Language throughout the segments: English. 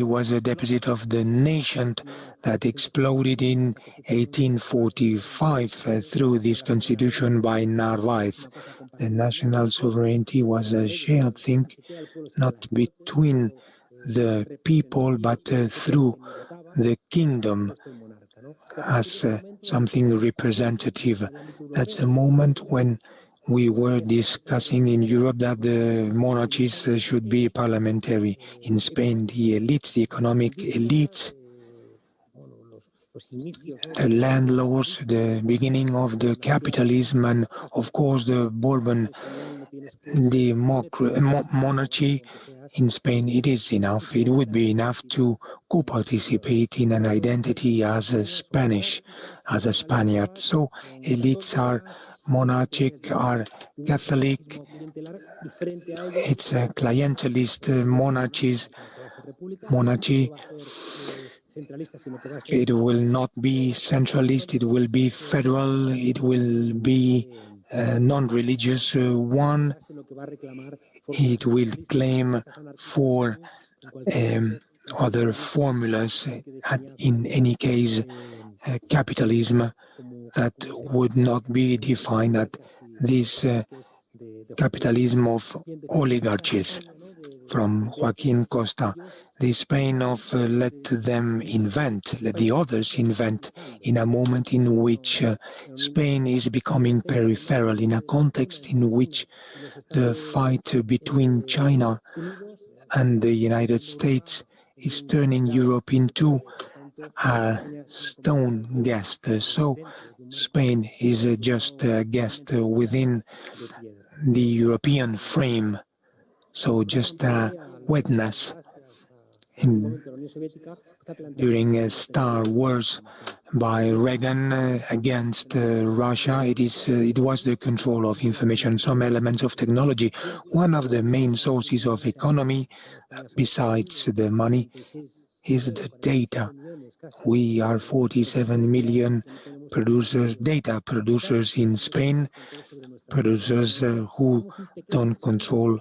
It was a deposit of the nation that exploded in 1845 through this constitution by Narvaez. The national sovereignty was a shared thing, not between the people, but through the kingdom as something representative. That's the moment when we were discussing in Europe that the monarchies should be parliamentary. In Spain, the elites, the economic elites, the landlords, the beginning of the capitalism, and of course the Bourbon monarchy in Spain, it is enough. It would be enough to co-participate in an identity as a Spanish, as a Spaniard. So elites are monarchic, are Catholic. It's a clientelist monarchy. It will not be centralist, it will be federal, it will be a non-religious one. It will claim for other formulas, in any case, capitalism that would not be defined at this capitalism of oligarchies. From Joaquin Costa, the Spain of let them invent, let the others invent, in a moment in which Spain is becoming peripheral, in a context in which the fight between China and the United States is turning Europe into a stone guest. So Spain is just a guest within the European frame. So just a witness during Star Wars by Reagan against Russia. It was the control of information, some elements of technology. One of the main sources of economy, besides the money, is the data. We are 47 million producers, data producers in Spain, producers who don't control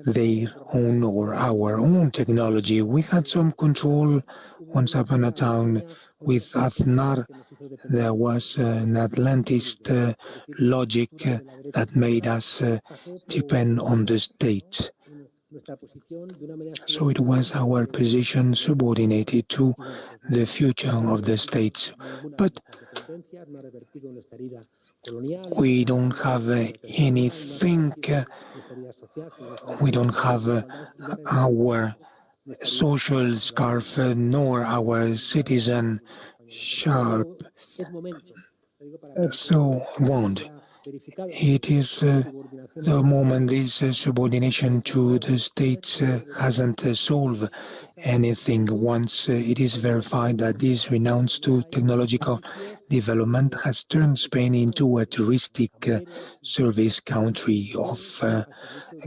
their own or our own technology. We had some control once upon a time with Aznar. There was an Atlantist logic that made us depend on the state. So it was our position subordinated to the future of the states. But we don't have anything, we don't have our social scarf nor our citizen sharp. So wound. It is the moment this subordination to the states hasn't solved anything. Once it is verified that this renounce to technological development has turned Spain into a touristic service country of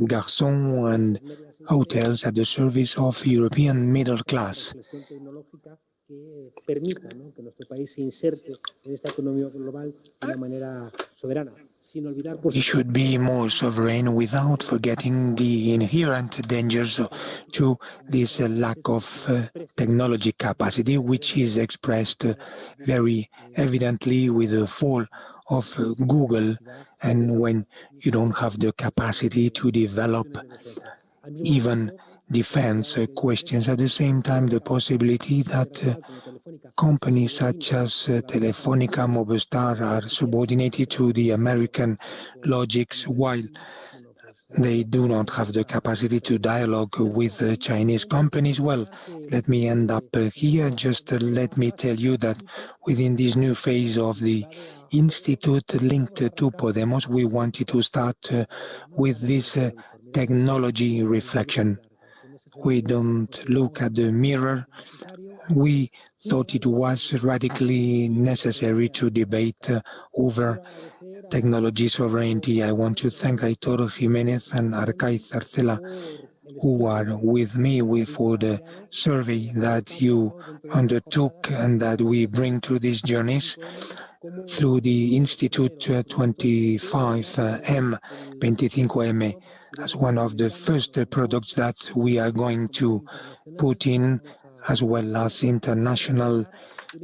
garçons and hotels at the service of European middle class. We should be more sovereign without forgetting the inherent dangers to this lack of technology capacity, which is expressed very evidently with the fall of Google, and when you don't have the capacity to develop even defense questions. At the same time, the possibility that companies such as Telefónica, Movistar are subordinated to the American logics, while they do not have the capacity to dialogue with Chinese companies. Well, let me end up here. Just let me tell you that within this new phase of the Institute linked to Podemos, we wanted to start with this technology reflection. We don't look at the mirror. We thought it was radically necessary to debate over technology sovereignty. I want to thank Aitor, Jiménez and Ekaitz, who are with me for the survey that you undertook and that we bring to these journeys through the Institute 25M, as one of the first products that we are going to put in, as well as international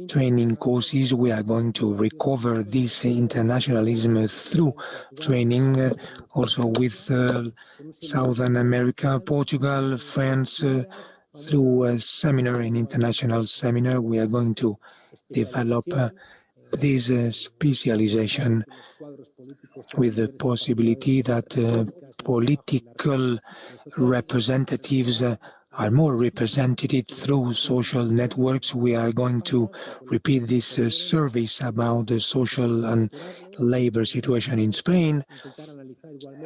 training courses. We are going to recover this internationalism through training, also with Southern America, Portugal, France, through a seminar, an international seminar. We are going to develop this specialization with the possibility that political representatives are more represented through social networks. We are going to repeat this surveys about the social and labor situation in Spain,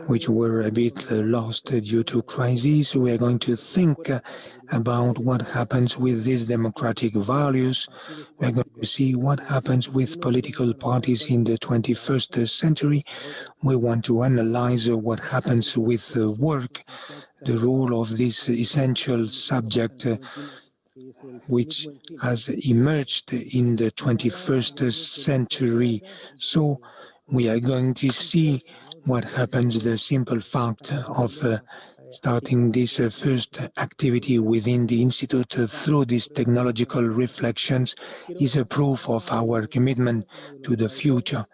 which were a bit lost due to crises. We are going to think about what happens with these democratic values. We are going to see what happens with political parties in the 21st century. We want to analyze what happens with work, the role of this essential subject which has emerged in the 21st century. So we are going to see what happens. The simple fact of starting this first activity within the Institute through these technological reflections is a proof of our commitment to the future.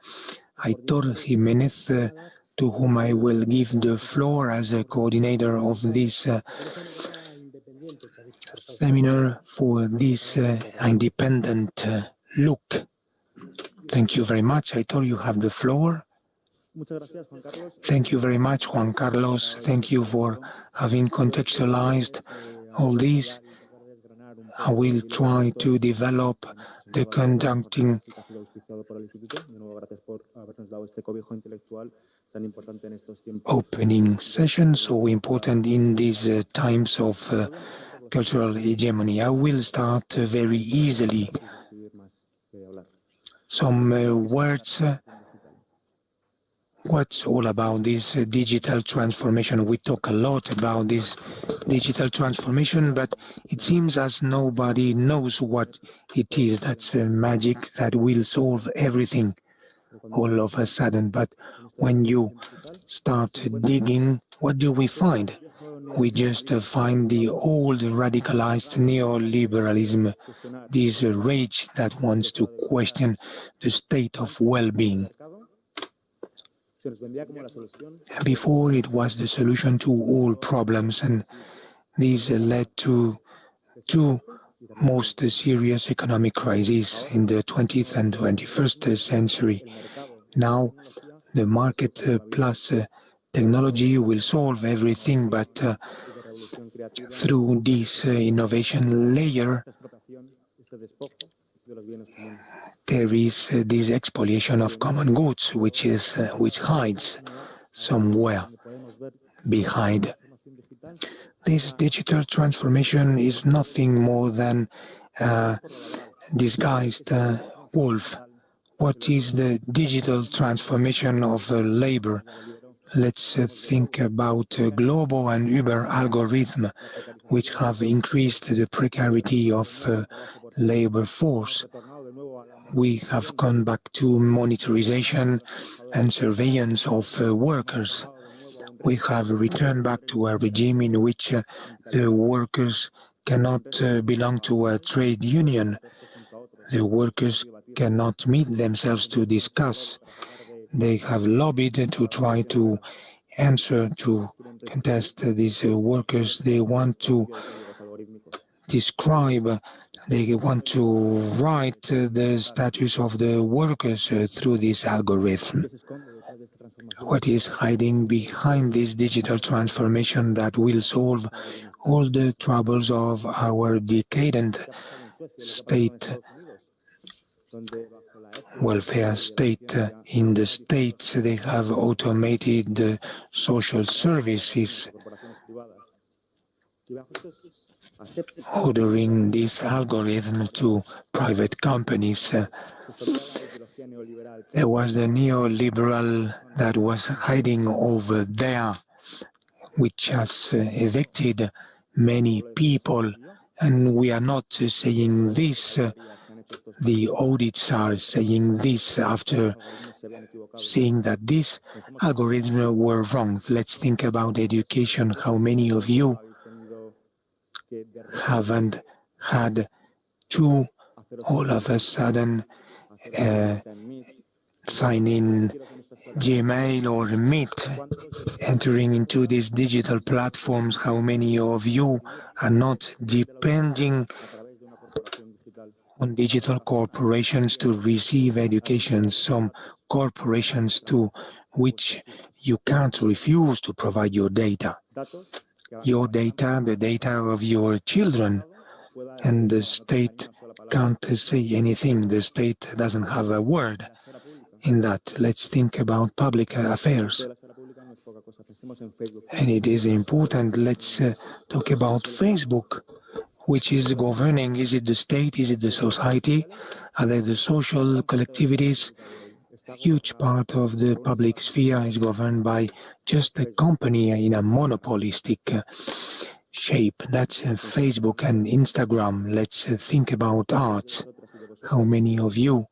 Aitor Jiménez, to whom I will give the floor as a coordinator of this seminar for this independent look. Thank you very much. Aitor, you have the floor. Thank you very much, Juan Carlos. Thank you for having contextualized all this. I will try to develop the conducting opening session, so important in these times of cultural hegemony. I will start very easily. Some words. What's all about this digital transformation? We talk a lot about this digital transformation, but it seems as nobody knows what it is. That's a magic that will solve everything all of a sudden. But when you start digging, what do we find? We just find the old radicalized neoliberalism, this rage that wants to question the state of well-being. Before, it was the solution to all problems, and this led to two most serious economic crises in the 20th and 21st century. Now, the market plus technology will solve everything, but through this innovation layer, there is this expoliation of common goods, which hides somewhere behind. This digital transformation is nothing more than a disguised wolf. What is the digital transformation of labor? Let's think about Globo and Uber algorithm, which have increased the precarity of labor force. We have gone back to monitorization and surveillance of workers. We have returned back to a regime in which the workers cannot belong to a trade union. The workers cannot meet themselves to discuss. They have lobbied to try to answer, to contest these workers. They want to describe, they want to write the status of the workers through this algorithm. What is hiding behind this digital transformation that will solve all the troubles of our decadent state, welfare state? In the States, they have automated the social services, ordering this algorithm to private companies. There was the neoliberal that was hiding over there, which has evicted many people. And we are not saying this. The audits are saying this after saying that these algorithms were wrong. Let's think about education. How many of you haven't had to all of a sudden sign in Gmail or Meet, entering into these digital platforms? How many of you are not depending on digital corporations to receive education? Some corporations to which you can't refuse to provide your data. Your data, the data of your children, and the state can't say anything. The state doesn't have a word in that. Let's think about public affairs. And it is important. Let's talk about Facebook. Which is governing? Is it the state? Is it the society? Are they the social collectivities? A huge part of the public sphere is governed by just a company in a monopolistic shape. That's Facebook and Instagram. Let's think about art. How many of you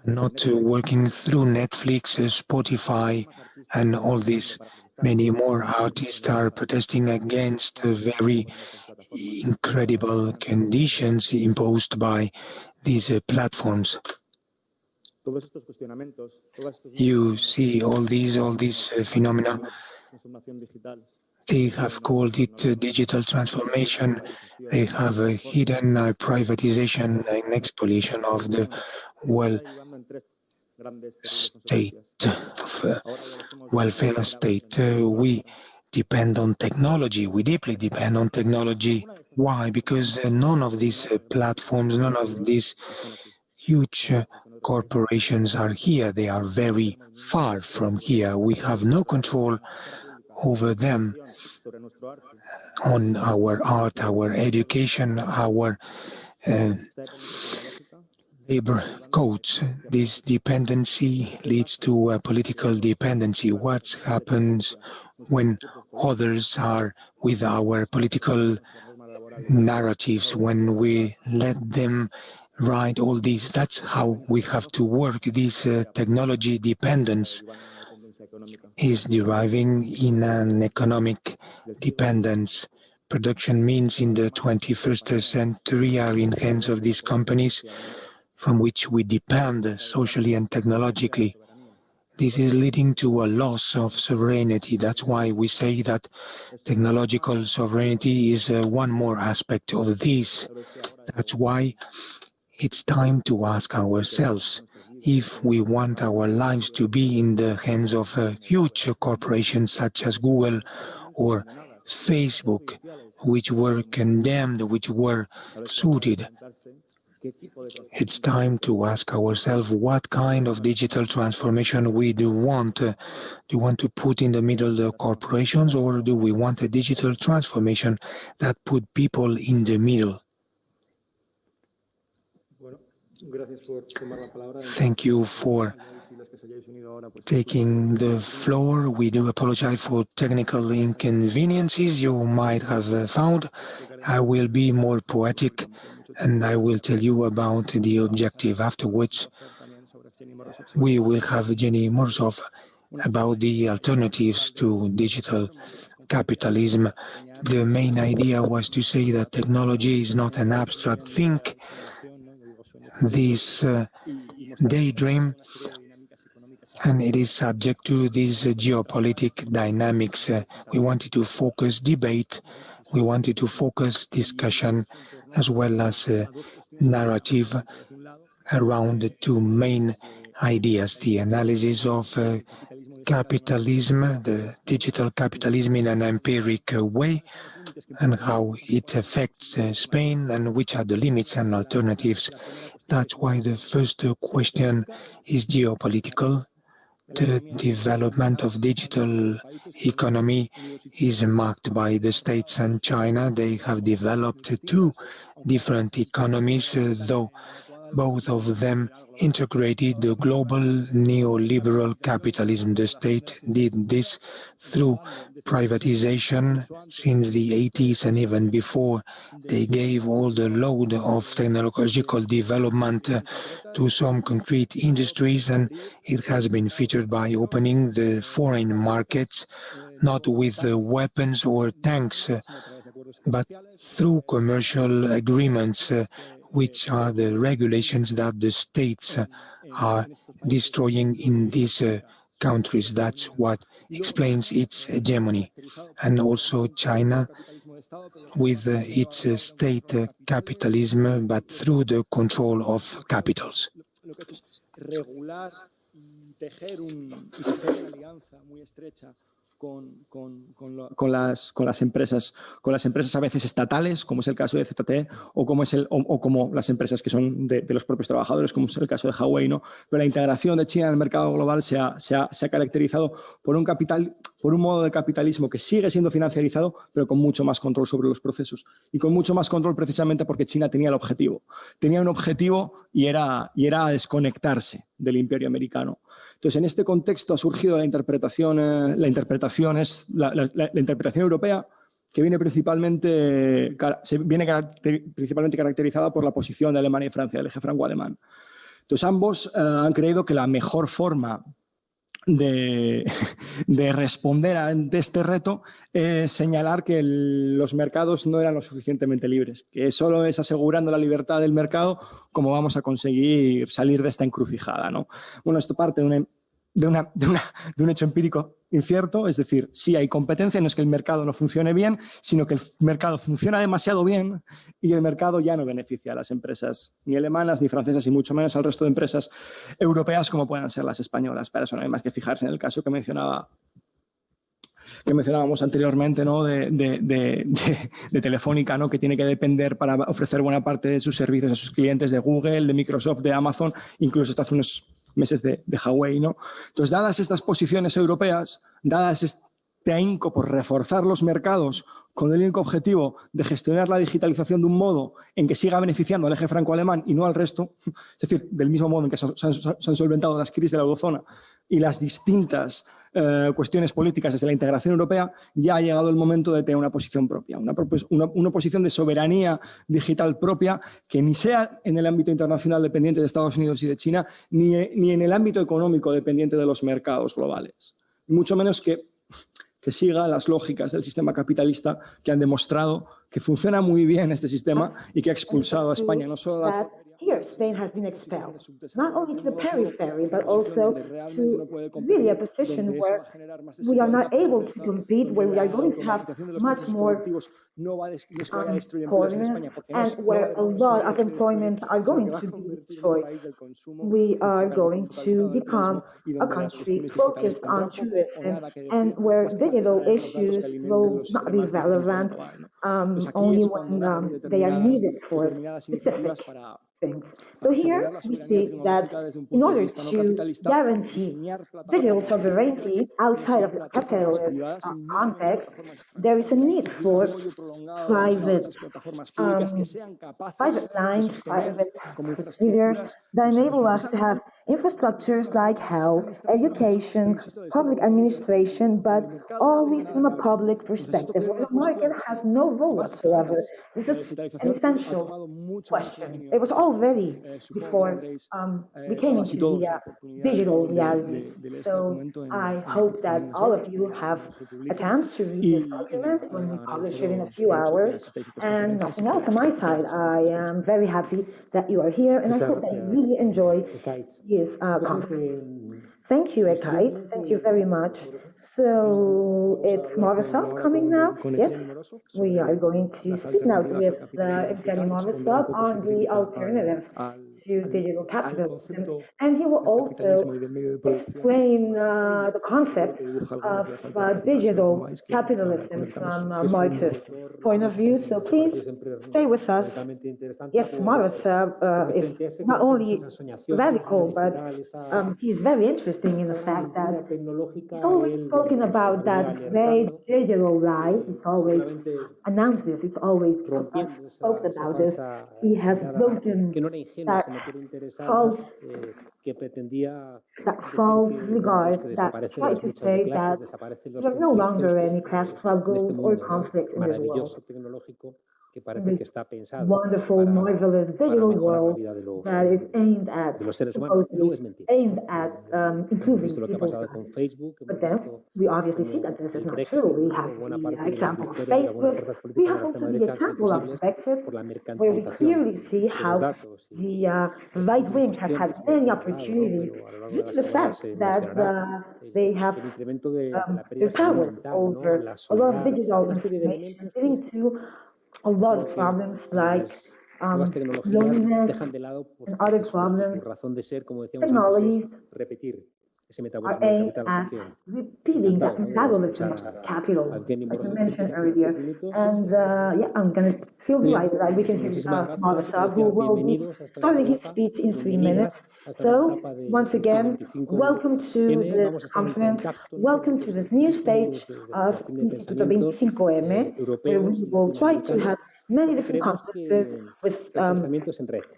not working through Netflix, Spotify, and all this? Many more artists are protesting against very incredible conditions imposed by these platforms. You see all these phenomena. They have called it digital transformation. They have hidden privatization and expoliation of the welfare state. We depend on technology. We deeply depend on technology. Why? Because none of these platforms, none of these huge corporations are here. They are very far from here. We have no control over them, on our art, our education, our labor codes. This dependency leads to a political dependency. What happens when others are with our political narratives, when we let them write all these? That's how we have to work. This technology dependence is deriving in an economic dependence. Production means in the 21st century are in hands of these companies from which we depend socially and technologically. This is leading to a loss of sovereignty. That's why we say that technological sovereignty is one more aspect of this. That's why it's time to ask ourselves if we want our lives to be in the hands of huge corporations such as Google or Facebook, which were condemned, which were suited. It's time to ask ourselves what kind of digital transformation we do want. Do you want to put in the middle the corporations, or do we want a digital transformation that put people in the middle? Thank you for taking the floor. We do apologize for technical inconveniences you might have found. I will be more poetic and I will tell you about the objective. Afterwards, we will have Evgeny Morozov about the alternatives to digital capitalism. The main idea was to say that technology is not an abstract thing. This daydream, and it is subject to these geopolitical dynamics. We wanted to focus debate, we wanted to focus discussion, as well as narrative around the two main ideas: the analysis of capitalism, the digital capitalism in an empiric way, and how it affects Spain, and which are the limits and alternatives. That's why the first question is geopolitical. The development of digital economy is marked by the States and China. They have developed two different economies, though Both of them integrated the global neoliberal capitalism. The state did this through privatization since the 80s and even before. They gave all the load of technological development to some concrete industries, and it has been featured by opening the foreign markets, not with weapons or tanks, but through commercial agreements, which are the regulations that the states are destroying in these countries. That's what explains its hegemony. And also China with its state capitalism, but through the control of capitals. Con las empresas a veces estatales, como es el caso de ZTE, o como las empresas que son de los propios trabajadores, como es el caso de Huawei, ¿no? Pero la integración de China en el mercado global se ha caracterizado por un modo de capitalismo que sigue siendo financiarizado, pero con mucho más control sobre los procesos. Y con mucho más control precisamente porque China tenía el objetivo. Tenía un objetivo y era desconectarse del imperio americano. Entonces, en este contexto ha surgido la interpretación europea, que viene principalmente caracterizada por la posición de Alemania y Francia, del eje franco-alemán. Entonces, ambos han creído que la mejor forma de responder ante este reto es señalar que los mercados no eran lo suficientemente libres, que solo es asegurando la libertad del mercado como vamos a conseguir salir de esta encrucijada, ¿no? Bueno, esto parte de un hecho empírico incierto, es decir, sí hay competencia, no es que el mercado no funcione bien, sino que el mercado funciona demasiado bien y el mercado ya no beneficia a las empresas ni alemanas ni francesas y mucho menos al resto de empresas europeas como puedan ser las españolas. Para eso no hay más que fijarse en el caso que mencionábamos anteriormente, ¿no? de Telefónica, ¿no? Que tiene que depender para ofrecer buena parte de sus servicios a sus clientes de Google, de Microsoft, de Amazon, incluso hasta hace unos meses de Huawei, ¿no? Entonces, dadas estas posiciones europeas, dadas este ahínco por reforzar los mercados con el único objetivo de gestionar la digitalización de un modo en que siga beneficiando al eje franco-alemán y no al resto, es decir, del mismo modo en que se han solventado las crisis de la eurozona y las distintas cuestiones políticas desde la integración europea, ya ha llegado el momento de tener una posición propia, una posición de soberanía digital propia que ni sea en el ámbito internacional dependiente de Estados Unidos y de China, ni en el ámbito económico dependiente de los mercados globales. Y mucho menos que siga las lógicas del sistema capitalista que han demostrado que funciona muy bien este sistema y que ha expulsado a España no solo a la... Here, Spain has been expelled, not only to the periphery, but also to really a position where we are not able to compete, where we are going to have much more employment, and where a lot of employment are going to be destroyed. We are going to become a country focused on tourism, and where digital issues will not be relevant only when they are needed for specific things. So here we see that in order to guarantee digital sovereignty outside of the capitalist context, there is a need for private lines, private procedures that enable us to have infrastructures like health, education, public administration, but always from a public perspective, where the market has no role whatsoever. This is an essential question. It was already before we came into the digital reality. So I hope that all of you have a chance to read this document when we publish it in a few hours. And nothing else on my side. I am very happy that you are here, and I hope that you really enjoy this conference. Thank you, Ekaitz. Thank you very much. So it's Morozov coming now. Yes, we are going to speak now with Evgeny Morozov on the alternatives to digital capitalism, and he will also explain the concept of digital capitalism from a Marxist point of view. So please stay with us. Yes, Morozov is not only radical, but he's very interesting in the fact that he's always spoken about that great digital lie. He's always announced this. He's always spoken about this. He has broken that false regard that try to say that there are no longer any class struggles or conflicts in this world. This wonderful, marvelous digital world that is aimed at, supposedly aimed at improving people's lives. But then we obviously see that this is not true. We have the example of Facebook. We have also the example of Brexit, where we clearly see how the right wing has had many opportunities due to the fact that they have their power over a lot of digital information, leading to a lot of problems like loneliness and other problems. Technologies are aimed at repeating that metabolism of capital, as we mentioned earlier. And yeah, I'm going to fill the light that we can hear Morozov, who will be starting his speech in 3 minutes. So, once again, welcome to this conference, welcome to this new stage of Instituto 25M, where we will try to have many different conferences with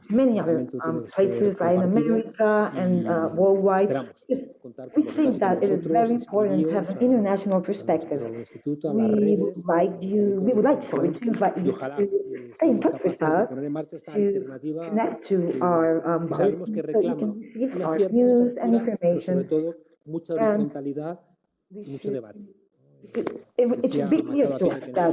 many other places like in America and worldwide. We think that it is very important to have an international perspective. We would like to invite you to stay in touch with us, to connect to our bulletin so you can receive our news and information. It should be clear to us that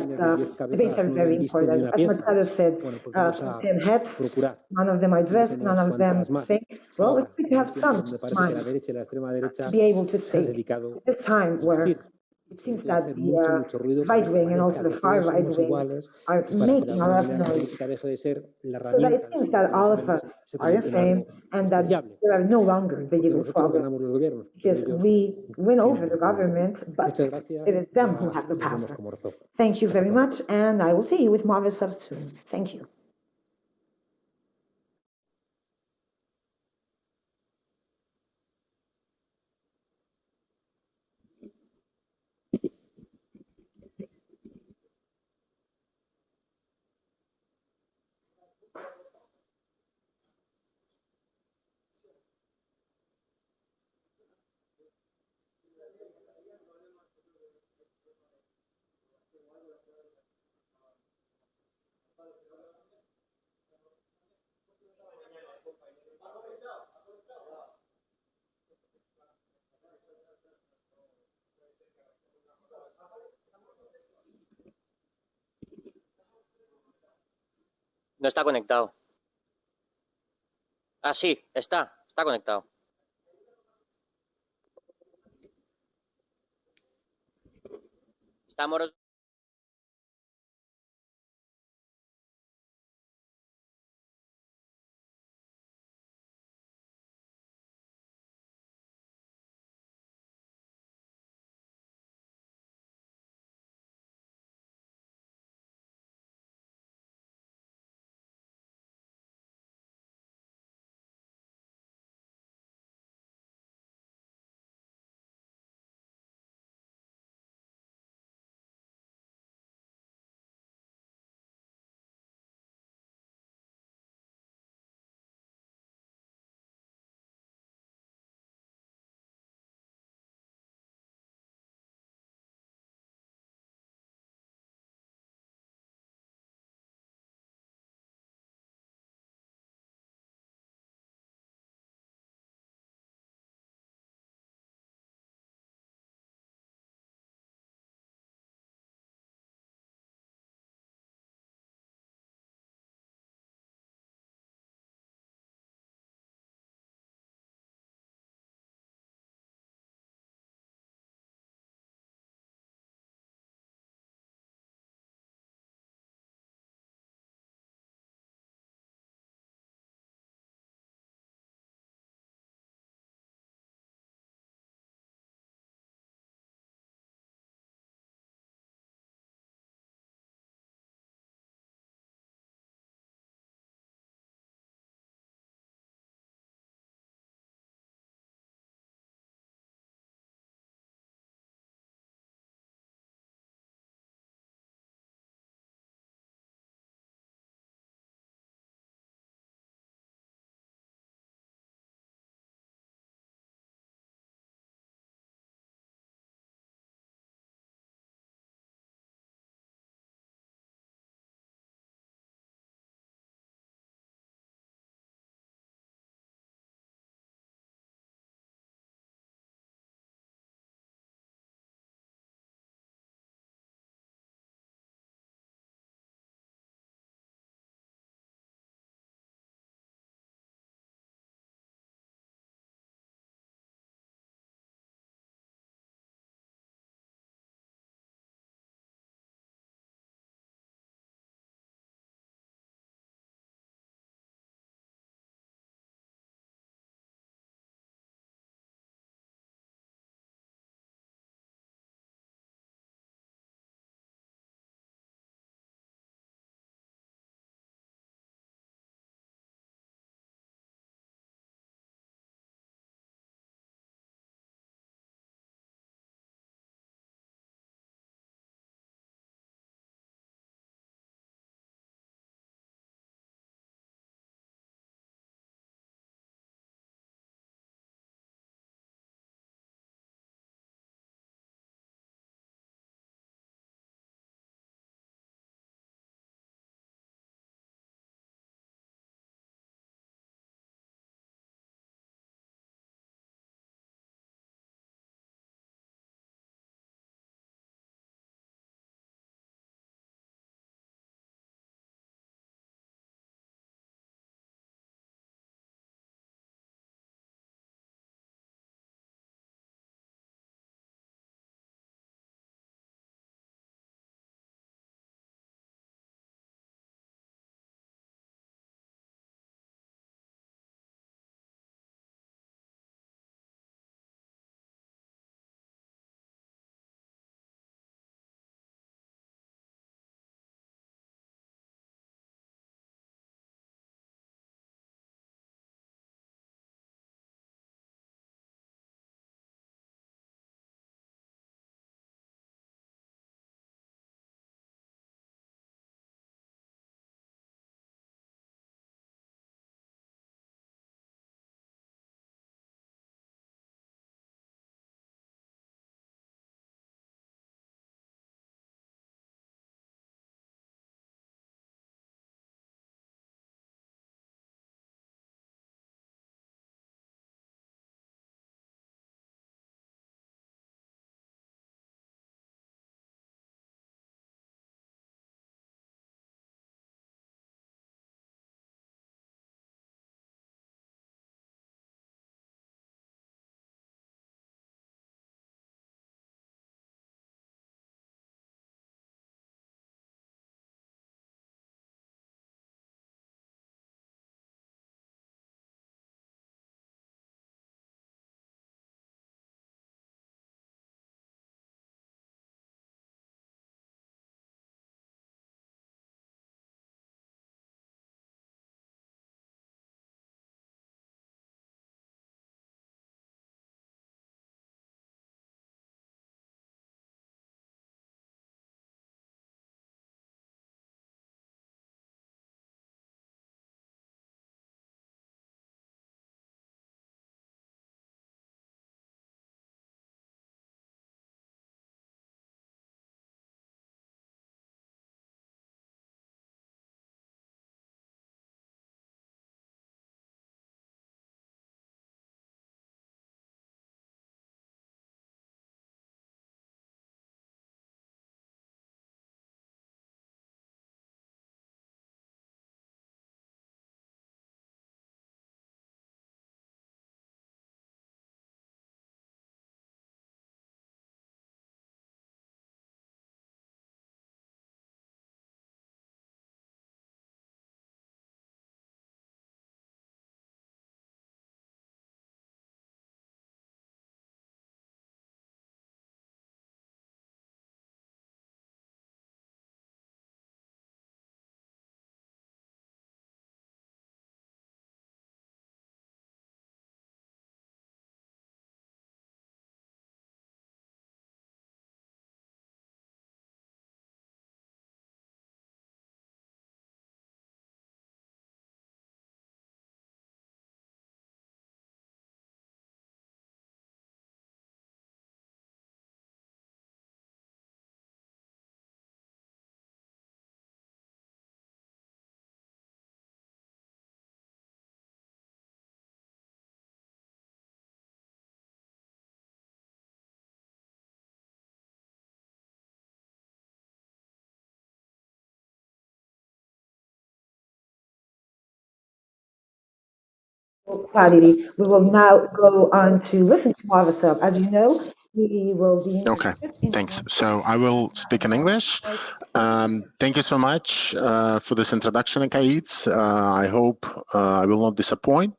debates are very important. As Monedero said, from 10 heads, none of them are dressed, none of them think. Well, it's good to have some minds to be able to think. At this time where it seems that the right wing and also the far right wing are making a lot of noise, so that it seems that all of us are the same and that there are no longer digital problems, because we win over the government, but it is them who have the power. Thank you very much, and I will see you with Morozov soon. Thank you. No está conectado. Ah, sí, está conectado. Estamos... quality. We will now go on to listen to Morozov. As you know, we will be Okay, thanks. So I will speak in English. Thank you so much for this introduction, Ekaitz. I hope I will not disappoint.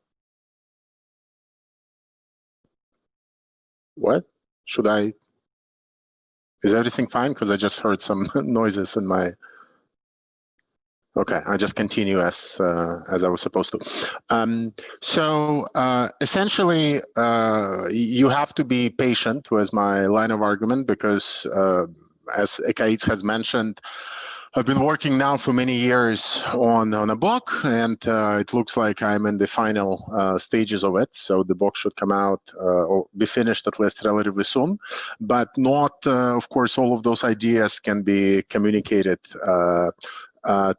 What? Should I? Is everything fine? Because I just heard some noises in my... Okay, I just continue as I was supposed to. Essentially, you have to be patient with my line of argument because, as Ekaitz has mentioned, I've been working now for many years on a book, and it looks like I'm in the final stages of it. So the book should come out or be finished at least relatively soon, but not, of course, all of those ideas can be communicated to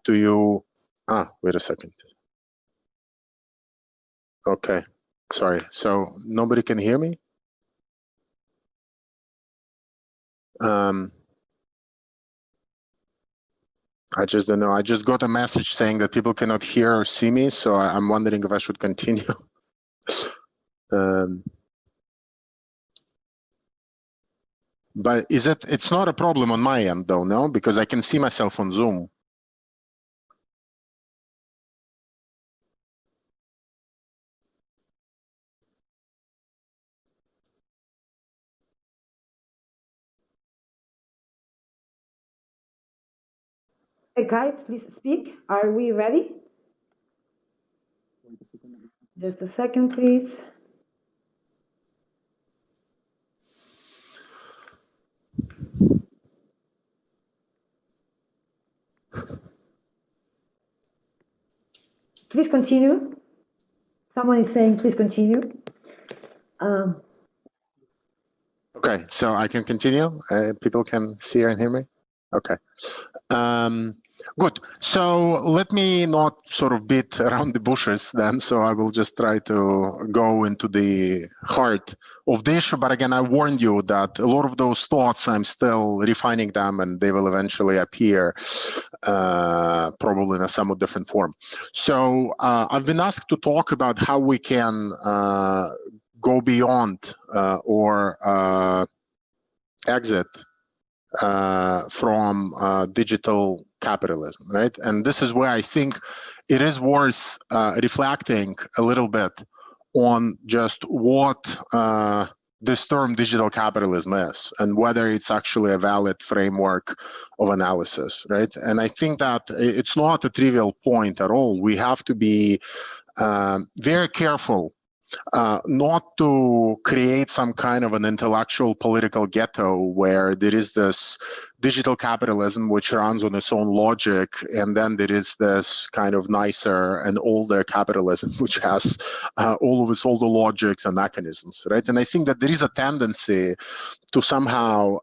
you. Wait a second. Okay, sorry. So nobody can hear me? I just don't know. I just got a message saying that people cannot hear or see me, so I'm wondering if I should continue. But it's not a problem on my end though, no? Because I can see myself on Zoom. Ekaitz, please speak. Are we ready? Just a second, please. Please continue. Someone is saying, please continue. Okay, so I can continue. People can see and hear me. Okay. Good. So let me not sort of beat around the bushes then. So I will just try to go into the heart of the issue. But again, I warned you that a lot of those thoughts, I'm still refining them and they will eventually appear probably in a somewhat different form. So I've been asked to talk about how we can go beyond or exit from digital capitalism, right? And this is where I think it is worth reflecting a little bit on just what this term digital capitalism is and whether it's actually a valid framework of analysis, right? And I think that it's not a trivial point at all. We have to be very careful not to create some kind of an intellectual political ghetto where there is this digital capitalism which runs on its own logic, and then there is this kind of nicer and older capitalism which has all of its older logics and mechanisms, right? And I think that there is a tendency to somehow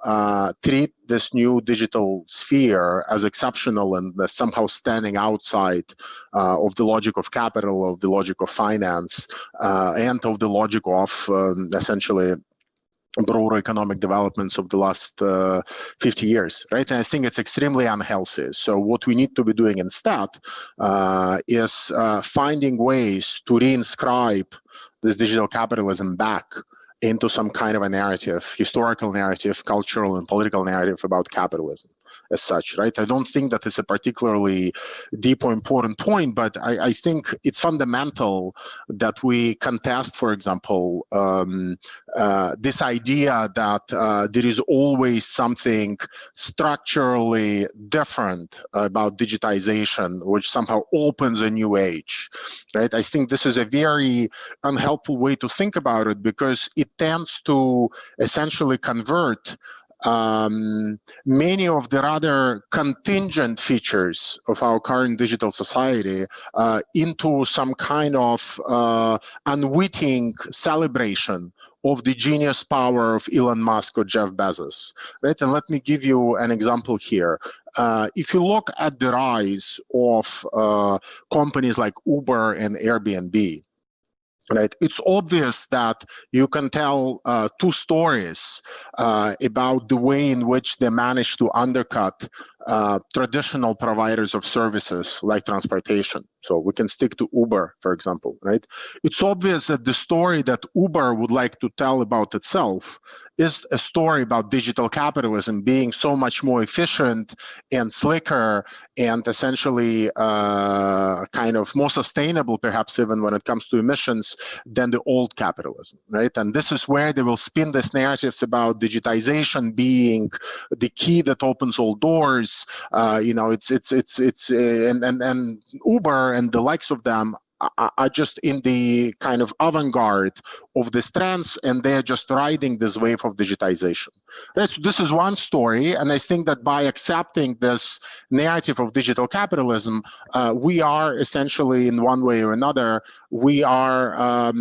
treat this new digital sphere as exceptional and somehow standing outside of the logic of capital, of the logic of finance, and of the logic of essentially broader economic developments of the last 50 years, right? And I think it's extremely unhealthy. So what we need to be doing instead is finding ways to reinscribe this digital capitalism back into some kind of a narrative, historical narrative, cultural and political narrative about capitalism as such, right? I don't think that is a particularly deep or important point, but I think it's fundamental that we contest, for example, this idea that there is always something structurally different about digitization, which somehow opens a new age, right? I think this is a very unhelpful way to think about it because it tends to essentially convert many of the rather contingent features of our current digital society into some kind of unwitting celebration of the genius power of Elon Musk or Jeff Bezos, right? And let me give you an example here. If you look at the rise of companies like Uber and Airbnb, Right, it's obvious that you can tell two stories about the way in which they managed to undercut traditional providers of services like transportation. So we can stick to Uber, for example, right? It's obvious that the story that Uber would like to tell about itself is a story about digital capitalism being so much more efficient and slicker and essentially kind of more sustainable, perhaps even when it comes to emissions, than the old capitalism, right? And this is where they will spin these narratives about digitization being the key that opens all doors. And Uber and the likes of them are just in the kind of avant-garde of these trends, and they're just riding this wave of digitization. Right? So this is one story, and I think that by accepting this narrative of digital capitalism, we are essentially, in one way or another, we are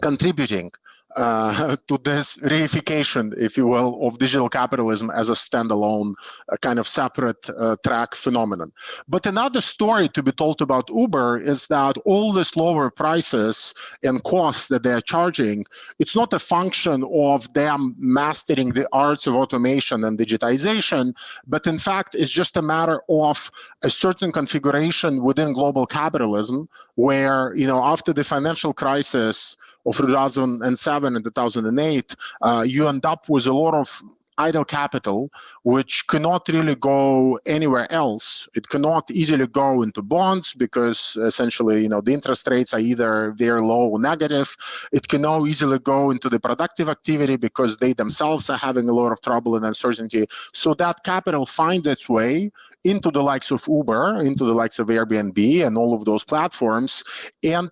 contributing to this reification, if you will, of digital capitalism as a standalone kind of separate track phenomenon. But another story to be told about Uber is that all these lower prices and costs that they're charging, it's not a function of them mastering the arts of automation and digitization, but in fact, it's just a matter of a certain configuration within global capitalism where, after the financial crisis of 2007 and 2008, you end up with a lot of idle capital, which cannot really go anywhere else. It cannot easily go into bonds because essentially, the interest rates are either very low or negative. It cannot easily go into the productive activity because they themselves are having a lot of trouble and uncertainty. So that capital finds its way into the likes of Uber, into the likes of Airbnb and all of those platforms, and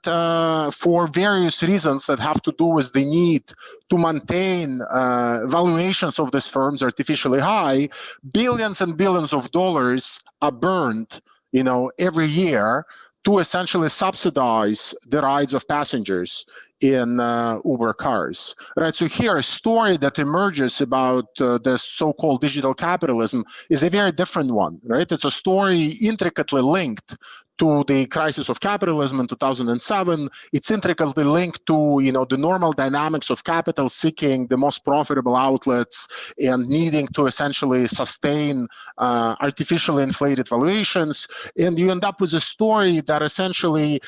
for various reasons that have to do with the need to maintain valuations of these firms artificially high, billions and billions of dollars are burned, every year to essentially subsidize the rides of passengers in Uber cars, right? So here, a story that emerges about this so-called digital capitalism is a very different one, right? It's a story intricately linked to the crisis of capitalism in 2007. It's intricately linked to, the normal dynamics of capital seeking the most profitable outlets and needing to essentially sustain artificially inflated valuations. And you end up with a story that essentially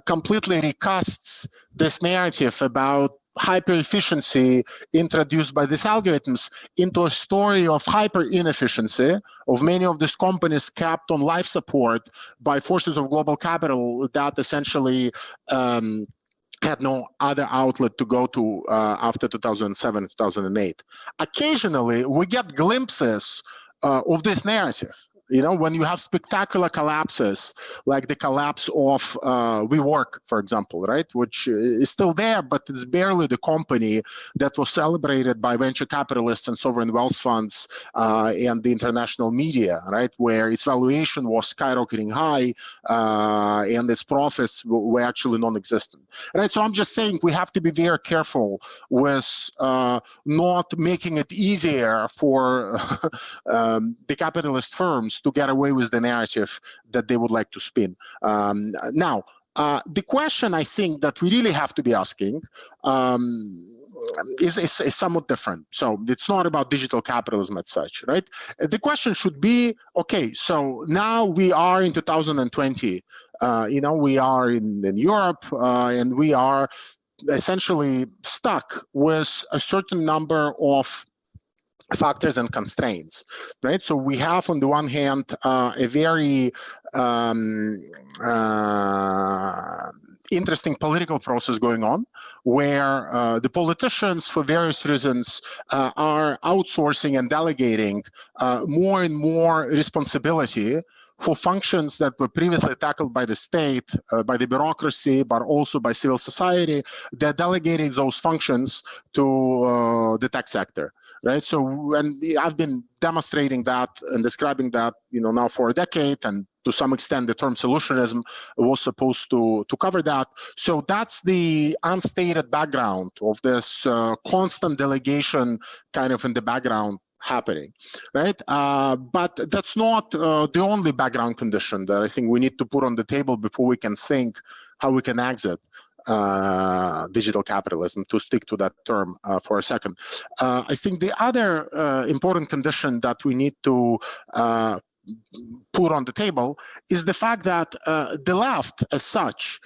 completely recasts this narrative about hyper-efficiency introduced by these algorithms into a story of hyper-inefficiency of many of these companies kept on life support by forces of global capital that essentially had no other outlet to go to after 2007, 2008. Occasionally, we get glimpses of this narrative. When you have spectacular collapses, like the collapse of WeWork, for example, right, which is still there, but it's barely the company that was celebrated by venture capitalists and sovereign wealth funds and the international media, right, where its valuation was skyrocketing high and its profits were actually non-existent, right? So I'm just saying we have to be very careful with not making it easier for the capitalist firms to get away with the narrative that they would like to spin. Now, the question I think that we really have to be asking is somewhat different. So it's not about digital capitalism as such, right? The question should be, okay, so now we are in 2020, we are in Europe and we are essentially stuck with a certain number of factors and constraints, right? So we have, on the one hand, a very interesting political process going on where the politicians, for various reasons, are outsourcing and delegating more and more responsibility for functions that were previously tackled by the state, by the bureaucracy, but also by civil society. They're delegating those functions to the tech sector, right? So, and I've been demonstrating that and describing that, now for a decade, and to some extent, the term solutionism was supposed to cover that. So that's the unstated background of this constant delegation kind of in the background happening, right? But that's not the only background condition that I think we need to put on the table before we can think how we can exit digital capitalism, to stick to that term for a second. I think the other important condition that we need to put on the table is the fact that the left as such,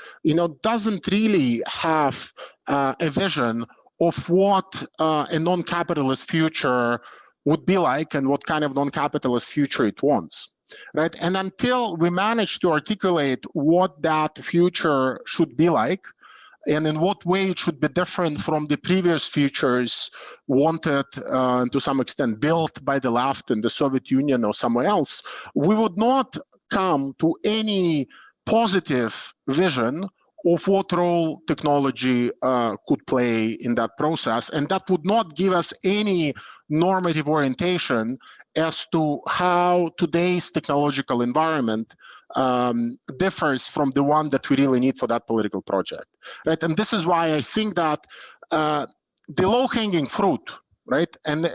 doesn't really have a vision of what a non-capitalist future would be like and what kind of non-capitalist future it wants, right? And until we manage to articulate what that future should be like and in what way it should be different from the previous futures wanted and to some extent built by the left in the Soviet Union or somewhere else, we would not come to any positive vision of what role technology could play in that process. And that would not give us any normative orientation as to how today's technological environment differs from the one that we really need for that political project, right? And this is why I think that the low-hanging fruit, right, and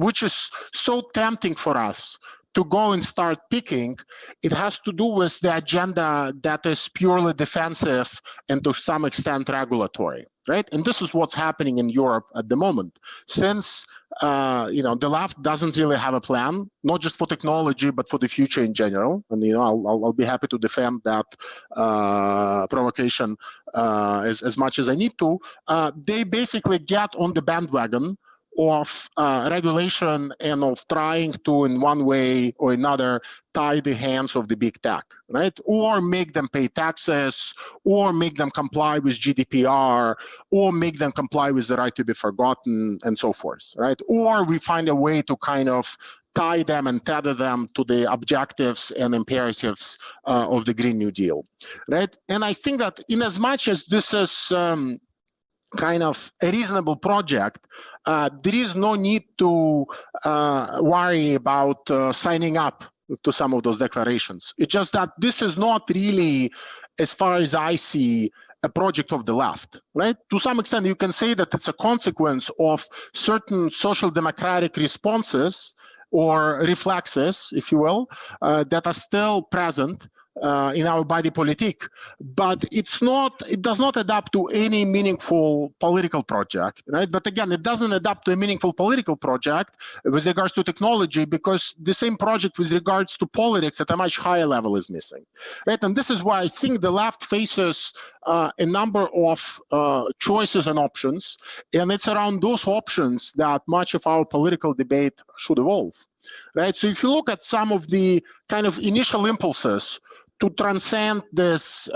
which is so tempting for us to go and start picking, it has to do with the agenda that is purely defensive and to some extent regulatory, right? And this is what's happening in Europe at the moment. Since the left doesn't really have a plan, not just for technology, but for the future in general. And I'll be happy to defend that provocation as much as I need to. They basically get on the bandwagon of regulation and of trying to, in one way or another, tie the hands of the big tech, right? Or make them pay taxes, or make them comply with GDPR, or make them comply with the right to be forgotten, and so forth, right? Or we find a way to kind of tie them and tether them to the objectives and imperatives of the Green New Deal, right? And I think that in as much as this is kind of a reasonable project, there is no need to worry about signing up to some of those declarations. It's just that this is not really, as far as I see, a project of the left, right? To some extent, you can say that it's a consequence of certain social democratic responses or reflexes, if you will, that are still present in our body politic, but it does not adapt to any meaningful political project, right? But again, it doesn't adapt to a meaningful political project with regards to technology, because the same project with regards to politics at a much higher level is missing, right? And this is why I think the left faces a number of choices and options, and it's around those options that much of our political debate should evolve, right? So if you look at some of the kind of initial impulses to transcend this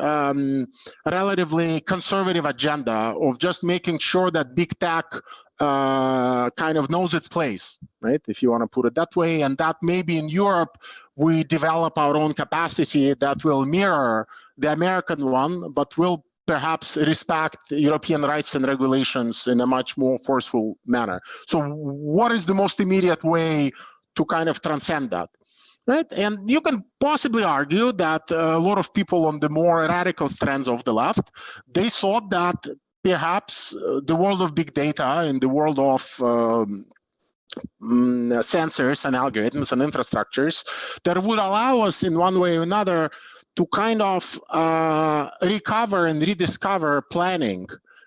relatively conservative agenda of just making sure that big tech kind of knows its place, right? If you want to put it that way, and that maybe in Europe, we develop our own capacity that will mirror the American one, but will perhaps respect European rights and regulations in a much more forceful manner. So what is the most immediate way to kind of transcend that? Right, and you can possibly argue that a lot of people on the more radical strands of the left, they thought that perhaps the world of big data and the world of sensors and algorithms and infrastructures that would allow us in one way or another to kind of recover and rediscover planning,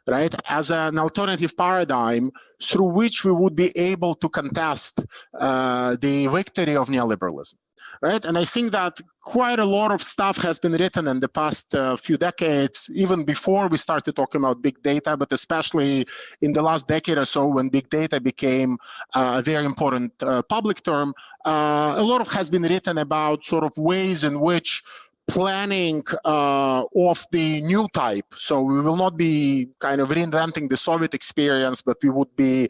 right, as an alternative paradigm through which we would be able to contest the victory of neoliberalism. Right, and I think that quite a lot of stuff has been written in the past few decades, even before we started talking about big data, but especially in the last decade or so when big data became a very important public term. A lot has been written about sort of ways in which planning of the new type. So we will not be kind of reinventing the Soviet experience, but we would be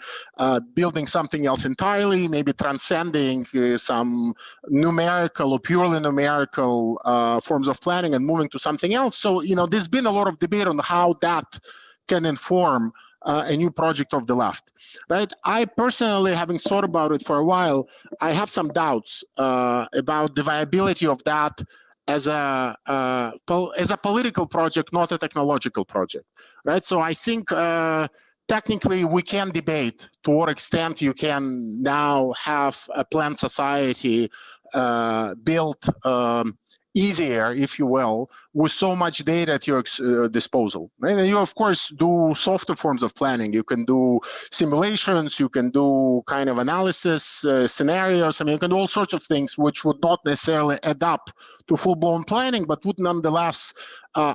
building something else entirely, maybe transcending some numerical or purely numerical forms of planning and moving to something else. So, there's been a lot of debate on how that can inform a new project of the left, right? I personally, having thought about it for a while, I have some doubts about the viability of that as a political project, not a technological project, right? So I think technically we can debate to what extent you can now have a planned society built easier, if you will, with so much data at your disposal. Right? And you, of course, do softer forms of planning. You can do simulations, you can do kind of analysis, scenarios. I mean, you can do all sorts of things which would not necessarily add up to full-blown planning, but would nonetheless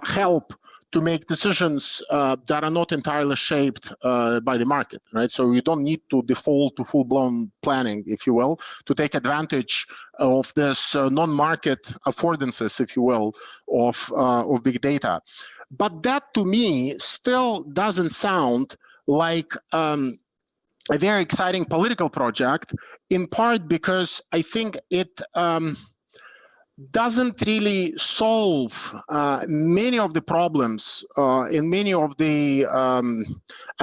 help to make decisions that are not entirely shaped by the market, right? So you don't need to default to full-blown planning, if you will, to take advantage of this non-market affordances, if you will, of big data. But that, to me, still doesn't sound like a very exciting political project, in part because I think it doesn't really solve many of the problems and many of the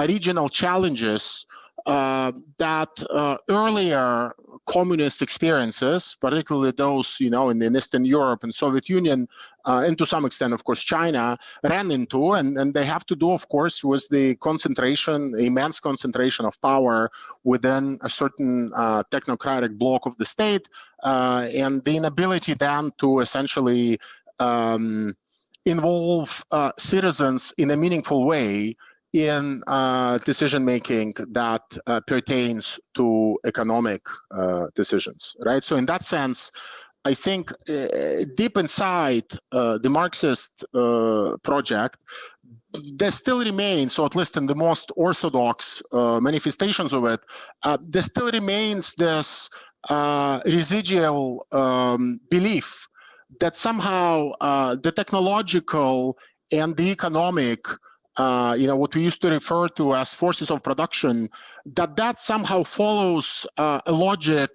original challenges that earlier communist experiences, particularly those, you know, in Eastern Europe and Soviet Union, and to some extent, of course, China, ran into, and they have to do, of course, with the concentration, immense concentration of power within a certain technocratic bloc of the state, and the inability then to essentially involve citizens in a meaningful way in decision-making that pertains to economic decisions, right? So in that sense, I think deep inside the Marxist project, there still remains, or at least in the most orthodox manifestations of it, there still remains this residual belief that somehow the technological and the economic, you know, what we used to refer to as forces of production, that somehow follows a logic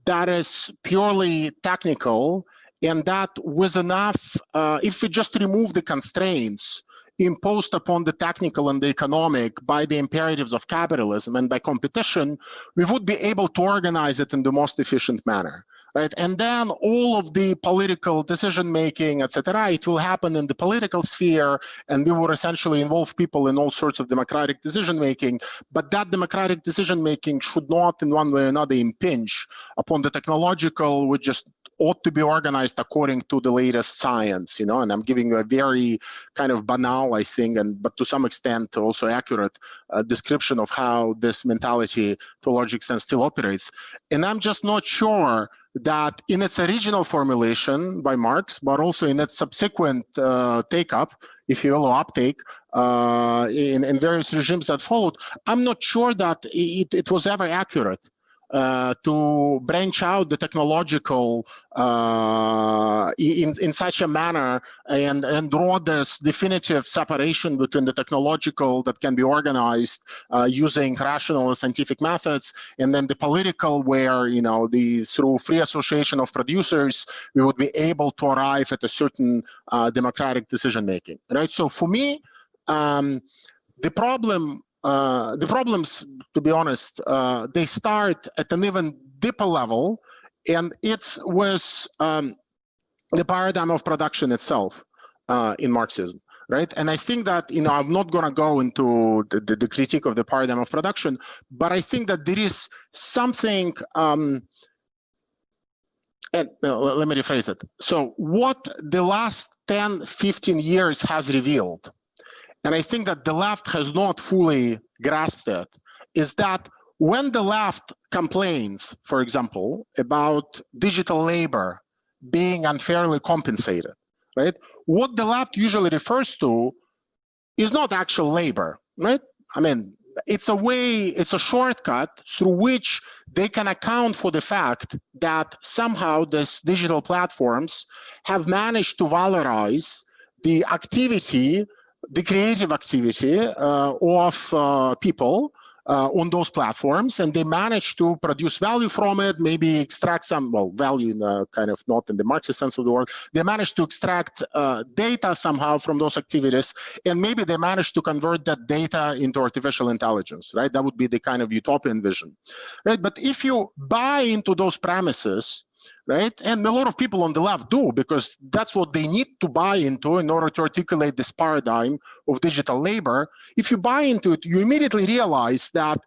that is purely technical, and that with enough, if we just remove the constraints imposed upon the technical and the economic by the imperatives of capitalism and by competition, we would be able to organize it in the most efficient manner. Right, and then all of the political decision-making, etc., it will happen in the political sphere, and we will essentially involve people in all sorts of democratic decision-making. But that democratic decision-making should not, in one way or another, impinge upon the technological, which just ought to be organized according to the latest science, you know. And I'm giving you a very kind of banal, I think, but to some extent also accurate description of how this mentality, to a large extent, still operates. And I'm just not sure that in its original formulation by Marx, but also in its subsequent take-up, if you will, or uptake, in various regimes that followed, I'm not sure that it was ever accurate to branch out the technological in such a manner and draw this definitive separation between the technological that can be organized using rational and scientific methods, and then the political, where, you know, through free association of producers, we would be able to arrive at a certain democratic decision making. Right. So for me, the problems, to be honest, they start at an even deeper level, and it's with the paradigm of production itself in Marxism, right? And I think that, you know, I'm not going to go into the critique of the paradigm of production, but I think that there is something, and let me rephrase it. So what the last 10, 15 years has revealed, and I think that the left has not fully grasped it, is that when the left complains, for example, about digital labor being unfairly compensated, right? What the left usually refers to is not actual labor, right? I mean, it's a shortcut through which they can account for the fact that somehow these digital platforms have managed to valorize the activity, the creative activity of people on those platforms, and they manage to produce value from it, maybe extract some, well, value in a kind of not in the Marxist sense of the word. They manage to extract data somehow from those activities, and maybe they manage to convert that data into artificial intelligence, right? That would be the kind of utopian vision, right? But if you buy into those premises, right, and a lot of people on the left do, because that's what they need to buy into in order to articulate this paradigm of digital labor. If you buy into it, you immediately realize that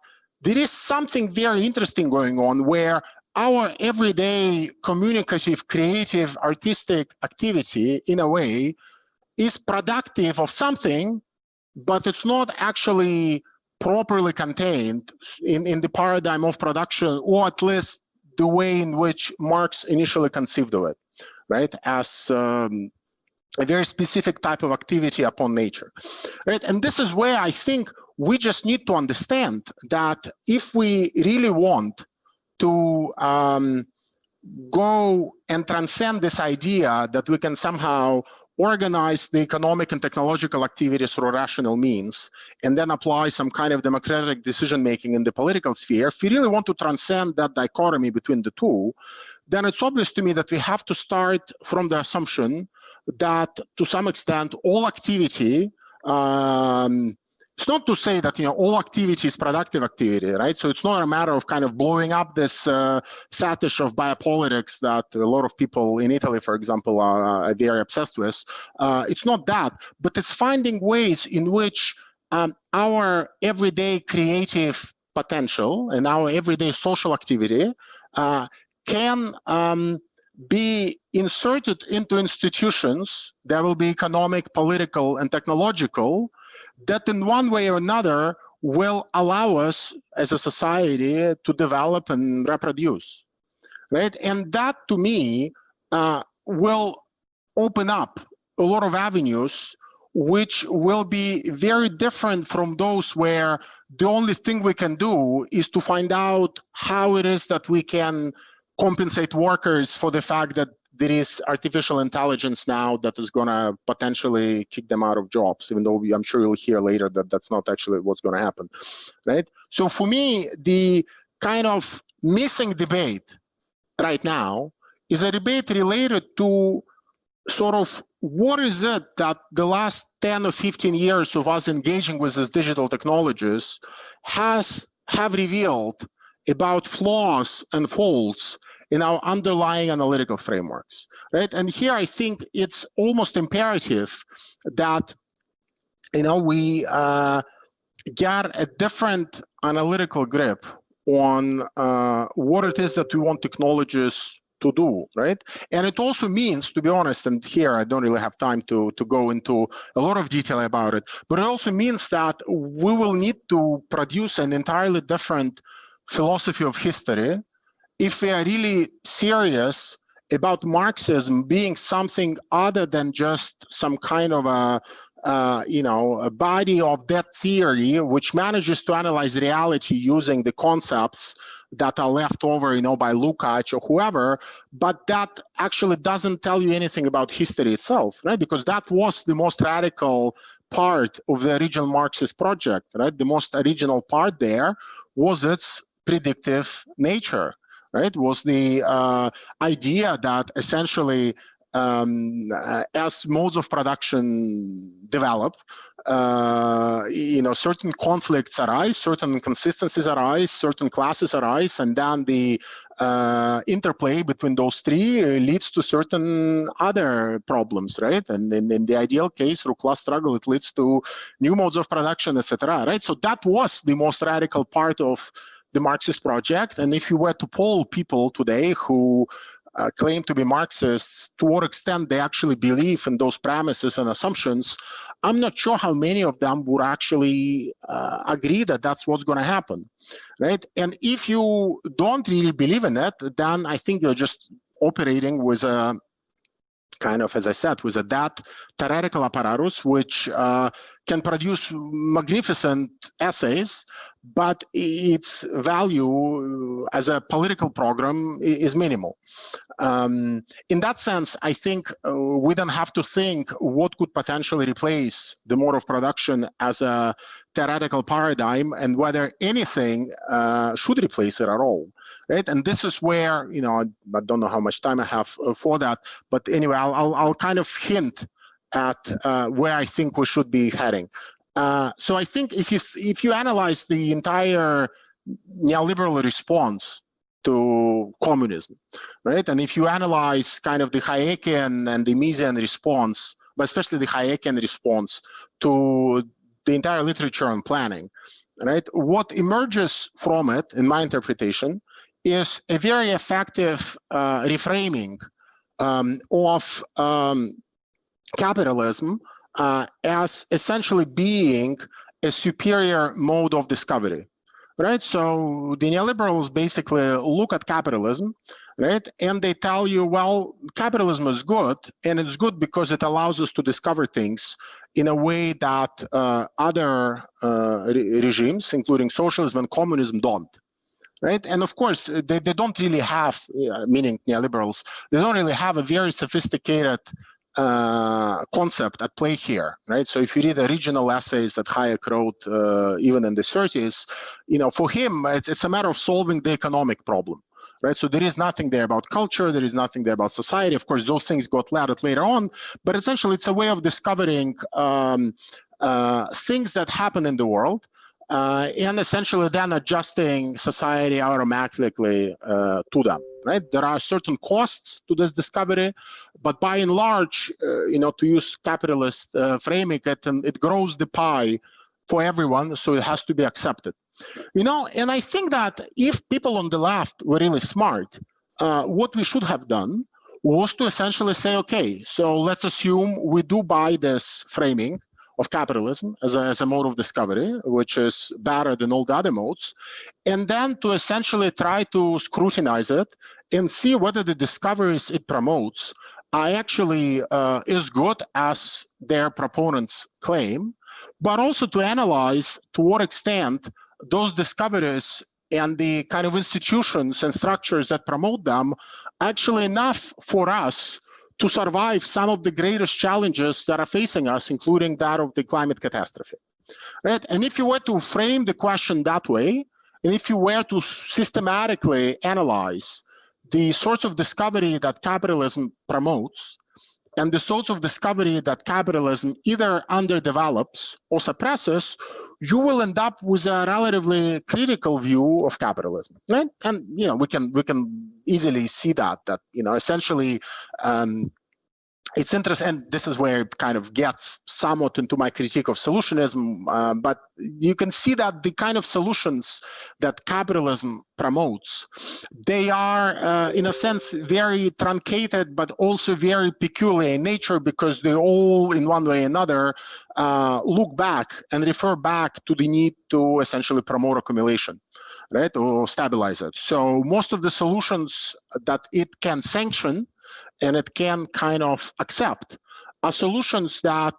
there is something very interesting going on, where our everyday communicative, creative, artistic activity, in a way, is productive of something, but it's not actually properly contained in the paradigm of production, or at least the way in which Marx initially conceived of it, right? As a very specific type of activity upon nature, right? And this is where I think we just need to understand that if we really want to go and transcend this idea that we can somehow organize the economic and technological activities through rational means, and then apply some kind of democratic decision-making in the political sphere, if we really want to transcend that dichotomy between the two, then it's obvious to me that we have to start from the assumption that, to some extent, all activity, it's not to say that all activity is productive activity, right? So it's not a matter of kind of blowing up this fetish of biopolitics that a lot of people in Italy, for example, are very obsessed with. It's not that, but it's finding ways in which our everyday creative potential and our everyday social activity can be inserted into institutions that will be economic, political, and technological, that in one way or another will allow us as a society to develop and reproduce, right? And that, to me, will open up a lot of avenues which will be very different from those where the only thing we can do is to find out how it is that we can compensate workers for the fact that there is artificial intelligence now that is going to potentially kick them out of jobs, even though I'm sure you'll hear later that that's not actually what's going to happen, right? So for me, the kind of missing debate right now is a debate related to sort of what is it that the last 10 or 15 years of us engaging with these digital technologies have revealed about flaws and faults in our underlying analytical frameworks, right? And here I think it's almost imperative that we get a different analytical grip on what it is that we want technologies to do, right? And it also means, to be honest, and here I don't really have time to go into a lot of detail about it, but it also means that we will need to produce an entirely different philosophy of history if we are really serious about Marxism being something other than just some kind of a body of that theory which manages to analyze reality using the concepts that are left over, by Lukács or whoever, but that actually doesn't tell you anything about history itself, right? Because that was the most radical part of the original Marxist project, right? The most original part there was its predictive nature, right? Was the idea that essentially as modes of production develop, certain conflicts arise, certain inconsistencies arise, certain classes arise, and then the interplay between those three leads to certain other problems, right? And in the ideal case, through class struggle, it leads to new modes of production, etc., right? So that was the most radical part of the Marxist project. And if you were to poll people today who claim to be Marxists, to what extent they actually believe in those premises and assumptions, I'm not sure how many of them would actually agree that that's what's going to happen, right? And if you don't really believe in it, then I think you're just operating with a kind of, as I said, with that theoretical apparatus, which can produce magnificent essays, but its value as a political program is minimal. In that sense, I think we don't have to think what could potentially replace the mode of production as a theoretical paradigm and whether anything should replace it at all, right? And this is where, I don't know how much time I have for that, but anyway, I'll kind of hint at where I think we should be heading. So I think if you analyze the entire neoliberal response to communism, right, and if you analyze kind of the Hayekian and the Misesian response, but especially the Hayekian response to the entire literature on planning, right, what emerges from it, in my interpretation, is a very effective reframing of capitalism as essentially being a superior mode of discovery, right? So the neoliberals basically look at capitalism, right? And they tell you, well, capitalism is good, and it's good because it allows us to discover things in a way that other regimes, including socialism and communism, don't. Right, and of course they don't really have, meaning neoliberals, they don't really have a very sophisticated concept at play here, right? So if you read the regional essays that Hayek wrote even in the 30s, you know, for him it's a matter of solving the economic problem, right? So there is nothing there about culture, there is nothing there about society. Of course, those things got added later on, but essentially it's a way of discovering things that happen in the world. And essentially then adjusting society automatically to them, right? There are certain costs to this discovery, but by and large, you know, to use capitalist framing, it grows the pie for everyone, so it has to be accepted. You know, and I think that if people on the left were really smart, what we should have done was to essentially say, okay, so let's assume we do buy this framing of capitalism as a mode of discovery, which is better than all the other modes, and then to essentially try to scrutinize it and see whether the discoveries it promotes are actually as good as their proponents claim, but also to analyze to what extent those discoveries and the kind of institutions and structures that promote them are actually enough for us to survive some of the greatest challenges that are facing us, including that of the climate catastrophe, right? And if you were to frame the question that way, and if you were to systematically analyze the sorts of discovery that capitalism promotes, and the sorts of discovery that capitalism either underdevelops or suppresses, you will end up with a relatively critical view of capitalism, right? And you know, we can easily see that you know, essentially it's interesting, and this is where it kind of gets somewhat into my critique of solutionism, but you can see that the kind of solutions that capitalism promotes, they are, in a sense, very truncated, but also very peculiar in nature, because they all, in one way or another, look back and refer back to the need to essentially promote accumulation, right, or stabilize it. So most of the solutions that it can sanction and it can kind of accept are solutions that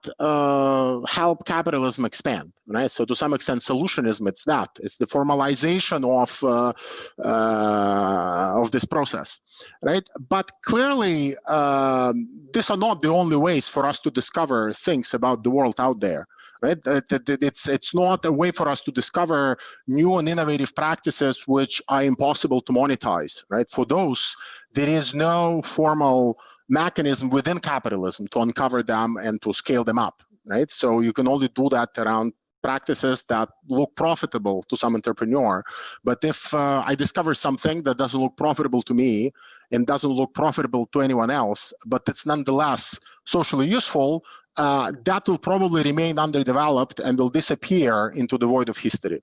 help capitalism expand, right? So to some extent, solutionism, it's that. It's the formalization of this process, right? But clearly, these are not the only ways for us to discover things about the world out there, right? It's not a way for us to discover new and innovative practices which are impossible to monetize, right? For those, there is no formal mechanism within capitalism to uncover them and to scale them up, right? So you can only do that around practices that look profitable to some entrepreneur. But if I discover something that doesn't look profitable to me and doesn't look profitable to anyone else, but it's nonetheless socially useful, that will probably remain underdeveloped and will disappear into the void of history,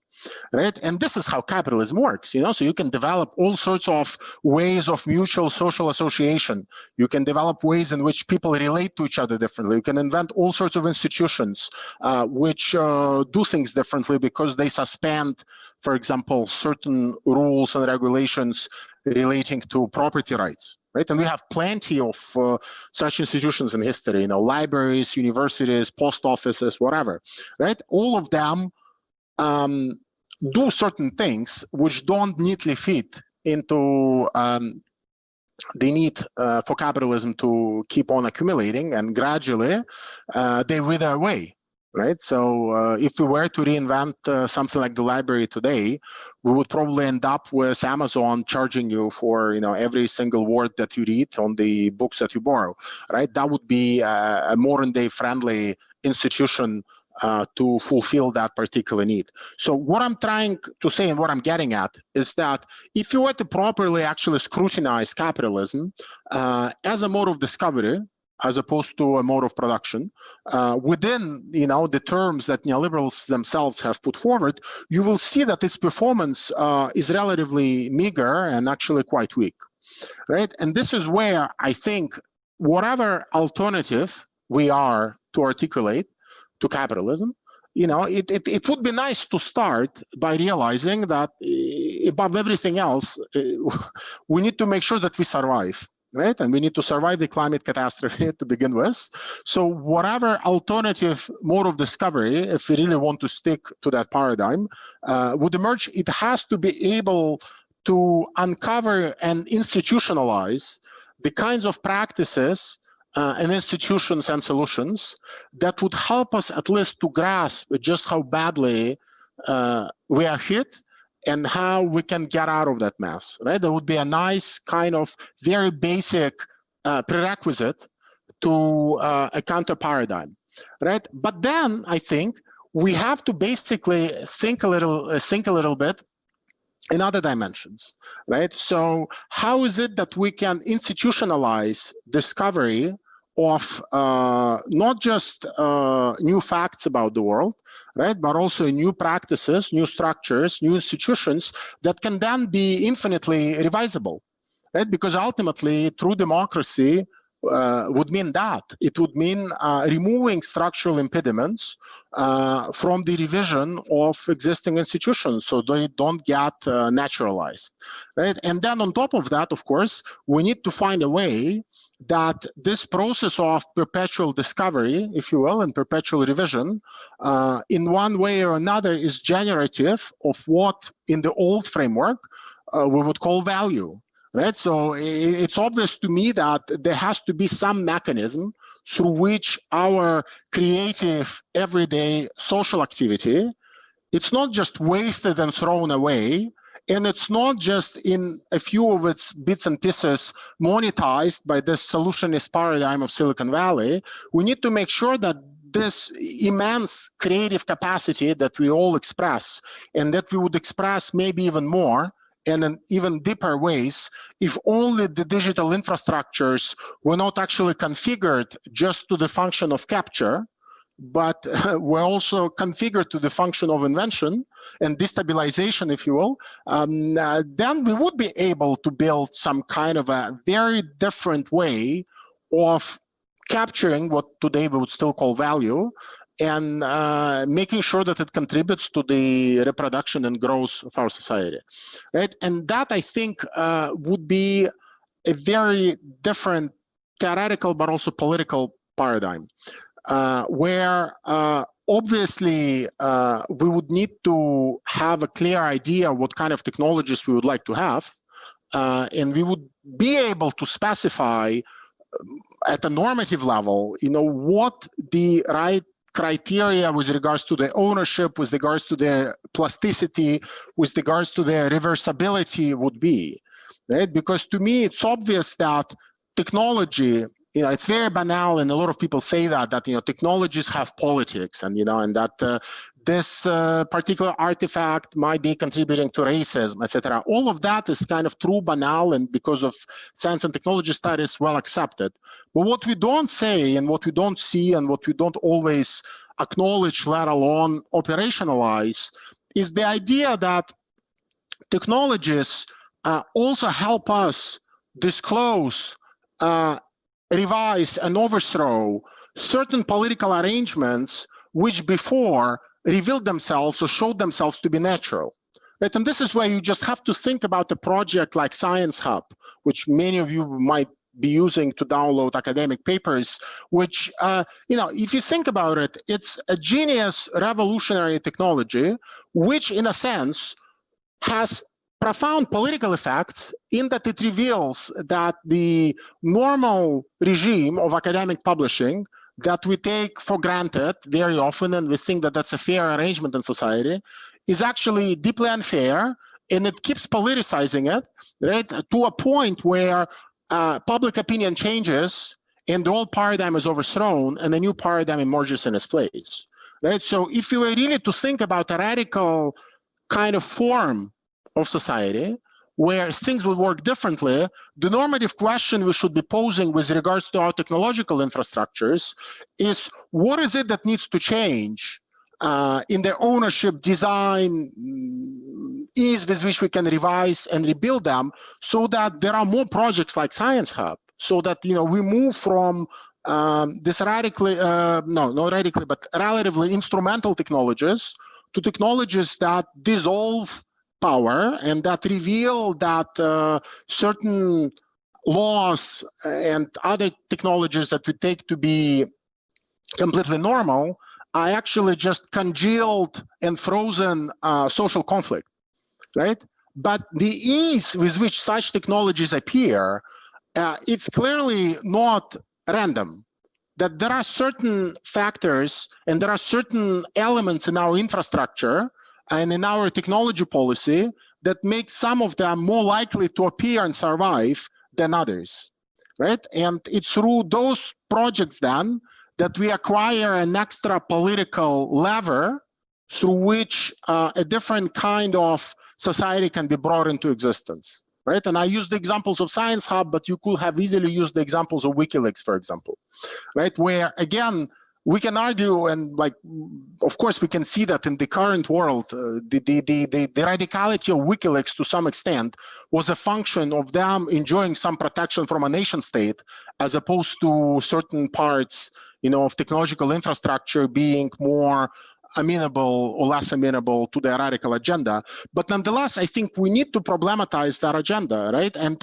right? And this is how capitalism works, you know? So you can develop all sorts of ways of mutual social association. You can develop ways in which people relate to each other differently. You can invent all sorts of institutions which do things differently because they suspend, for example, certain rules and regulations relating to property rights, right? And we have plenty of such institutions in history, you know, libraries, universities, post offices, whatever, right? All of them do certain things which don't neatly fit into the need for capitalism to keep on accumulating, and gradually they wither away, right? So if we were to reinvent something like the library today, we would probably end up with Amazon charging you for, you know, every single word that you read on the books that you borrow, right? That would be a modern day friendly institution to fulfill that particular need. So what I'm trying to say and what I'm getting at is that if you were to properly actually scrutinize capitalism as a mode of discovery, as opposed to a mode of production, within the terms that neoliberals themselves have put forward, you will see that its performance is relatively meager and actually quite weak, right? And this is where I think whatever alternative we are to articulate to capitalism, it would be nice to start by realizing that above everything else, we need to make sure that we survive, right? And we need to survive the climate catastrophe to begin with. So whatever alternative mode of discovery, if we really want to stick to that paradigm, would emerge, it has to be able to uncover and institutionalize the kinds of practices and institutions and solutions that would help us at least to grasp just how badly we are hit and how we can get out of that mess, right? That would be a nice kind of very basic prerequisite to a counter paradigm, right? But then I think we have to basically think a little bit in other dimensions, right? So how is it that we can institutionalize discovery of not just new facts about the world, right, but also new practices, new structures, new institutions that can then be infinitely revisable, right? Because ultimately, true democracy would mean that. It would mean removing structural impediments from the revision of existing institutions so they don't get naturalized, right? And then on top of that, of course, we need to find a way that this process of perpetual discovery, if you will, and perpetual revision, in one way or another is generative of what in the old framework we would call value. Right, so it's obvious to me that there has to be some mechanism through which our creative, everyday social activity, it's not just wasted and thrown away, and it's not just in a few of its bits and pieces monetized by this solutionist paradigm of Silicon Valley. We need to make sure that this immense creative capacity that we all express, and that we would express maybe even more, and in even deeper ways, if only the digital infrastructures were not actually configured just to the function of capture, but were also configured to the function of invention and destabilization, if you will, then we would be able to build some kind of a very different way of capturing what today we would still call value, and making sure that it contributes to the reproduction and growth of our society, right? And that, I think, would be a very different theoretical but also political paradigm, where obviously we would need to have a clear idea what kind of technologies we would like to have, and we would be able to specify at a normative level, what the right criteria with regards to the ownership, with regards to the plasticity, with regards to the reversibility would be, right? Because to me, it's obvious that technology, it's very banal, and a lot of people say that technologies have politics, and and that this particular artifact might be contributing to racism, etc. All of that is kind of true, banal, and because of science and technology studies, well accepted. But what we don't say, and what we don't see, and what we don't always acknowledge, let alone operationalize, is the idea that technologies also help us disclose, revise, and overthrow certain political arrangements which before revealed themselves or showed themselves to be natural, right? And this is where you just have to think about a project like Science Hub, which many of you might be using to download academic papers, which, if you think about it, it's a genius, revolutionary technology, which in a sense has profound political effects in that it reveals that the normal regime of academic publishing that we take for granted very often, and we think that that's a fair arrangement in society, is actually deeply unfair, and it keeps politicizing it, right, to a point where public opinion changes and the old paradigm is overthrown and a new paradigm emerges in its place, right? So if you were really to think about a radical kind of form of society, where things will work differently, the normative question we should be posing with regards to our technological infrastructures is, what is it that needs to change in their ownership, design, ease with which we can revise and rebuild them, so that there are more projects like Science Hub, so that we move from this radically, not radically, but relatively instrumental technologies to technologies that dissolve power and that reveal that certain laws and other technologies that we take to be completely normal are actually just congealed and frozen social conflict, right? But the ease with which such technologies appear, it's clearly not random. That there are certain factors and there are certain elements in our infrastructure and in our technology policy that make some of them more likely to appear and survive than others, right? And it's through those projects then that we acquire an extra political lever through which a different kind of society can be brought into existence, right? And I use the examples of Science Hub, but you could have easily used the examples of WikiLeaks, for example, right? Where, again, we can argue, and of course, we can see that in the current world, the radicality of WikiLeaks to some extent was a function of them enjoying some protection from a nation state, as opposed to certain parts, of technological infrastructure being more amenable or less amenable to the radical agenda. But nonetheless, I think we need to problematize that agenda, right? And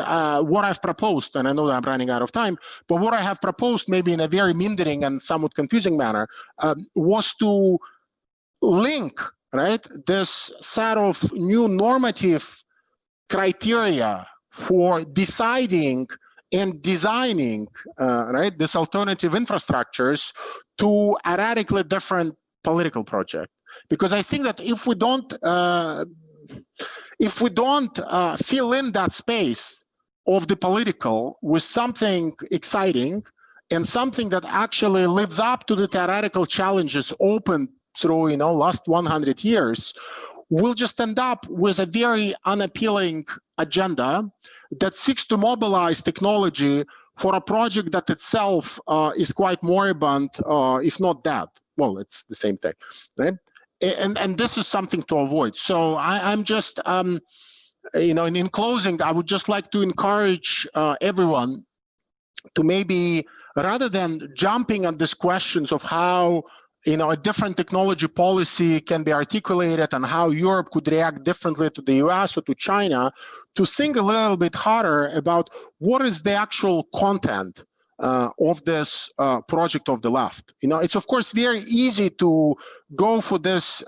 what I've proposed, and I know that I'm running out of time, but what I have proposed, maybe in a very meandering and somewhat confusing manner, was to link, right, this set of new normative criteria for deciding and designing, right, this alternative infrastructures to a radically different political project. Because I think that if we don't fill in that space of the political with something exciting and something that actually lives up to the theoretical challenges opened through last 100 years, we'll just end up with a very unappealing agenda that seeks to mobilize technology for a project that itself is quite moribund, if not dead. Well, it's the same thing, right? And this is something to avoid. So I'm just, in closing, I would just like to encourage everyone to maybe, rather than jumping on these questions of how a different technology policy can be articulated and how Europe could react differently to the US or to China, to think a little bit harder about what is the actual content of this project of the left. It's of course very easy to go for this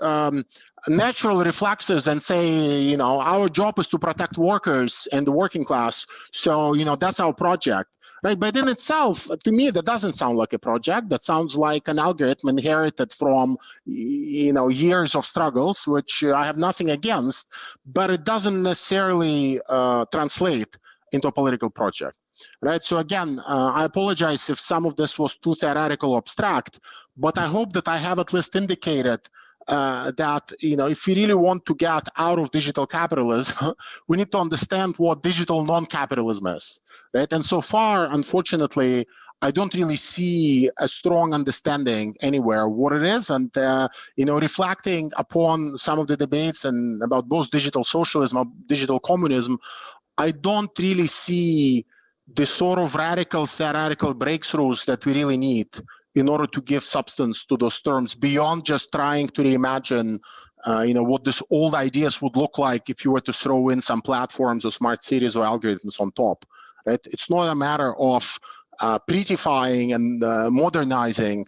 natural reflexes and say, our job is to protect workers and the working class. So, that's our project. Right, but in itself, to me, that doesn't sound like a project. That sounds like an algorithm inherited from, years of struggles, which I have nothing against, but it doesn't necessarily translate into a political project, right? So again, I apologize if some of this was too theoretical or abstract, but I hope that I have at least indicated that, if we really want to get out of digital capitalism, we need to understand what digital non-capitalism is, right? And so far, unfortunately, I don't really see a strong understanding anywhere what it is. And, reflecting upon some of the debates and about both digital socialism or digital communism, I don't really see the sort of radical theoretical breakthroughs that we really need in order to give substance to those terms, beyond just trying to reimagine, what these old ideas would look like if you were to throw in some platforms or smart cities or algorithms on top, right? It's not a matter of prettifying and modernizing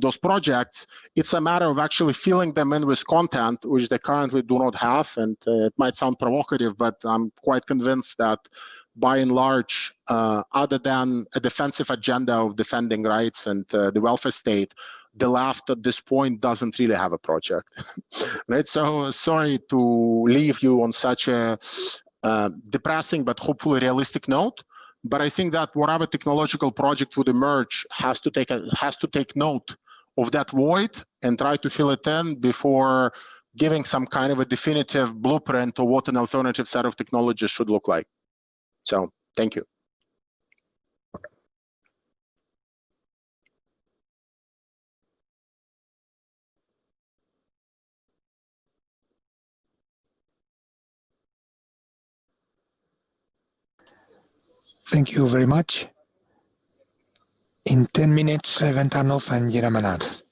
those projects. It's a matter of actually filling them in with content, which they currently do not have. And it might sound provocative, but I'm quite convinced that by and large, other than a defensive agenda of defending rights and the welfare state, the left at this point doesn't really have a project, right? So sorry to leave you on such a depressing but hopefully realistic note. But I think that whatever technological project would emerge has to take note of that void and try to fill it in before giving some kind of a definitive blueprint of what an alternative set of technologies should look like. So, thank you. Thank you very much. In 10 minutes, Tarnoff and Benanav.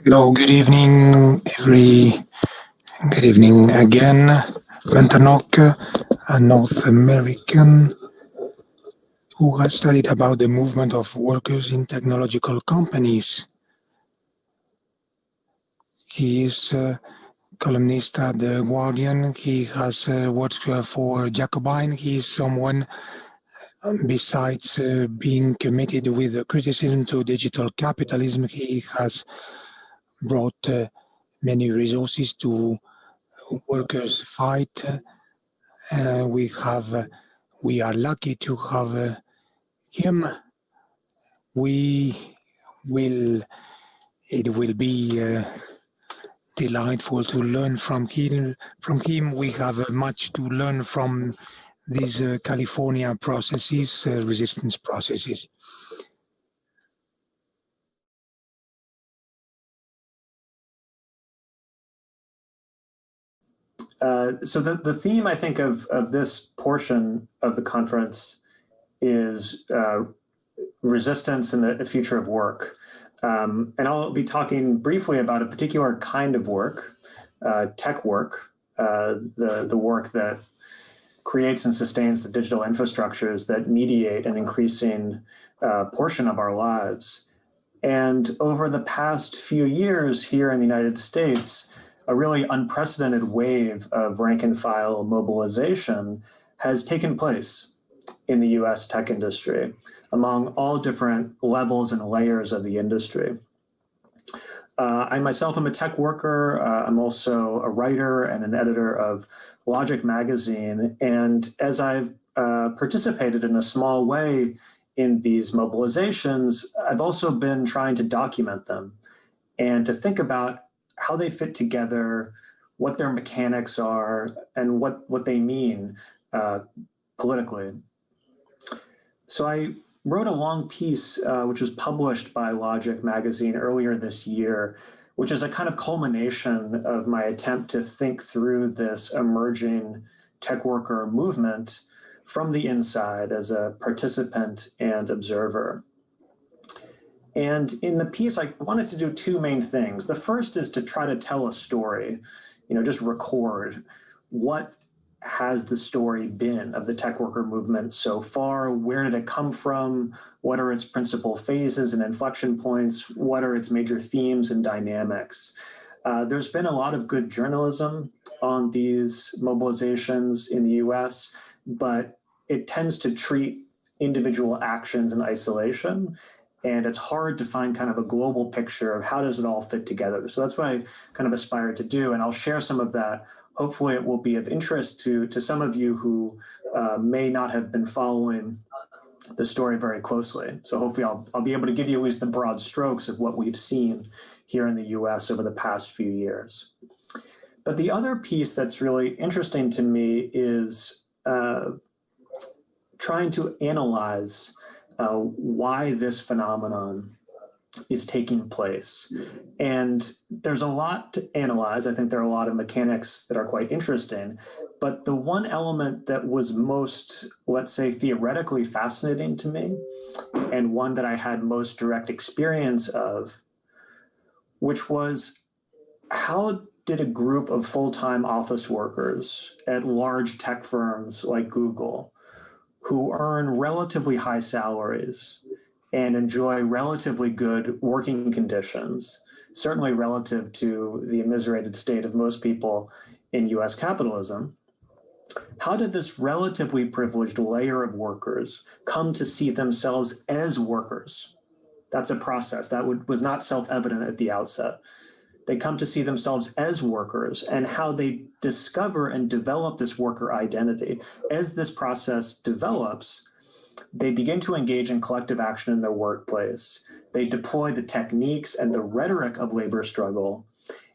Hello, good evening, good evening again. Benanav, a North American who has studied about the movement of workers in technological companies. He is a columnist at The Guardian. He has worked for Jacobin. He is someone, besides being committed with criticism to digital capitalism, he has brought many resources to workers' fight. We are lucky to have him. It will be delightful to learn from him. We have much to learn from these California processes, resistance processes. So the theme, I think, of this portion of the conference is resistance and the future of work. And I'll be talking briefly about a particular kind of work, tech work, the work that creates and sustains the digital infrastructures that mediate an increasing portion of our lives. And over the past few years here in the United States, a really unprecedented wave of rank and file mobilization has taken place in the US tech industry among all different levels and layers of the industry. I myself am a tech worker. I'm also a writer and an editor of Logic magazine. And as I've participated in a small way in these mobilizations, I've also been trying to document them and to think about how they fit together, what their mechanics are, and what they mean politically. So I wrote a long piece, which was published by Logic magazine earlier this year, which is a kind of culmination of my attempt to think through this emerging tech worker movement from the inside as a participant and observer. And in the piece, I wanted to do two main things. The first is to try to tell a story, just record what has the story been of the tech worker movement so far? Where did it come from? What are its principal phases and inflection points? What are its major themes and dynamics? There's been a lot of good journalism on these mobilizations in the US, but it tends to treat individual actions in isolation. And it's hard to find kind of a global picture of how does it all fit together. So that's what I kind of aspire to do. And I'll share some of that. Hopefully it will be of interest to some of you who may not have been following the story very closely. So hopefully I'll be able to give you at least the broad strokes of what we've seen here in the US over the past few years. But the other piece that's really interesting to me is trying to analyze why this phenomenon is taking place. And there's a lot to analyze. I think there are a lot of mechanics that are quite interesting. But the one element that was most, let's say, theoretically fascinating to me, and one that I had most direct experience of, which was how did a group of full-time office workers at large tech firms like Google, who earn relatively high salaries and enjoy relatively good working conditions, certainly relative to the immiserated state of most people in US capitalism, how did this relatively privileged layer of workers come to see themselves as workers? That's a process that was not self-evident at the outset. They come to see themselves as workers, and how they discover and develop this worker identity. As this process develops, they begin to engage in collective action in their workplace. They deploy the techniques and the rhetoric of labor struggle,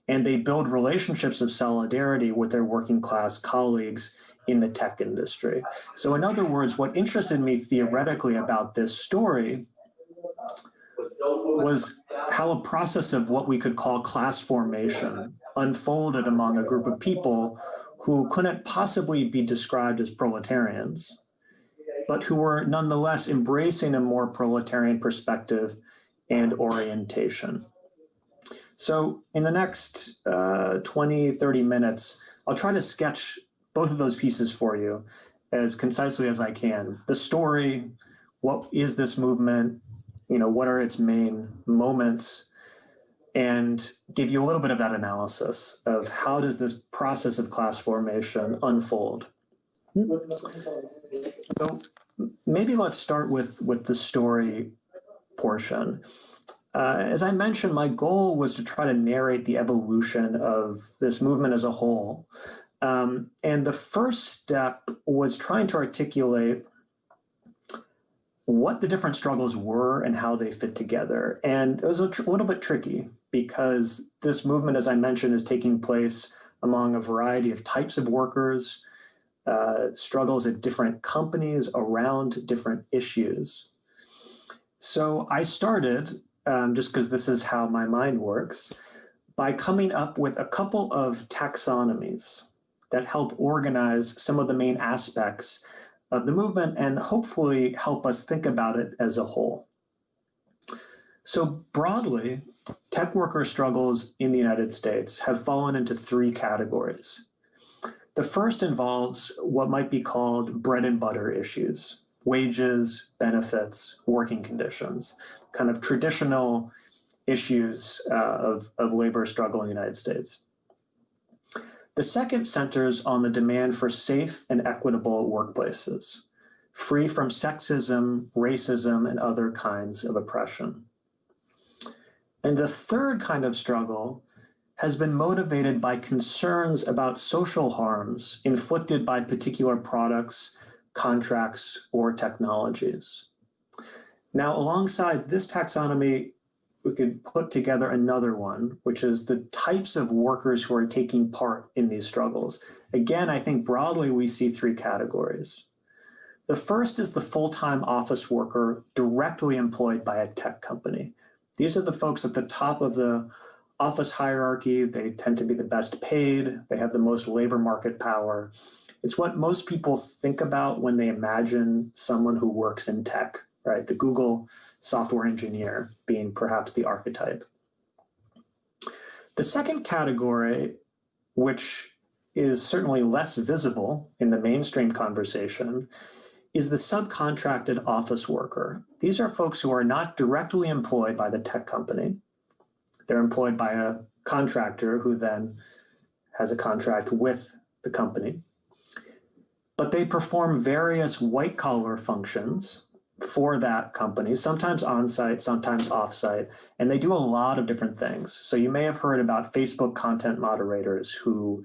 and they build relationships of solidarity with their working class colleagues in the tech industry. So in other words, what interested me theoretically about this story was how a process of what we could call class formation unfolded among a group of people who couldn't possibly be described as proletarians, but who were nonetheless embracing a more proletarian perspective and orientation. So in the next 20, 30 minutes, I'll try to sketch both of those pieces for you as concisely as I can. The story, what is this movement? What are its main moments? And give you a little bit of that analysis of how does this process of class formation unfold. So maybe let's start with the story portion. As I mentioned, my goal was to try to narrate the evolution of this movement as a whole. And the first step was trying to articulate what the different struggles were and how they fit together. And it was a little bit tricky because this movement, as I mentioned, is taking place among a variety of types of workers, struggles at different companies around different issues. So I started, just because this is how my mind works, by coming up with a couple of taxonomies that help organize some of the main aspects of the movement and hopefully help us think about it as a whole. So broadly, tech worker struggles in the United States have fallen into three categories. The first involves what might be called bread and butter issues: wages, benefits, working conditions, kind of traditional issues of labor struggle in the United States. The second centers on the demand for safe and equitable workplaces, free from sexism, racism, and other kinds of oppression. And the third kind of struggle has been motivated by concerns about social harms inflicted by particular products, contracts, or technologies. Now, alongside this taxonomy, we could put together another one, which is the types of workers who are taking part in these struggles. Again, I think broadly we see three categories. The first is the full-time office worker directly employed by a tech company. These are the folks at the top of the office hierarchy. They tend to be the best paid. They have the most labor market power. It's what most people think about when they imagine someone who works in tech, right? The Google software engineer being perhaps the archetype. The second category, which is certainly less visible in the mainstream conversation, is the subcontracted office worker. These are folks who are not directly employed by the tech company. They're employed by a contractor who then has a contract with the company. But they perform various white-collar functions for that company, sometimes on-site, sometimes off-site, and they do a lot of different things. So you may have heard about Facebook content moderators who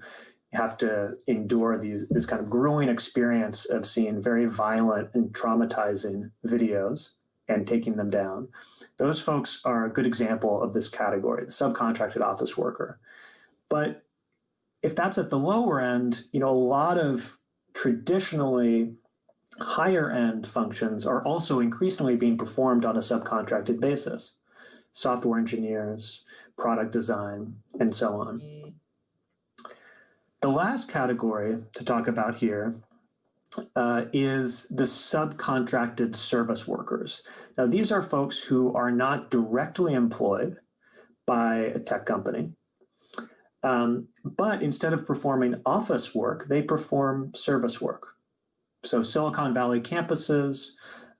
have to endure this kind of grueling experience of seeing very violent and traumatizing videos and taking them down. Those folks are a good example of this category, the subcontracted office worker. But if that's at the lower end, a lot of traditionally higher end functions are also increasingly being performed on a subcontracted basis. Software engineers, product design, and so on. The last category to talk about here is the subcontracted service workers. Now, these are folks who are not directly employed by a tech company, but instead of performing office work, they perform service work. So Silicon Valley campuses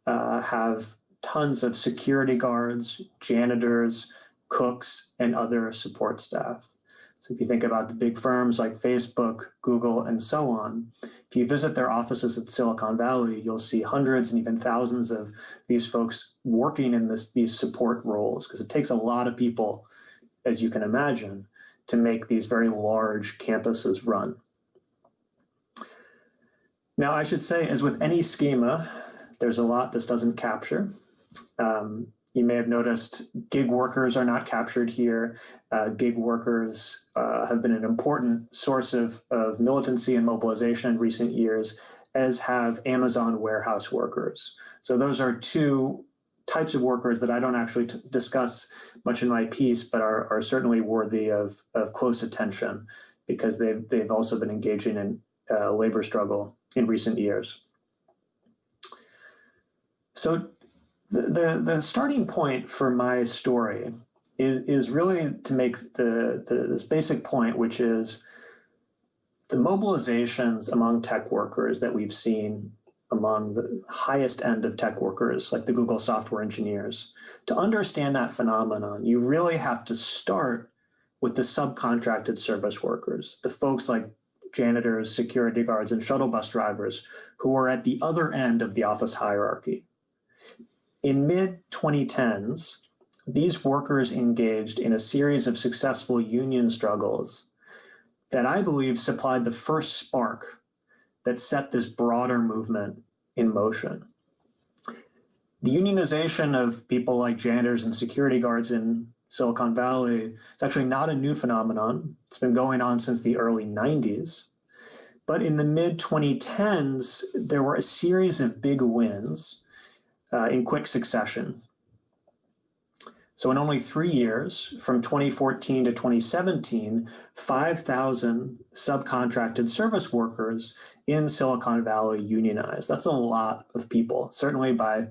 have tons of security guards, janitors, cooks, and other support staff. So if you think about the big firms like Facebook, Google, and so on, if you visit their offices at Silicon Valley, you'll see hundreds and even thousands of these folks working in these support roles, because it takes a lot of people, as you can imagine, to make these very large campuses run. Now, I should say, as with any schema, there's a lot this doesn't capture. You may have noticed gig workers are not captured here. Gig workers have been an important source of militancy and mobilization in recent years, as have Amazon warehouse workers. So those are two types of workers that I don't actually discuss much in my piece, but are certainly worthy of close attention, because they've also been engaging in labor struggle in recent years. So the starting point for my story is really to make this basic point, which is the mobilizations among tech workers that we've seen among the highest end of tech workers, like the Google software engineers. To understand that phenomenon, you really have to start with the subcontracted service workers, the folks like janitors, security guards, and shuttle bus drivers who are at the other end of the office hierarchy. In mid-2010s, these workers engaged in a series of successful union struggles that I believe supplied the first spark that set this broader movement in motion. The unionization of people like janitors and security guards in Silicon Valley is actually not a new phenomenon. It's been going on since the early 90s. But in the mid-2010s, there were a series of big wins in quick succession. So in only 3 years, from 2014 to 2017, 5,000 subcontracted service workers in Silicon Valley unionized. That's a lot of people, certainly by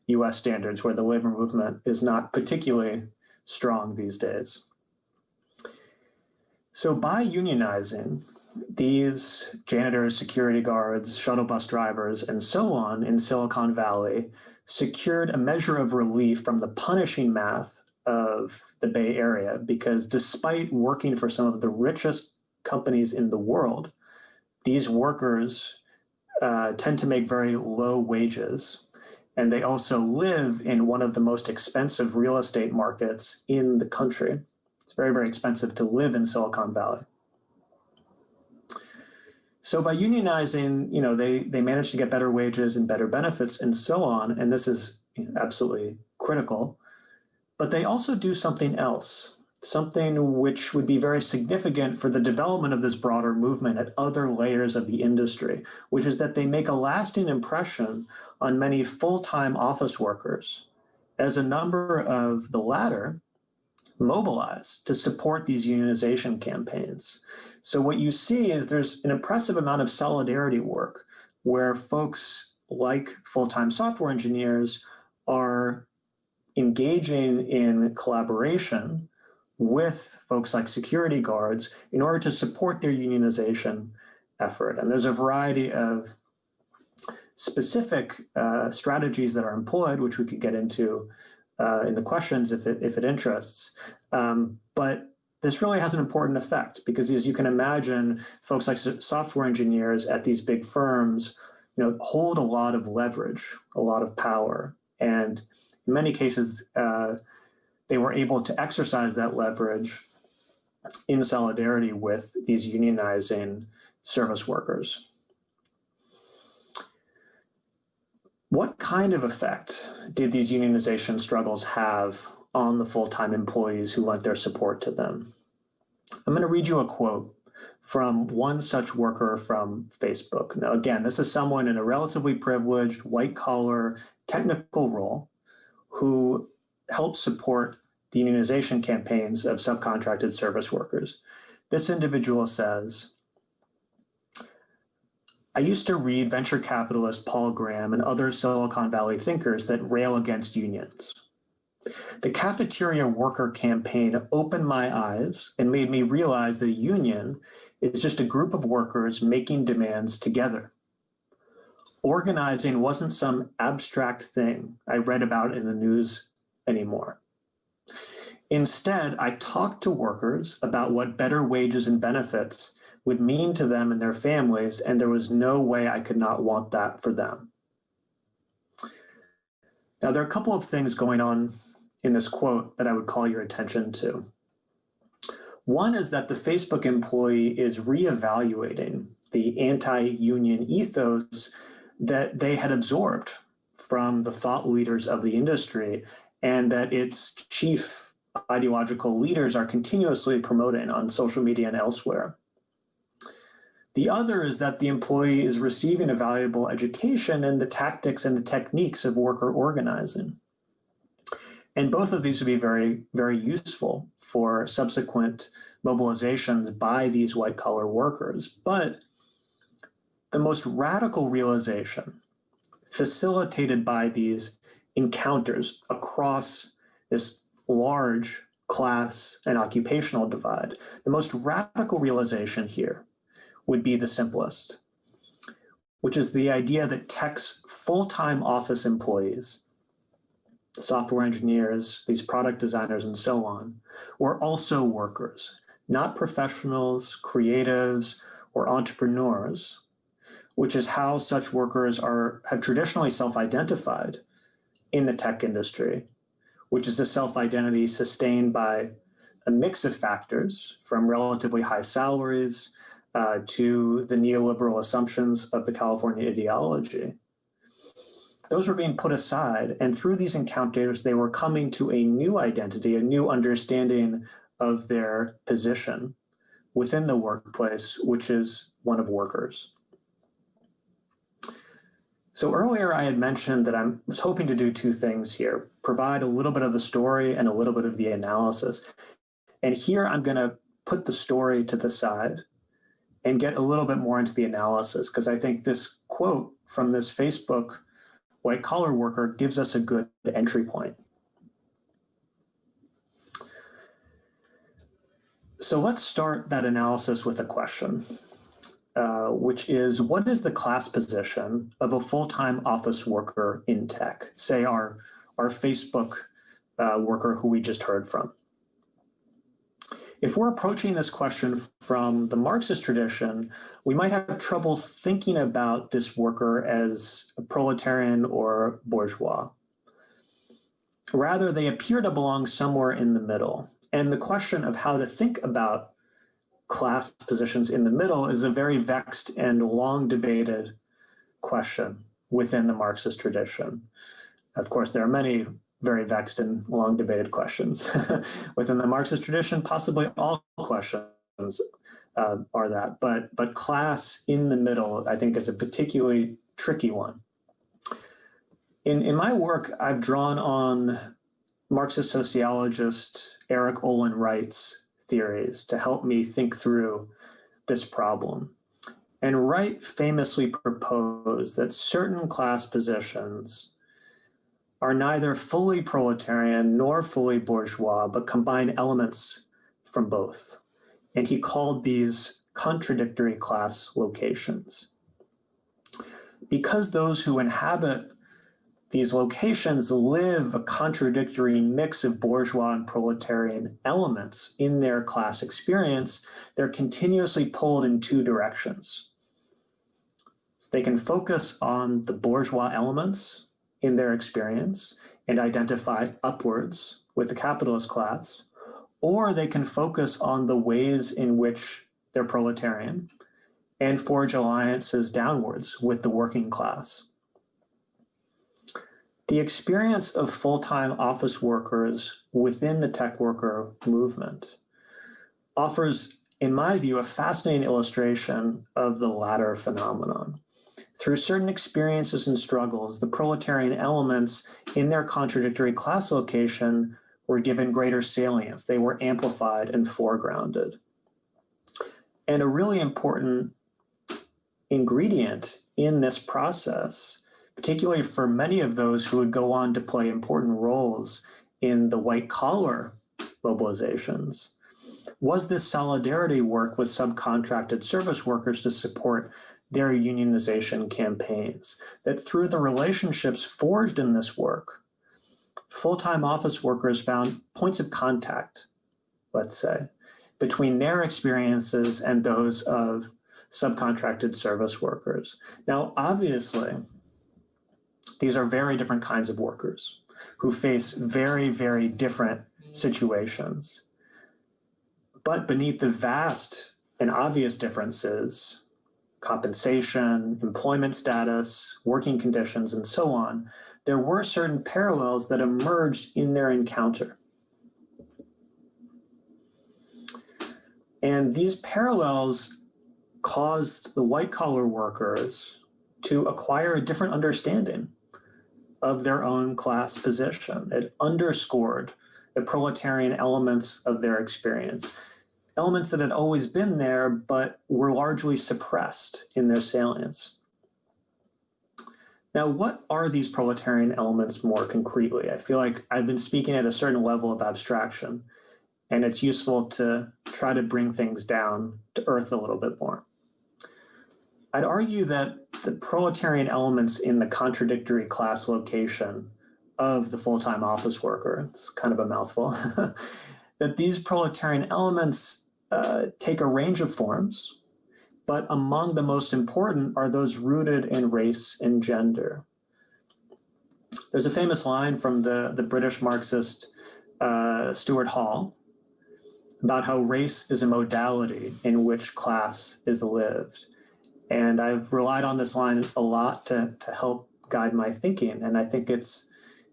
US standards, where the labor movement is not particularly strong these days. So by unionizing, these janitors, security guards, shuttle bus drivers, and so on in Silicon Valley secured a measure of relief from the punishing math of the Bay Area, because despite working for some of the richest companies in the world, these workers tend to make very low wages, and they also live in one of the most expensive real estate markets in the country. It's very, very expensive to live in Silicon Valley. So by unionizing, they managed to get better wages and better benefits and so on, and this is absolutely critical. But they also do something else, something which would be very significant for the development of this broader movement at other layers of the industry, which is that they make a lasting impression on many full-time office workers, as a number of the latter mobilize to support these unionization campaigns. So what you see is there's an impressive amount of solidarity work where folks like full-time software engineers are engaging in collaboration with folks like security guards in order to support their unionization effort. And there's a variety of specific strategies that are employed, which we could get into in the questions if it interests. But this really has an important effect, because as you can imagine, folks like software engineers at these big firms, hold a lot of leverage, a lot of power. And in many cases, they were able to exercise that leverage in solidarity with these unionizing service workers. What kind of effect did these unionization struggles have on the full-time employees who lent their support to them? I'm going to read you a quote from one such worker from Facebook. Now, again, this is someone in a relatively privileged, white-collar, technical role who helped support the unionization campaigns of subcontracted service workers. This individual says, "I used to read venture capitalist Paul Graham and other Silicon Valley thinkers that rail against unions. The cafeteria worker campaign opened my eyes and made me realize that a union is just a group of workers making demands together. Organizing wasn't some abstract thing I read about in the news anymore. Instead, I talked to workers about what better wages and benefits would mean to them and their families, and there was no way I could not want that for them." Now, there are a couple of things going on in this quote that I would call your attention to. One is that the Facebook employee is reevaluating the anti-union ethos that they had absorbed from the thought leaders of the industry, and that its chief ideological leaders are continuously promoting on social media and elsewhere. The other is that the employee is receiving a valuable education in the tactics and the techniques of worker organizing. And both of these would be very, very useful for subsequent mobilizations by these white-collar workers. But the most radical realization facilitated by these encounters across this large class, and occupational divide. The most radical realization here would be the simplest, which is the idea that tech's full-time office employees, software engineers, these product designers, and so on, were also workers, not professionals, creatives, or entrepreneurs, which is how such workers have traditionally self-identified in the tech industry, which is a self-identity sustained by a mix of factors from relatively high salaries to the neoliberal assumptions of the California ideology. Those were being put aside, and through these encounters, they were coming to a new identity, a new understanding of their position within the workplace, which is one of workers. So earlier I had mentioned that I was hoping to do two things here, provide a little bit of the story and a little bit of the analysis. And here I'm going to put the story to the side and get a little bit more into the analysis, because I think this quote from this Facebook white-collar worker gives us a good entry point. So let's start that analysis with a question, which is, what is the class position of a full-time office worker in tech? Say our Facebook worker who we just heard from. If we're approaching this question from the Marxist tradition, we might have trouble thinking about this worker as a proletarian or bourgeois. Rather, they appear to belong somewhere in the middle. And the question of how to think about class positions in the middle is a very vexed and long debated question within the Marxist tradition. Of course, there are many very vexed and long debated questions within the Marxist tradition. Possibly all questions are that, but class in the middle, I think, is a particularly tricky one. In my work, I've drawn on Marxist sociologist Eric Olin Wright's theories to help me think through this problem. And Wright famously proposed that certain class positions are neither fully proletarian nor fully bourgeois, but combine elements from both. And he called these contradictory class locations. Because those who inhabit these locations live a contradictory mix of bourgeois and proletarian elements in their class experience, they're continuously pulled in two directions. So they can focus on the bourgeois elements in their experience and identify upwards with the capitalist class, or they can focus on the ways in which they're proletarian and forge alliances downwards with the working class. The experience of full-time office workers within the tech worker movement offers, in my view, a fascinating illustration of the latter phenomenon. Through certain experiences and struggles, the proletarian elements in their contradictory class location were given greater salience. They were amplified and foregrounded. And a really important ingredient in this process, particularly for many of those who would go on to play important roles in the white-collar mobilizations, was this solidarity work with subcontracted service workers to support their unionization campaigns. That through the relationships forged in this work, full-time office workers found points of contact, let's say, between their experiences and those of subcontracted service workers. Now, obviously, these are very different kinds of workers who face very, very different situations. But beneath the vast and obvious differences, compensation, employment status, working conditions, and so on, there were certain parallels that emerged in their encounter. And these parallels caused the white-collar workers to acquire a different understanding of their own class position. It underscored the proletarian elements of their experience, elements that had always been there, but were largely suppressed in their salience. Now, what are these proletarian elements more concretely? I feel like I've been speaking at a certain level of abstraction. and it's useful to try to bring things down to earth a little bit more. I'd argue that the proletarian elements in the contradictory class location of the full-time office worker, it's kind of a mouthful, that these proletarian elements take a range of forms, but among the most important are those rooted in race and gender. There's a famous line from the British Marxist Stuart Hall about how race is a modality in which class is lived. And I've relied on this line a lot to help guide my thinking. And I think it's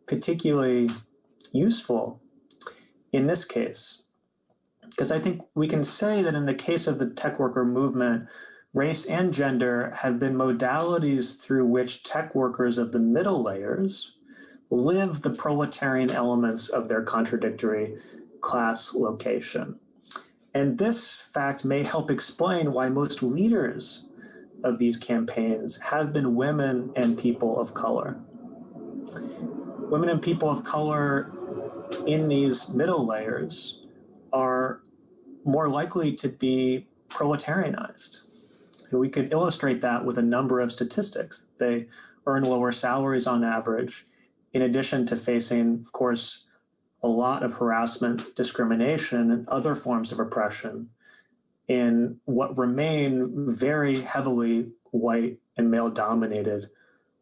particularly useful in this case, because I think we can say that in the case of the tech worker movement, race and gender have been modalities through which tech workers of the middle layers live the proletarian elements of their contradictory class location. And this fact may help explain why most leaders of these campaigns have been women and people of color. Women and people of color in these middle layers are more likely to be proletarianized. And we could illustrate that with a number of statistics. They earn lower salaries on average, in addition to facing, of course, a lot of harassment, discrimination, and other forms of oppression in what remain very heavily white and male-dominated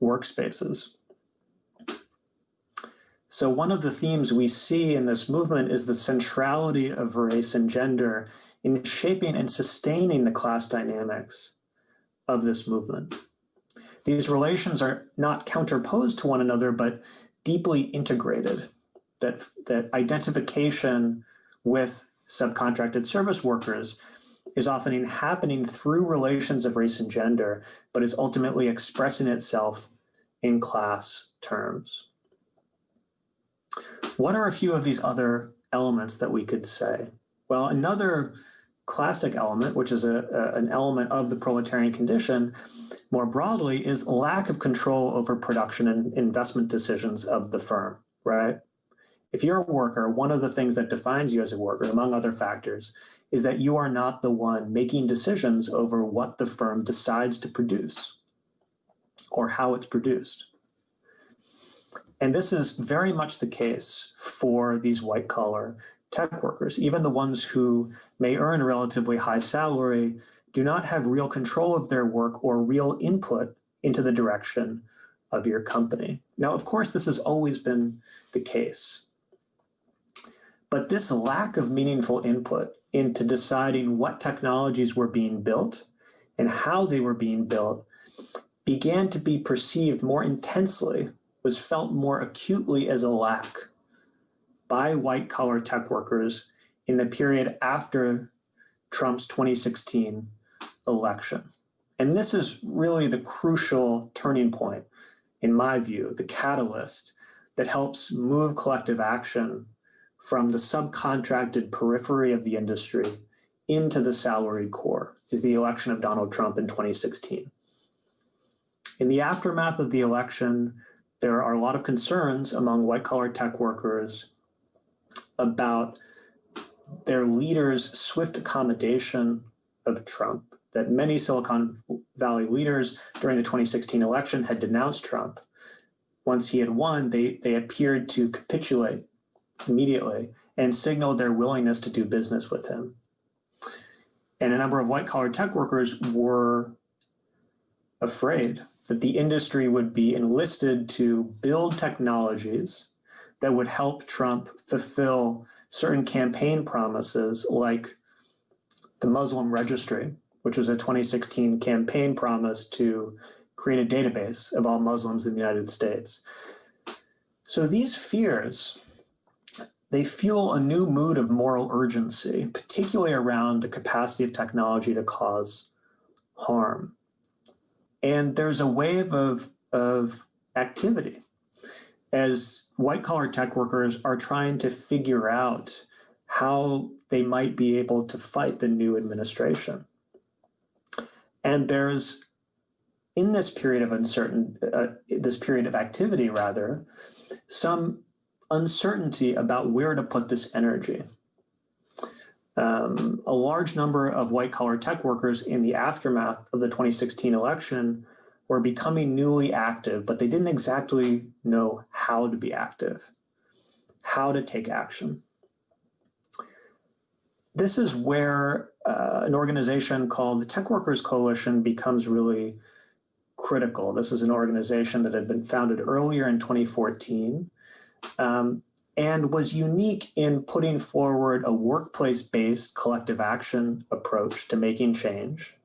workspaces. So one of the themes we see in this movement is the centrality of race and gender in shaping and sustaining the class dynamics of this movement. These relations are not counterposed to one another, but deeply integrated. That identification with subcontracted service workers is often happening through relations of race and gender, but is ultimately expressing itself in class terms. What are a few of these other elements that we could say? Well, another classic element, which is an element of the proletarian condition, more broadly, is lack of control over production and investment decisions of the firm, right? If you're a worker, one of the things that defines you as a worker, among other factors, is that you are not the one making decisions over what the firm decides to produce or how it's produced. And this is very much the case for these white-collar tech workers. Even the ones who may earn a relatively high salary do not have real control of their work or real input into the direction of your company. Now, of course, this has always been the case. But this lack of meaningful input into deciding what technologies were being built and how they were being built began to be perceived more intensely, was felt more acutely as a lack by white-collar tech workers in the period after Trump's 2016 election. And this is really the crucial turning point, in my view, the catalyst that helps move collective action from the subcontracted periphery of the industry into the salaried core, is the election of Donald Trump in 2016. In the aftermath of the election, there are a lot of concerns among white-collar tech workers about their leaders' swift accommodation of Trump, that many Silicon Valley leaders during the 2016 election had denounced Trump. Once he had won, they appeared to capitulate immediately and signaled their willingness to do business with him. And a number of white-collar tech workers were afraid that the industry would be enlisted to build technologies that would help Trump fulfill certain campaign promises, like the Muslim registry, which was a 2016 campaign promise to create a database of all Muslims in the United States. So these fears, they fuel a new mood of moral urgency, particularly around the capacity of technology to cause harm. And there's a wave of activity as white-collar tech workers are trying to figure out how they might be able to fight the new administration. And there's, in this period of this period of activity, rather, some uncertainty about where to put this energy. A large number of white-collar tech workers in the aftermath of the 2016 election were becoming newly active, but they didn't exactly know how to be active, how to take action. This is where an organization called the Tech Workers Coalition becomes really critical. This is an organization that had been founded earlier in 2014 and was unique in putting forward a workplace-based collective action approach to making change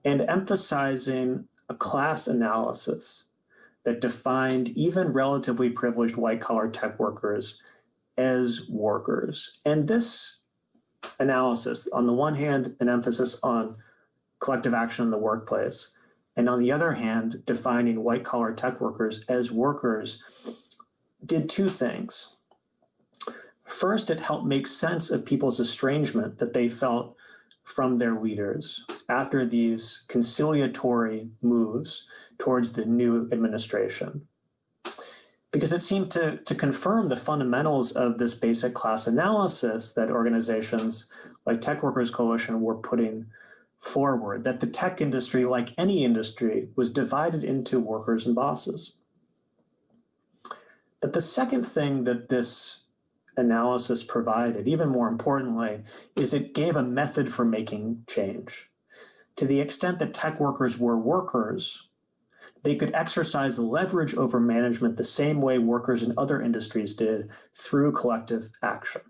and emphasizing a class analysis that defined even relatively privileged white-collar tech workers as workers. And this analysis, on the one hand, an emphasis on collective action in the workplace, and on the other hand, defining white-collar tech workers as workers, did two things. First, it helped make sense of people's estrangement that they felt from their leaders after these conciliatory moves towards the new administration, because it seemed to confirm the fundamentals of this basic class analysis that organizations like Tech Workers Coalition were putting forward, that the tech industry, like any industry, was divided into workers and bosses. But the second thing that this analysis provided, even more importantly, is it gave a method for making change. To the extent that tech workers were workers, they could exercise leverage over management the same way workers in other industries did through collective action.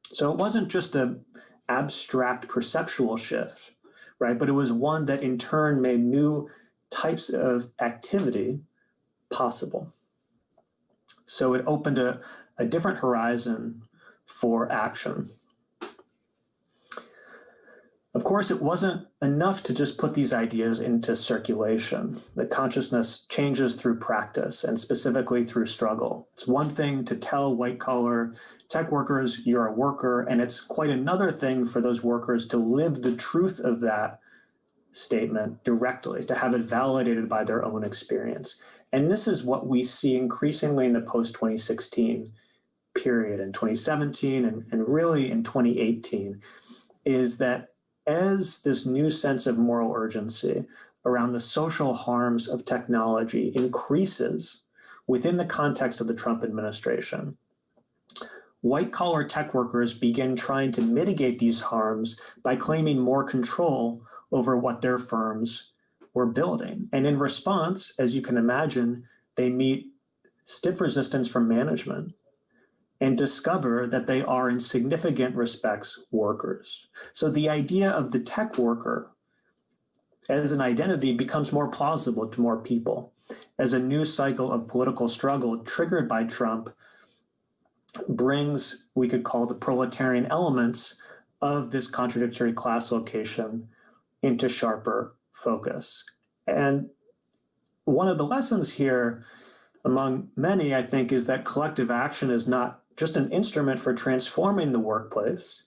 So it wasn't just an abstract perceptual shift, right? But it was one that in turn made new types of activity possible. So it opened a different horizon for action. Of course, it wasn't enough to just put these ideas into circulation. The consciousness changes through practice and specifically through struggle. It's one thing to tell white-collar tech workers you're a worker, and it's quite another thing for those workers to live the truth of that statement directly, to have it validated by their own experience. And this is what we see increasingly in the post-2016 period, in 2017 and really in 2018, is that as this new sense of moral urgency around the social harms of technology increases within the context of the Trump administration, white-collar tech workers begin trying to mitigate these harms by claiming more control over what their firms were building. And in response, as you can imagine, they meet stiff resistance from management and discover that they are in significant respects workers. So the idea of the tech worker as an identity becomes more plausible to more people as a new cycle of political struggle triggered by Trump brings, we could call, the proletarian elements of this contradictory class location into sharper focus. And one of the lessons here, among many, I think, is that collective action is not just an instrument for transforming the workplace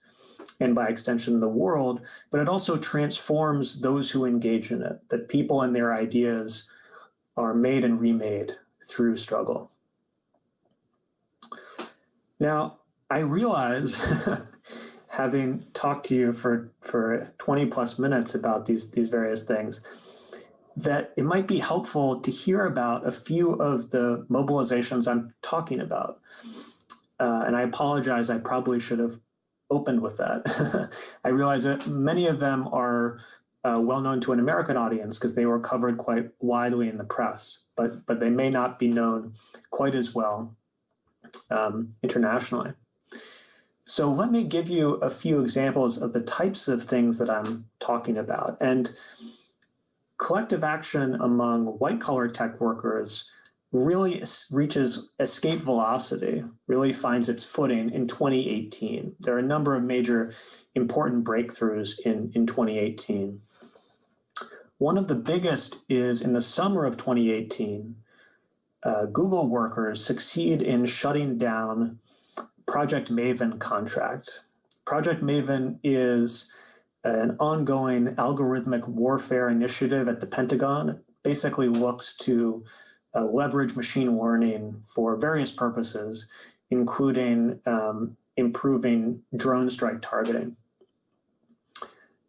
and by extension the world, but it also transforms those who engage in it, that people and their ideas are made and remade through struggle. Now, I realize, having talked to you for 20 plus minutes about these various things, that it might be helpful to hear about a few of the mobilizations I'm talking about. And I apologize, I probably should have opened with that. I realize that many of them are well known to an American audience because they were covered quite widely in the press, but they may not be known quite as well internationally. So let me give you a few examples of the types of things that I'm talking about. And collective action among white-collar tech workers really reaches escape velocity, really finds its footing in 2018. There are a number of major important breakthroughs in 2018. One of the biggest is in the summer of 2018, Google workers succeed in shutting down Project Maven contract. Project Maven is an ongoing algorithmic warfare initiative at the Pentagon. It basically looks to leverage machine learning for various purposes, including improving drone strike targeting.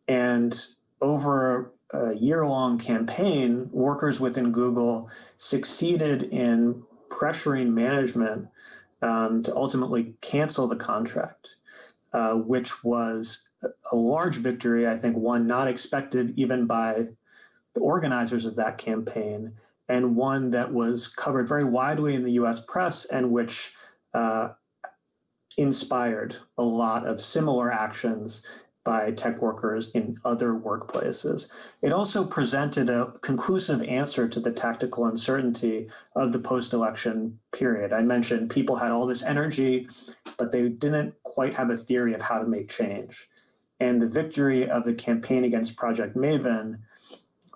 And over a year-long campaign, workers within Google succeeded in pressuring management to ultimately cancel the contract, which was a large victory, I think one not expected even by the organizers of that campaign, and one that was covered very widely in the US press and which inspired a lot of similar actions by tech workers in other workplaces. It also presented a conclusive answer to the tactical uncertainty of the post-election period. I mentioned people had all this energy, but they didn't quite have a theory of how to make change. And the victory of the campaign against Project Maven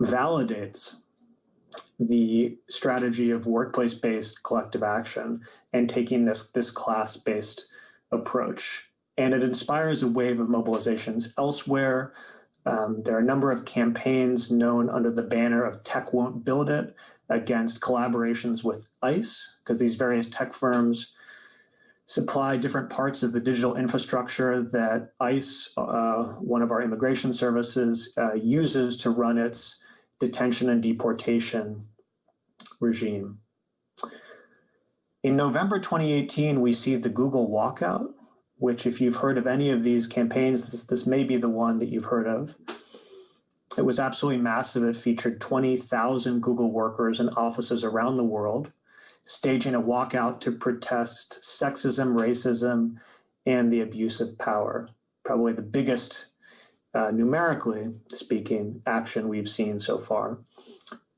validates the strategy of workplace-based collective action and taking this class-based approach. And it inspires a wave of mobilizations elsewhere. There are a number of campaigns known under the banner of Tech Won't Build It against collaborations with ICE, because these various tech firms supply different parts of the digital infrastructure that ICE, one of our immigration services, uses to run its detention and deportation regime. In November 2018, we see the Google walkout, which if you've heard of any of these campaigns, this may be the one that you've heard of. It was absolutely massive. It featured 20,000 Google workers and offices around the world staging a walkout to protest sexism, racism, and the abuse of power. Probably the biggest, numerically speaking, action we've seen so far.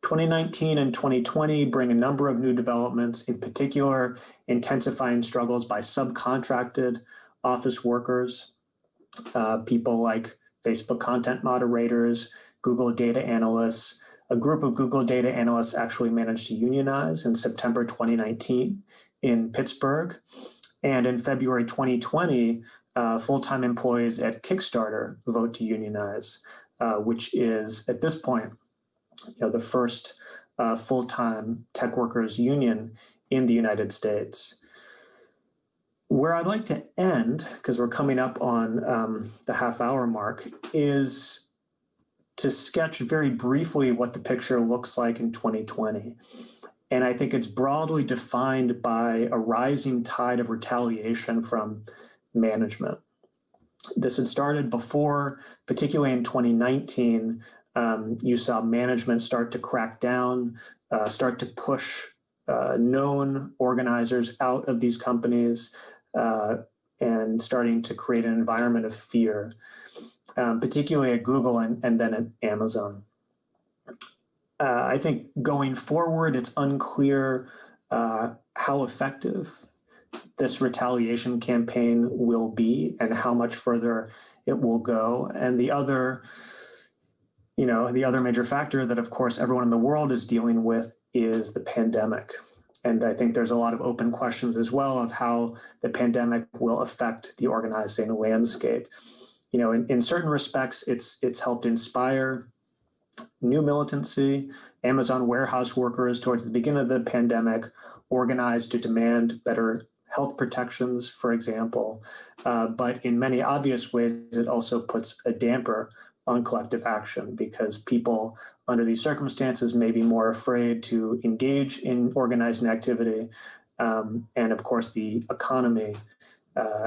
2019 and 2020 bring a number of new developments, in particular, intensifying struggles by subcontracted office workers, people like Facebook content moderators, Google data analysts. A group of Google data analysts actually managed to unionize in September 2019 in Pittsburgh. And in February 2020, full-time employees at Kickstarter vote to unionize, which is, at this point, the first full-time tech workers union in the United States. Where I'd like to end, because we're coming up on the half-hour mark, is to sketch very briefly what the picture looks like in 2020. And I think it's broadly defined by a rising tide of retaliation from management. This had started before, particularly in 2019, you saw management start to crack down, start to push known organizers out of these companies, and starting to create an environment of fear, particularly at Google and then at Amazon. I think going forward, it's unclear how effective this retaliation campaign will be and how much further it will go. And the other major factor that, of course, everyone in the world is dealing with is the pandemic. And I think there's a lot of open questions as well of how the pandemic will affect the organizing landscape. In certain respects, it's helped inspire new militancy. Amazon warehouse workers towards the beginning of the pandemic organized to demand better health protections, for example. But in many obvious ways, it also puts a damper on collective action because people under these circumstances may be more afraid to engage in organizing activity. And of course, the economy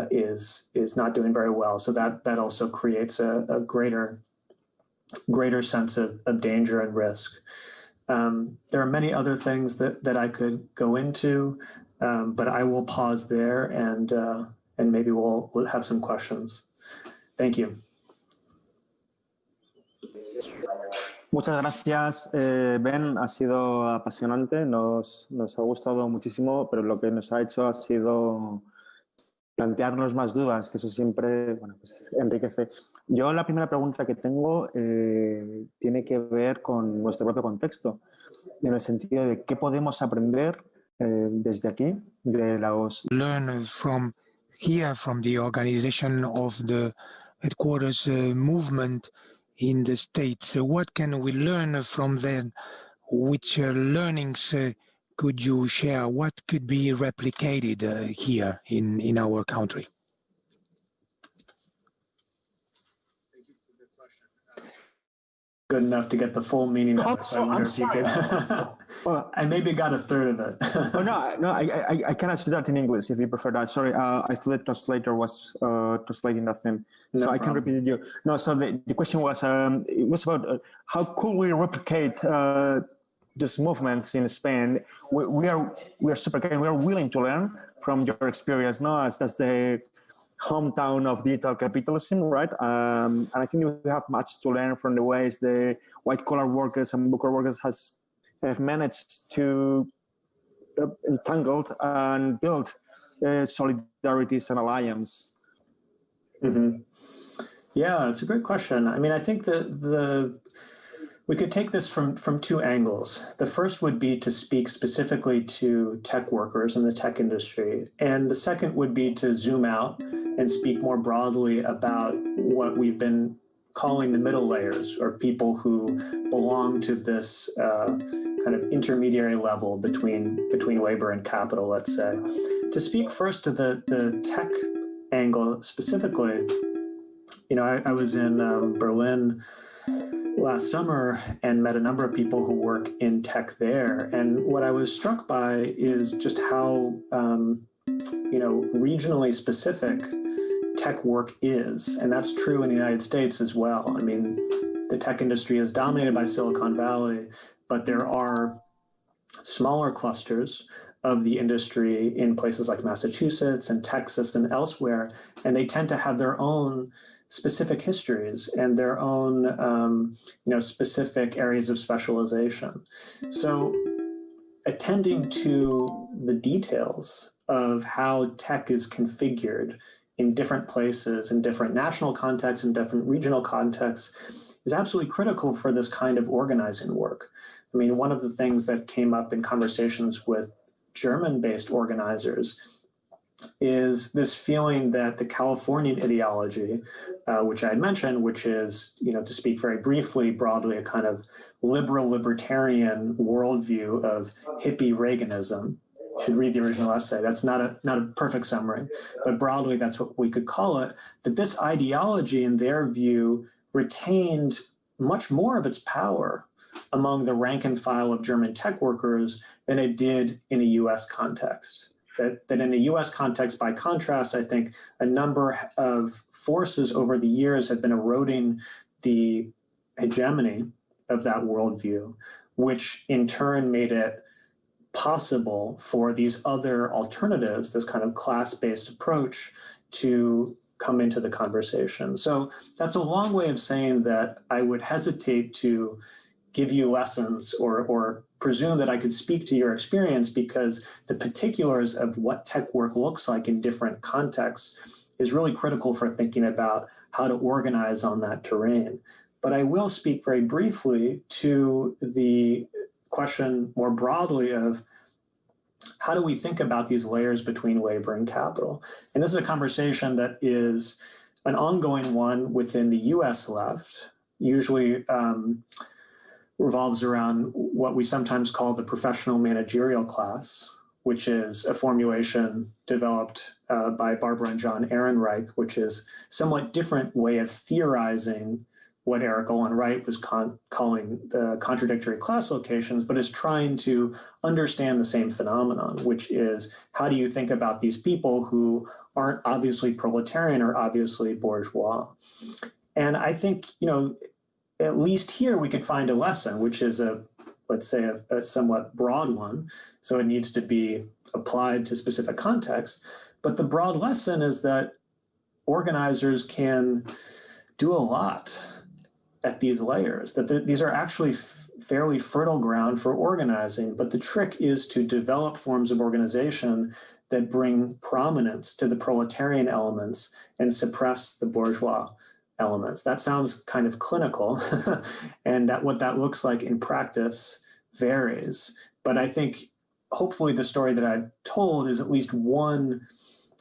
is not doing very well. So that also creates a greater sense of danger and risk. There are many other things that I could go into, but I will pause there and maybe we'll have some questions. Thank you. Muchas gracias, Ben. Ha sido apasionante, nos ha gustado muchísimo, pero lo que nos ha hecho ha sido plantearnos más dudas, que eso siempre enriquece. Yo la primera pregunta que tengo tiene que ver con nuestro propio contexto, en el sentido de qué podemos aprender desde aquí, de los... Learn from here, from the organization of the headquarters movement in the States. What can we learn from them? Which learnings could you share? What could be replicated here in our country? Thank you for the question. good enough to get the full meaning of it. So I wonder if you could. Well, I maybe got a third of it. I can answer that in English if you prefer that. Sorry, I thought the translator was translating that thing. So I can repeat it to you. No, so the question was, it was about how could we replicate these movements in Spain? We are super keen. We are willing to learn from your experience, no? As that's the hometown of digital capitalism, right? And I think we have much to learn from the ways the white-collar workers and blue-collar workers have managed to entangled and build solidarities and alliance. Mm-hmm. Yeah, it's a great question. I mean, I think that we could take this from two angles. The first would be to speak specifically to tech workers in the tech industry. And the second would be to zoom out and speak more broadly about what we've been calling the middle layers, or people who belong to this kind of intermediary level between labor and capital, let's say. To speak first to the tech angle specifically, you know, I was in Berlin last summer and met a number of people who work in tech there. And what I was struck by is just how, regionally specific tech work is. And that's true in the United States as well. I mean, the tech industry is dominated by Silicon Valley, but there are smaller clusters of the industry in places like Massachusetts and Texas and elsewhere. And they tend to have their own specific histories and their own, specific areas of specialization. So attending to the details of how tech is configured in different places, in different national contexts, in different regional contexts, is absolutely critical for this kind of organizing work. I mean, one of the things that came up in conversations with German-based organizers is this feeling that the Californian ideology, which I had mentioned, which is, to speak very briefly, broadly, a kind of liberal libertarian worldview of hippie Reaganism. You should read the original essay. That's not a perfect summary, but broadly, that's what we could call it. That this ideology, in their view, retained much more of its power among the rank and file of German tech workers than it did in a U.S. context. That in a U.S. context, by contrast, I think a number of forces over the years have been eroding the hegemony of that worldview, which in turn made it possible for these other alternatives, this kind of class-based approach, to come into the conversation. So that's a long way of saying that I would hesitate to give you lessons or presume that I could speak to your experience, because the particulars of what tech work looks like in different contexts is really critical for thinking about how to organize on that terrain. But I will speak very briefly to the question more broadly of how do we think about these layers between labor and capital? And this is a conversation that is an ongoing one within the US left, usually revolves around what we sometimes call the professional managerial class, which is a formulation developed by Barbara and John Ehrenreich, which is a somewhat different way of theorizing what Eric Olin Wright was calling the contradictory class locations, but is trying to understand the same phenomenon, which is how do you think about these people who aren't obviously proletarian or obviously bourgeois? And I think, at least here we could find a lesson, which is a somewhat broad one. So it needs to be applied to specific contexts. But the broad lesson is that organizers can do a lot at these layers, that these are actually fairly fertile ground for organizing. But the trick is to develop forms of organization that bring prominence to the proletarian elements and suppress the bourgeois elements. That sounds kind of clinical, and that what that looks like in practice varies. But I think hopefully the story that I've told is at least one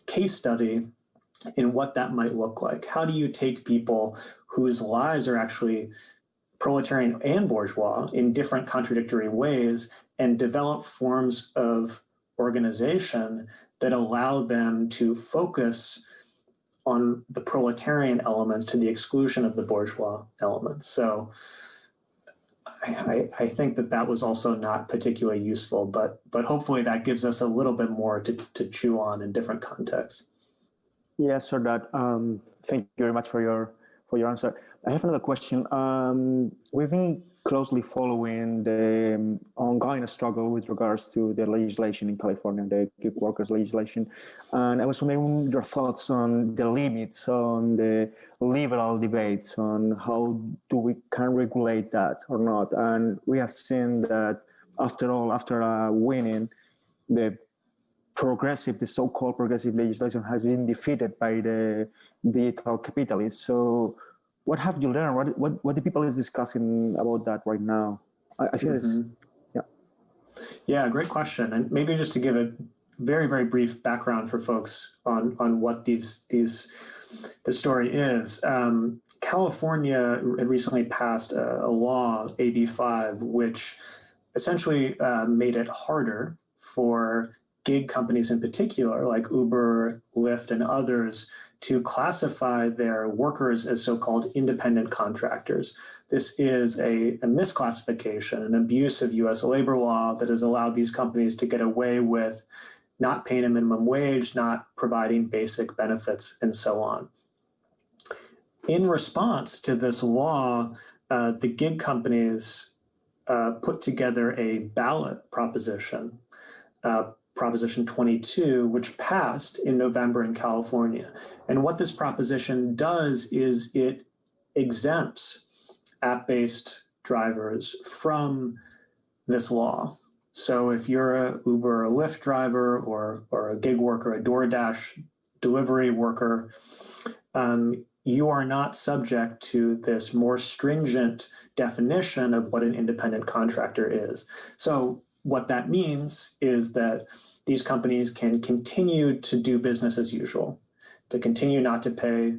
case study in what that might look like. How do you take people whose lives are actually proletarian and bourgeois in different contradictory ways and develop forms of organization that allow them to focus on the proletarian elements to the exclusion of the bourgeois elements? So I think that was also not particularly useful, but hopefully that gives us a little bit more to chew on in different contexts. Yes, sir. Thank you very much for your answer. I have another question. We've been closely following the ongoing struggle with regards to the legislation in California, the gig workers legislation. And I was wondering your thoughts on the limits, on the liberal debates, on how we can regulate that or not. And we have seen that after winning, the so-called progressive legislation has been defeated by the digital capitalists. So what have you learned? What the people is discussing about that right now? I think it's, yeah. Yeah, great question. And maybe just to give a very, very brief background for folks on what the story is. California had recently passed a law, AB 5, which essentially made it harder for gig companies in particular, like Uber, Lyft, and others, to classify their workers as so-called independent contractors. This is a misclassification, an abuse of U.S. labor law that has allowed these companies to get away with not paying a minimum wage, not providing basic benefits, and so on. In response to this law, the gig companies put together a ballot proposition, Proposition 22, which passed in November in California. And what this proposition does is it exempts app-based drivers from this law. So if you're a Uber or Lyft driver or a gig worker, a DoorDash delivery worker, you are not subject to this more stringent definition of what an independent contractor is. So what that means is that these companies can continue to do business as usual, to continue not to pay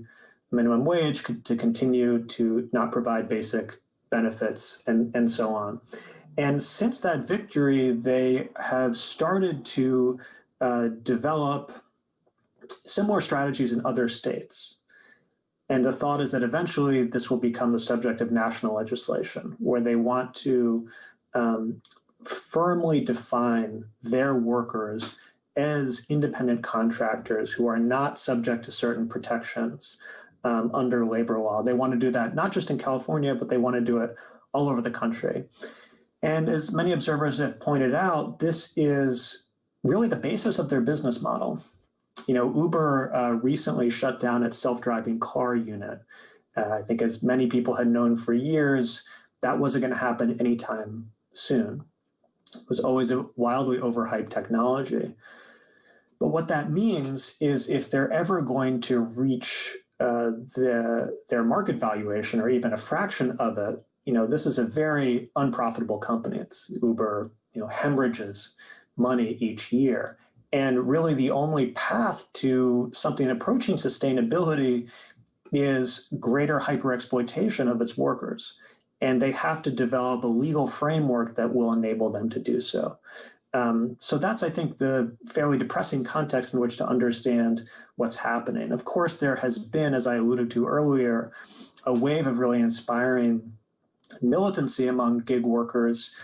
minimum wage, to continue to not provide basic benefits, and so on. And since that victory, they have started to develop similar strategies in other states. And the thought is that eventually this will become the subject of national legislation, where they want to firmly define their workers as independent contractors who are not subject to certain protections under labor law. They want to do that not just in California, but they want to do it all over the country. And as many observers have pointed out, this is really the basis of their business model. You know, Uber recently shut down its self-driving car unit. I think as many people had known for years, that wasn't going to happen anytime soon. It was always a wildly overhyped technology. But what that means is if they're ever going to reach their market valuation or even a fraction of it, you know, this is a very unprofitable company. It's Uber, you know, hemorrhages money each year. And really the only path to something approaching sustainability is greater hyper-exploitation of its workers. And they have to develop a legal framework that will enable them to do so. So that's, I think, the fairly depressing context in which to understand what's happening. Of course, there has been, as I alluded to earlier, a wave of really inspiring militancy among gig workers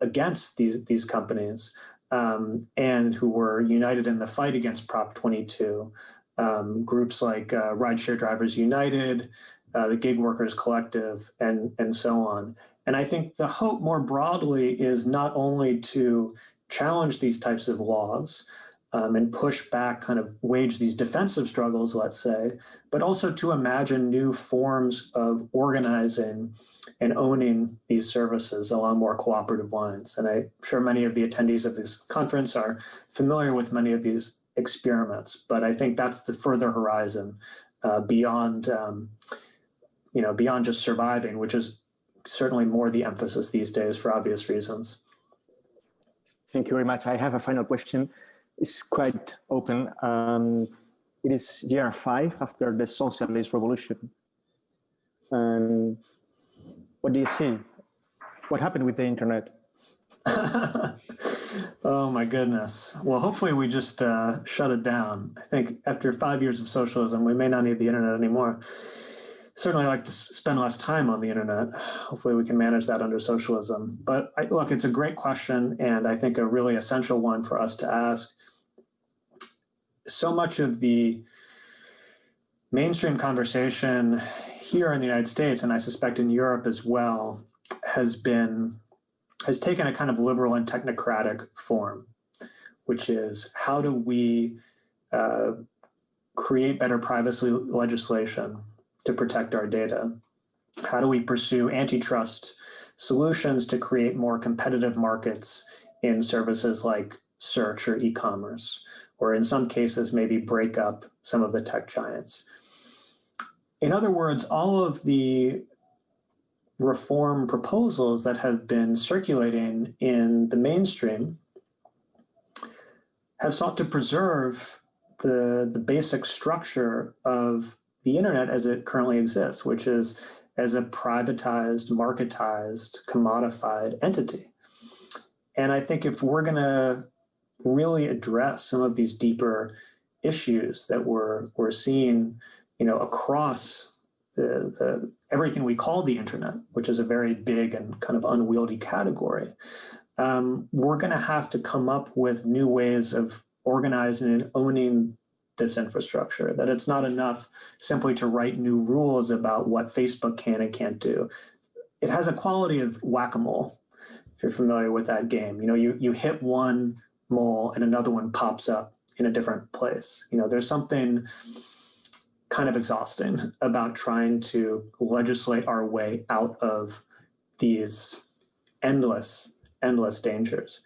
against these companies and who were united in the fight against Prop 22. Groups like Rideshare Drivers United, the Gig Workers Collective, and so on. And I think the hope more broadly is not only to challenge these types of laws and push back, kind of wage these defensive struggles, let's say, but also to imagine new forms of organizing and owning these services along more cooperative lines. And I'm sure many of the attendees of this conference are familiar with many of these experiments, but I think that's the further horizon beyond just surviving, which is certainly more the emphasis these days for obvious reasons. Thank you very much. I have a final question. It's quite open. It is year 5 after the socialist revolution. And what do you see? What happened with the internet? Oh my goodness. Well, hopefully we just shut it down. I think after 5 years of socialism, we may not need the internet anymore. certainly like to spend less time on the internet. Hopefully we can manage that under socialism. But look, it's a great question, and I think a really essential one for us to ask. So much of the mainstream conversation here in the United States, and I suspect in Europe as well, has taken a kind of liberal and technocratic form, which is how do we create better privacy legislation to protect our data? How do we pursue antitrust solutions to create more competitive markets in services like search or e-commerce, or in some cases, maybe break up some of the tech giants? In other words, all of the reform proposals that have been circulating in the mainstream have sought to preserve the basic structure of the internet as it currently exists, which is as a privatized, marketized, commodified entity. And I think if we're going to really address some of these deeper issues that we're seeing, across the everything we call the internet, which is a very big and kind of unwieldy category, we're going to have to come up with new ways of organizing and owning this infrastructure, that it's not enough simply to write new rules about what Facebook can and can't do. It has a quality of whack-a-mole, if you're familiar with that game. You hit one mole and another one pops up in a different place. There's something kind of exhausting about trying to legislate our way out of these endless dangers.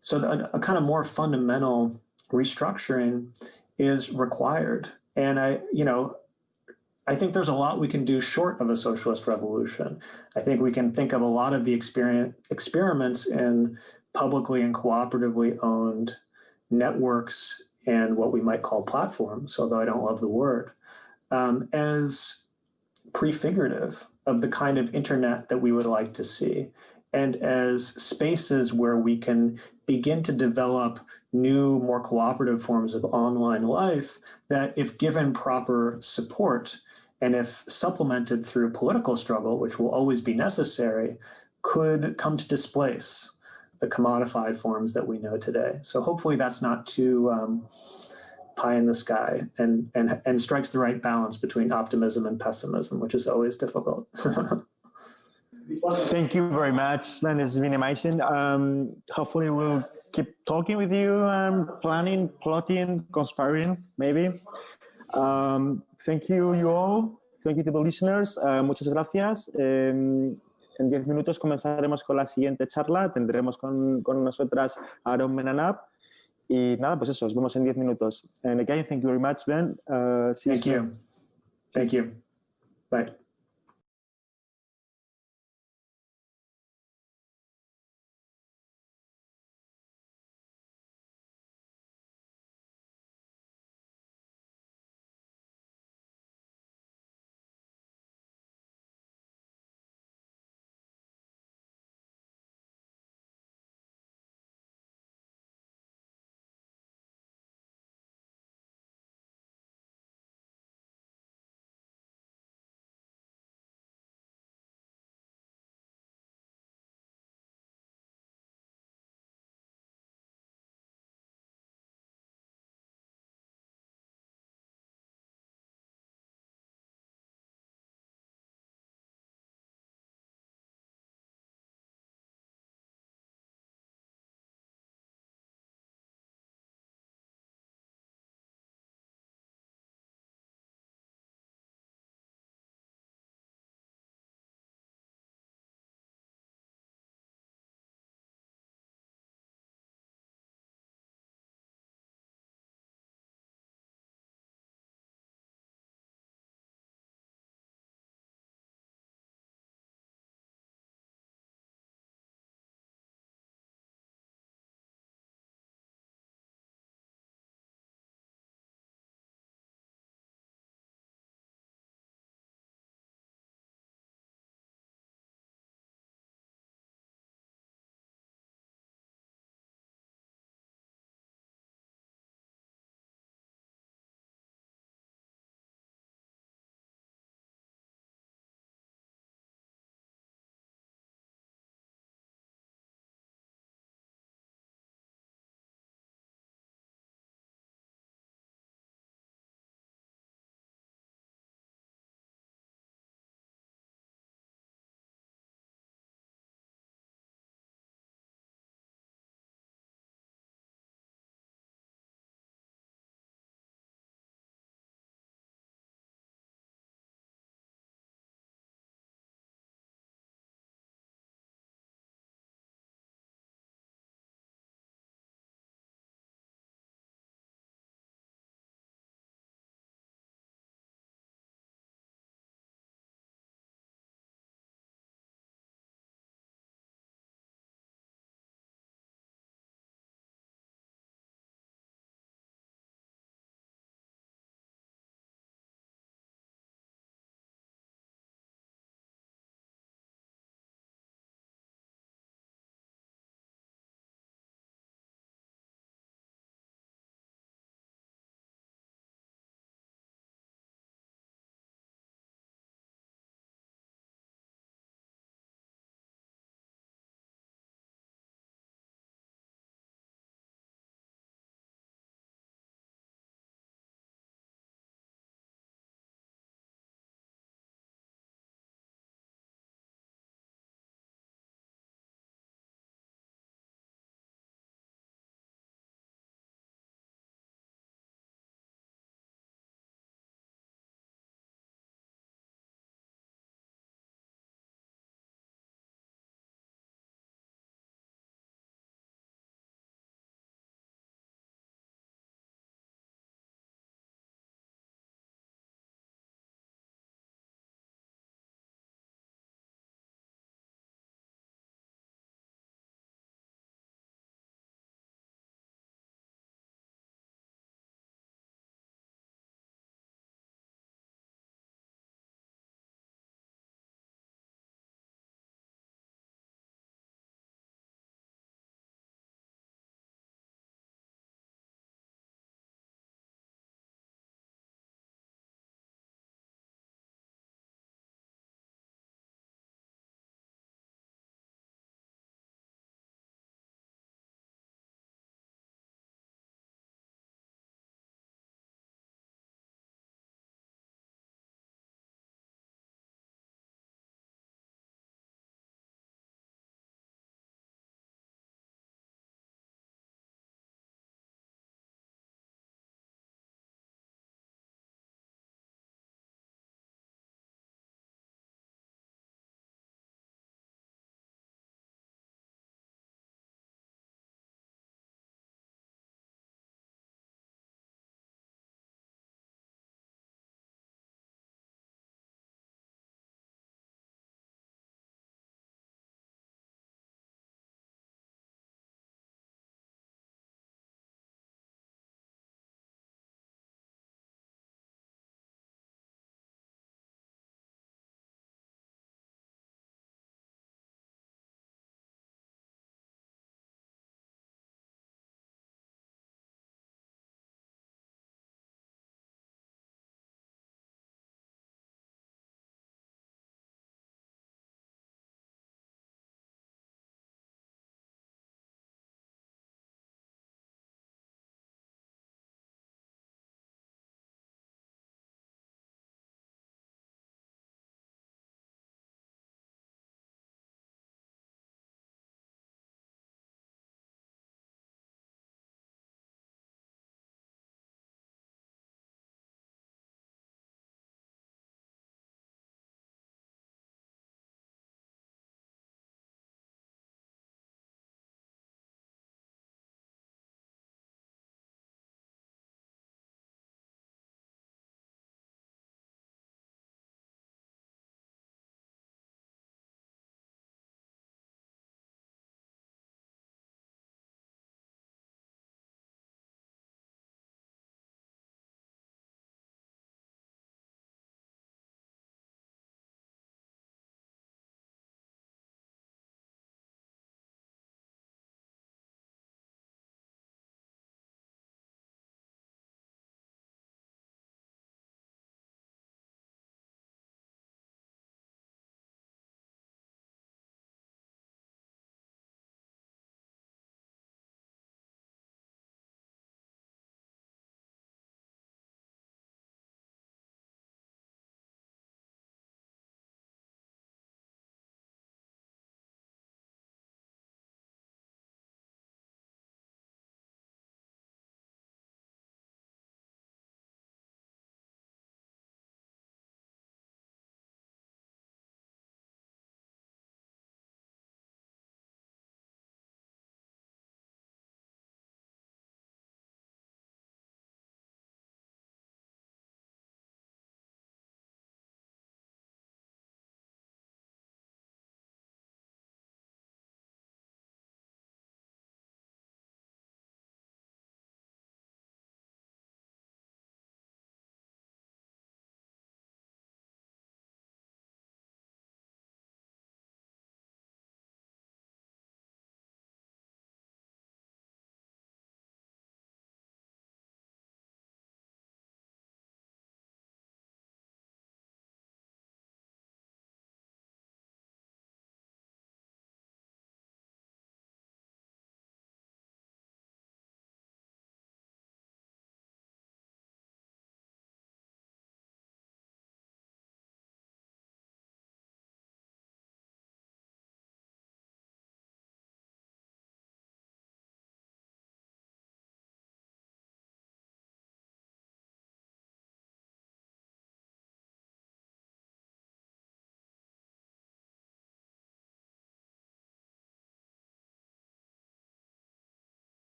So a kind of more fundamental restructuring is required. And I think there's a lot we can do short of a socialist revolution. I think we can think of a lot of the experiments in publicly and cooperatively owned networks and what we might call platforms, although I don't love the word, as prefigurative of the kind of internet that we would like to see, and as spaces where we can begin to develop new, more cooperative forms of online life that, if given proper support and if supplemented through political struggle, which will always be necessary, could come to displace the commodified forms that we know today. So hopefully that's not too pie in the sky and strikes the right balance between optimism and pessimism, which is always difficult. Thank you very much, Ben. It's been amazing. Hopefully we'll keep talking with you, planning, plotting, conspiring, maybe. Thank you all. Thank you to the listeners. Muchas gracias. En 10 minutos comenzaremos con la siguiente charla. Tendremos con nosotras a Aaron Benanav. Y nada, pues eso, os vemos en 10 minutos. And again, thank you very much, Ben. Thank you. Thank you. Bye.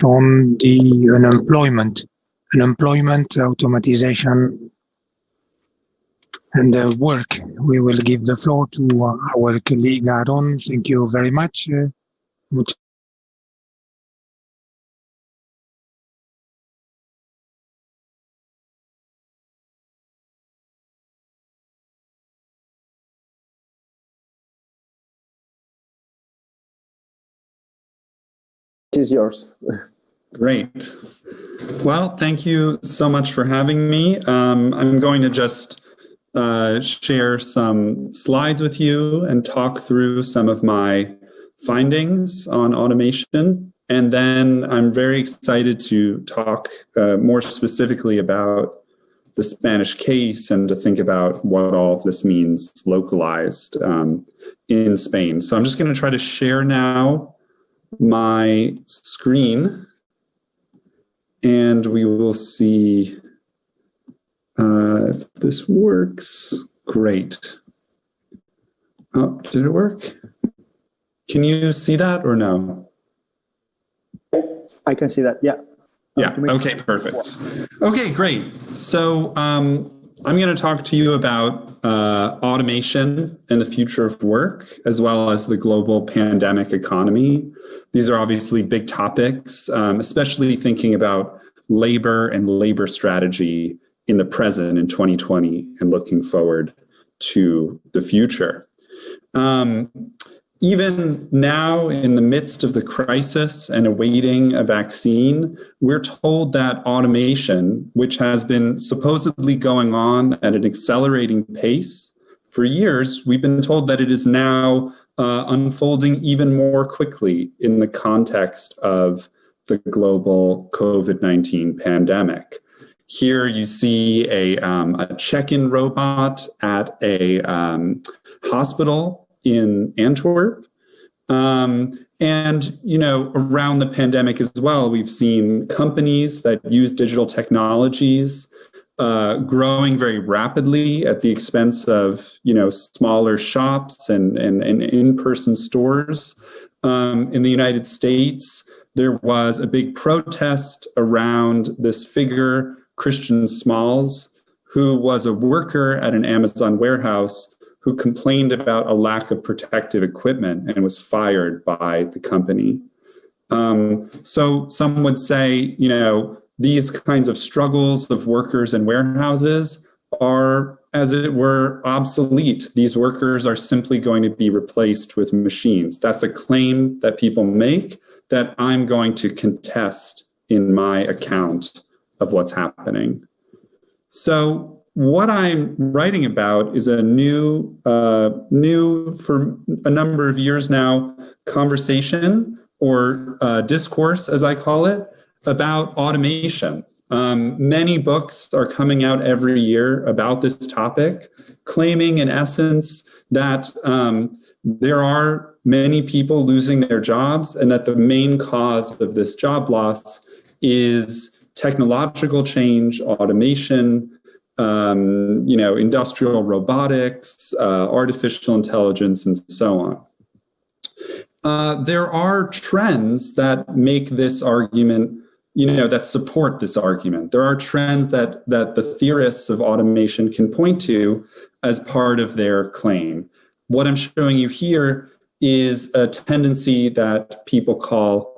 on the unemployment, automatization, and work. We will give the floor to our colleague Aaron. Thank you very much. Is yours. Great. Well, thank you so much for having me. I'm going to just share some slides with you and talk through some of my findings on automation. And then I'm very excited to talk more specifically about the Spanish case and to think about what all of this means localized in Spain. So I'm just going to try to share now my screen, and we will see if this works. Great. Oh, did it work? Can you see that or no? I can see that, yeah. Yeah, okay, perfect. Okay, great. So I'm going to talk to you about automation and the future of work, as well as the global pandemic economy. These are obviously big topics, especially thinking about labor and labor strategy in the present in 2020 and looking forward to the future. Even now, in the midst of the crisis and awaiting a vaccine, we're told that automation, which has been supposedly going on at an accelerating pace for years, we've been told that it is now unfolding even more quickly in the context of the global COVID-19 pandemic. Here you see a check-in robot at a hospital in Antwerp. And, you know, around the pandemic as well, we've seen companies that use digital technologies growing very rapidly at the expense of, you know, smaller shops and in-person stores. In the United States, there was a big protest around this figure, Christian Smalls, who was a worker at an Amazon warehouse who complained about a lack of protective equipment and was fired by the company. So some would say, you know, these kinds of struggles of workers in warehouses are, as it were, obsolete. These workers are simply going to be replaced with machines. That's a claim that people make that I'm going to contest in my account of what's happening. So what I'm writing about is a new for a number of years now, conversation or discourse, as I call it, about automation. Many books are coming out every year about this topic, claiming in essence that there are many people losing their jobs and that the main cause of this job loss is technological change, automation, you know, industrial robotics, artificial intelligence, and so on. There are trends that make this argument, you know, that support this argument. There are trends that the theorists of automation can point to as part of their claim. What I'm showing you here is a tendency that people call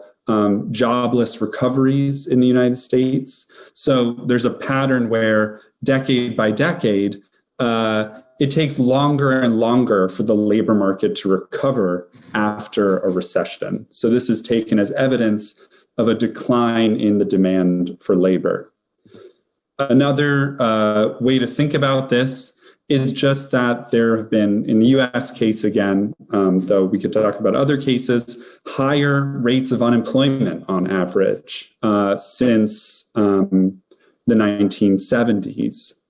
jobless recoveries in the United States. So there's a pattern where decade by decade, it takes longer and longer for the labor market to recover after a recession. So this is taken as evidence of a decline in the demand for labor. Another way to think about this is just that there have been, in the US case again, though we could talk about other cases, higher rates of unemployment on average since the 1970s.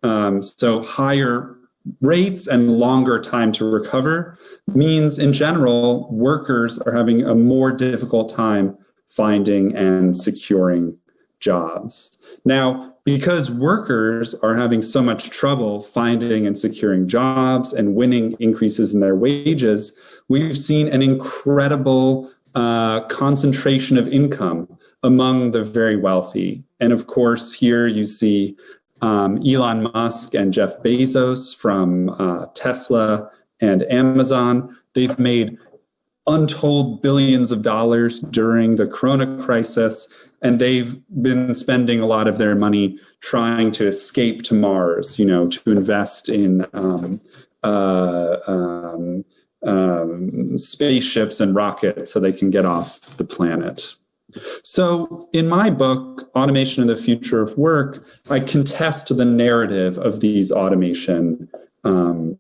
So higher rates and longer time to recover means in general, workers are having a more difficult time finding and securing jobs. Now, because workers are having so much trouble finding and securing jobs and winning increases in their wages, we've seen an incredible concentration of income among the very wealthy. And of course, here you see Elon Musk and Jeff Bezos from Tesla and Amazon. They've made untold billions of dollars during the Corona crisis, and they've been spending a lot of their money trying to escape to Mars, to invest in spaceships and rockets so they can get off the planet. So in my book, Automation and the Future of Work, I contest the narrative of these automation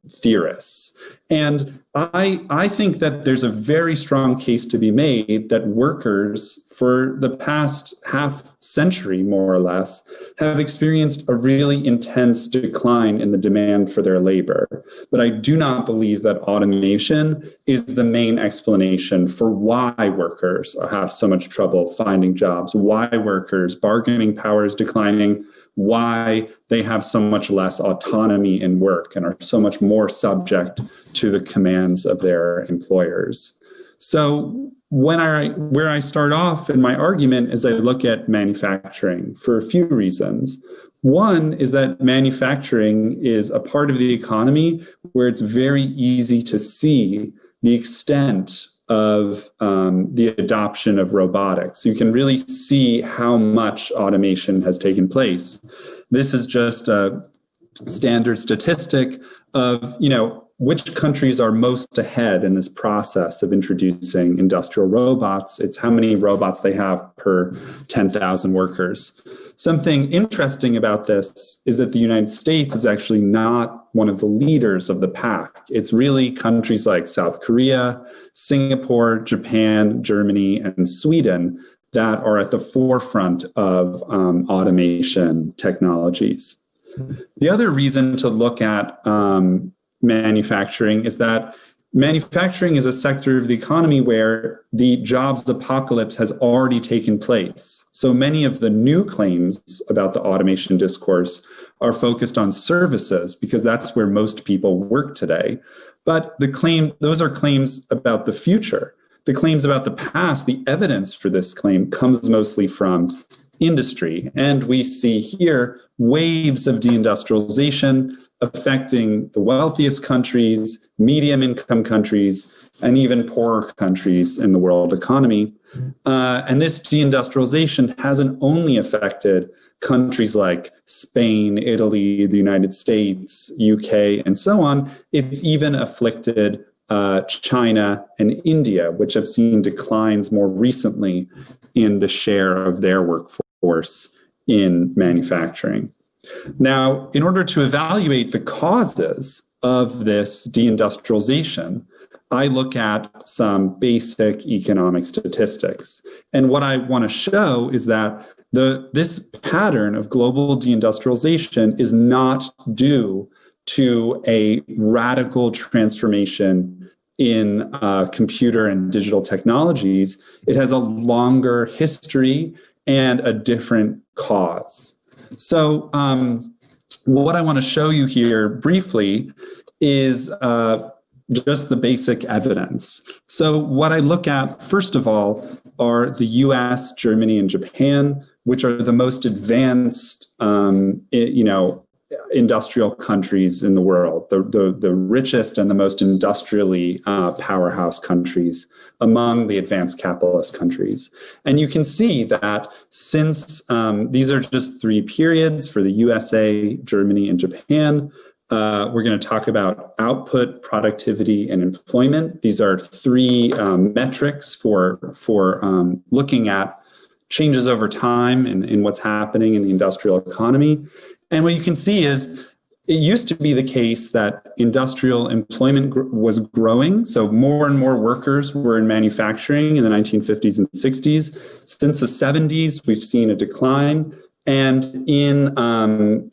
theorists. And I think that there's a very strong case to be made that workers for the past half century, more or less, have experienced a really intense decline in the demand for their labor. But I do not believe that automation is the main explanation for why workers have so much trouble finding jobs, why workers' bargaining power is declining, why they have so much less autonomy in work and are so much more subject to the commands of their employers. So where I start off in my argument is I look at manufacturing for a few reasons. One is that manufacturing is a part of the economy where it's very easy to see the extent of the adoption of robotics. You can really see how much automation has taken place. This is just a standard statistic of, which countries are most ahead in this process of introducing industrial robots. It's how many robots they have per 10,000 workers. Something interesting about this is that the United States is actually not one of the leaders of the pack. It's really countries like South Korea, Singapore, Japan, Germany, and Sweden that are at the forefront of automation technologies. The other reason to look at manufacturing is that manufacturing is a sector of the economy where the jobs apocalypse has already taken place. So many of the new claims about the automation discourse are focused on services because that's where most people work today. But those are claims about the future. The claims about the past, the evidence for this claim comes mostly from industry. And we see here waves of deindustrialization affecting the wealthiest countries, medium income countries, and even poorer countries in the world economy. And this deindustrialization hasn't only affected countries like Spain, Italy, the United States, UK, and so on. It's even afflicted China and India, which have seen declines more recently in the share of their workforce in manufacturing. Now, in order to evaluate the causes of this deindustrialization, I look at some basic economic statistics. And what I want to show is that this pattern of global deindustrialization is not due to a radical transformation in computer and digital technologies. It has a longer history and a different cause. So what I want to show you here briefly is just the basic evidence. So what I look at, first of all, are the US, Germany, and Japan, which are the most advanced, industrial countries in the world, the richest and the most industrially powerhouse countries among the advanced capitalist countries. And you can see that since these are just 3 periods for the USA, Germany, and Japan, we're going to talk about output, productivity, and employment. These are 3 metrics for looking at changes over time in what's happening in the industrial economy. And what you can see is it used to be the case that industrial employment was growing. So more and more workers were in manufacturing in the 1950s and 60s. Since the 70s, we've seen a decline. And in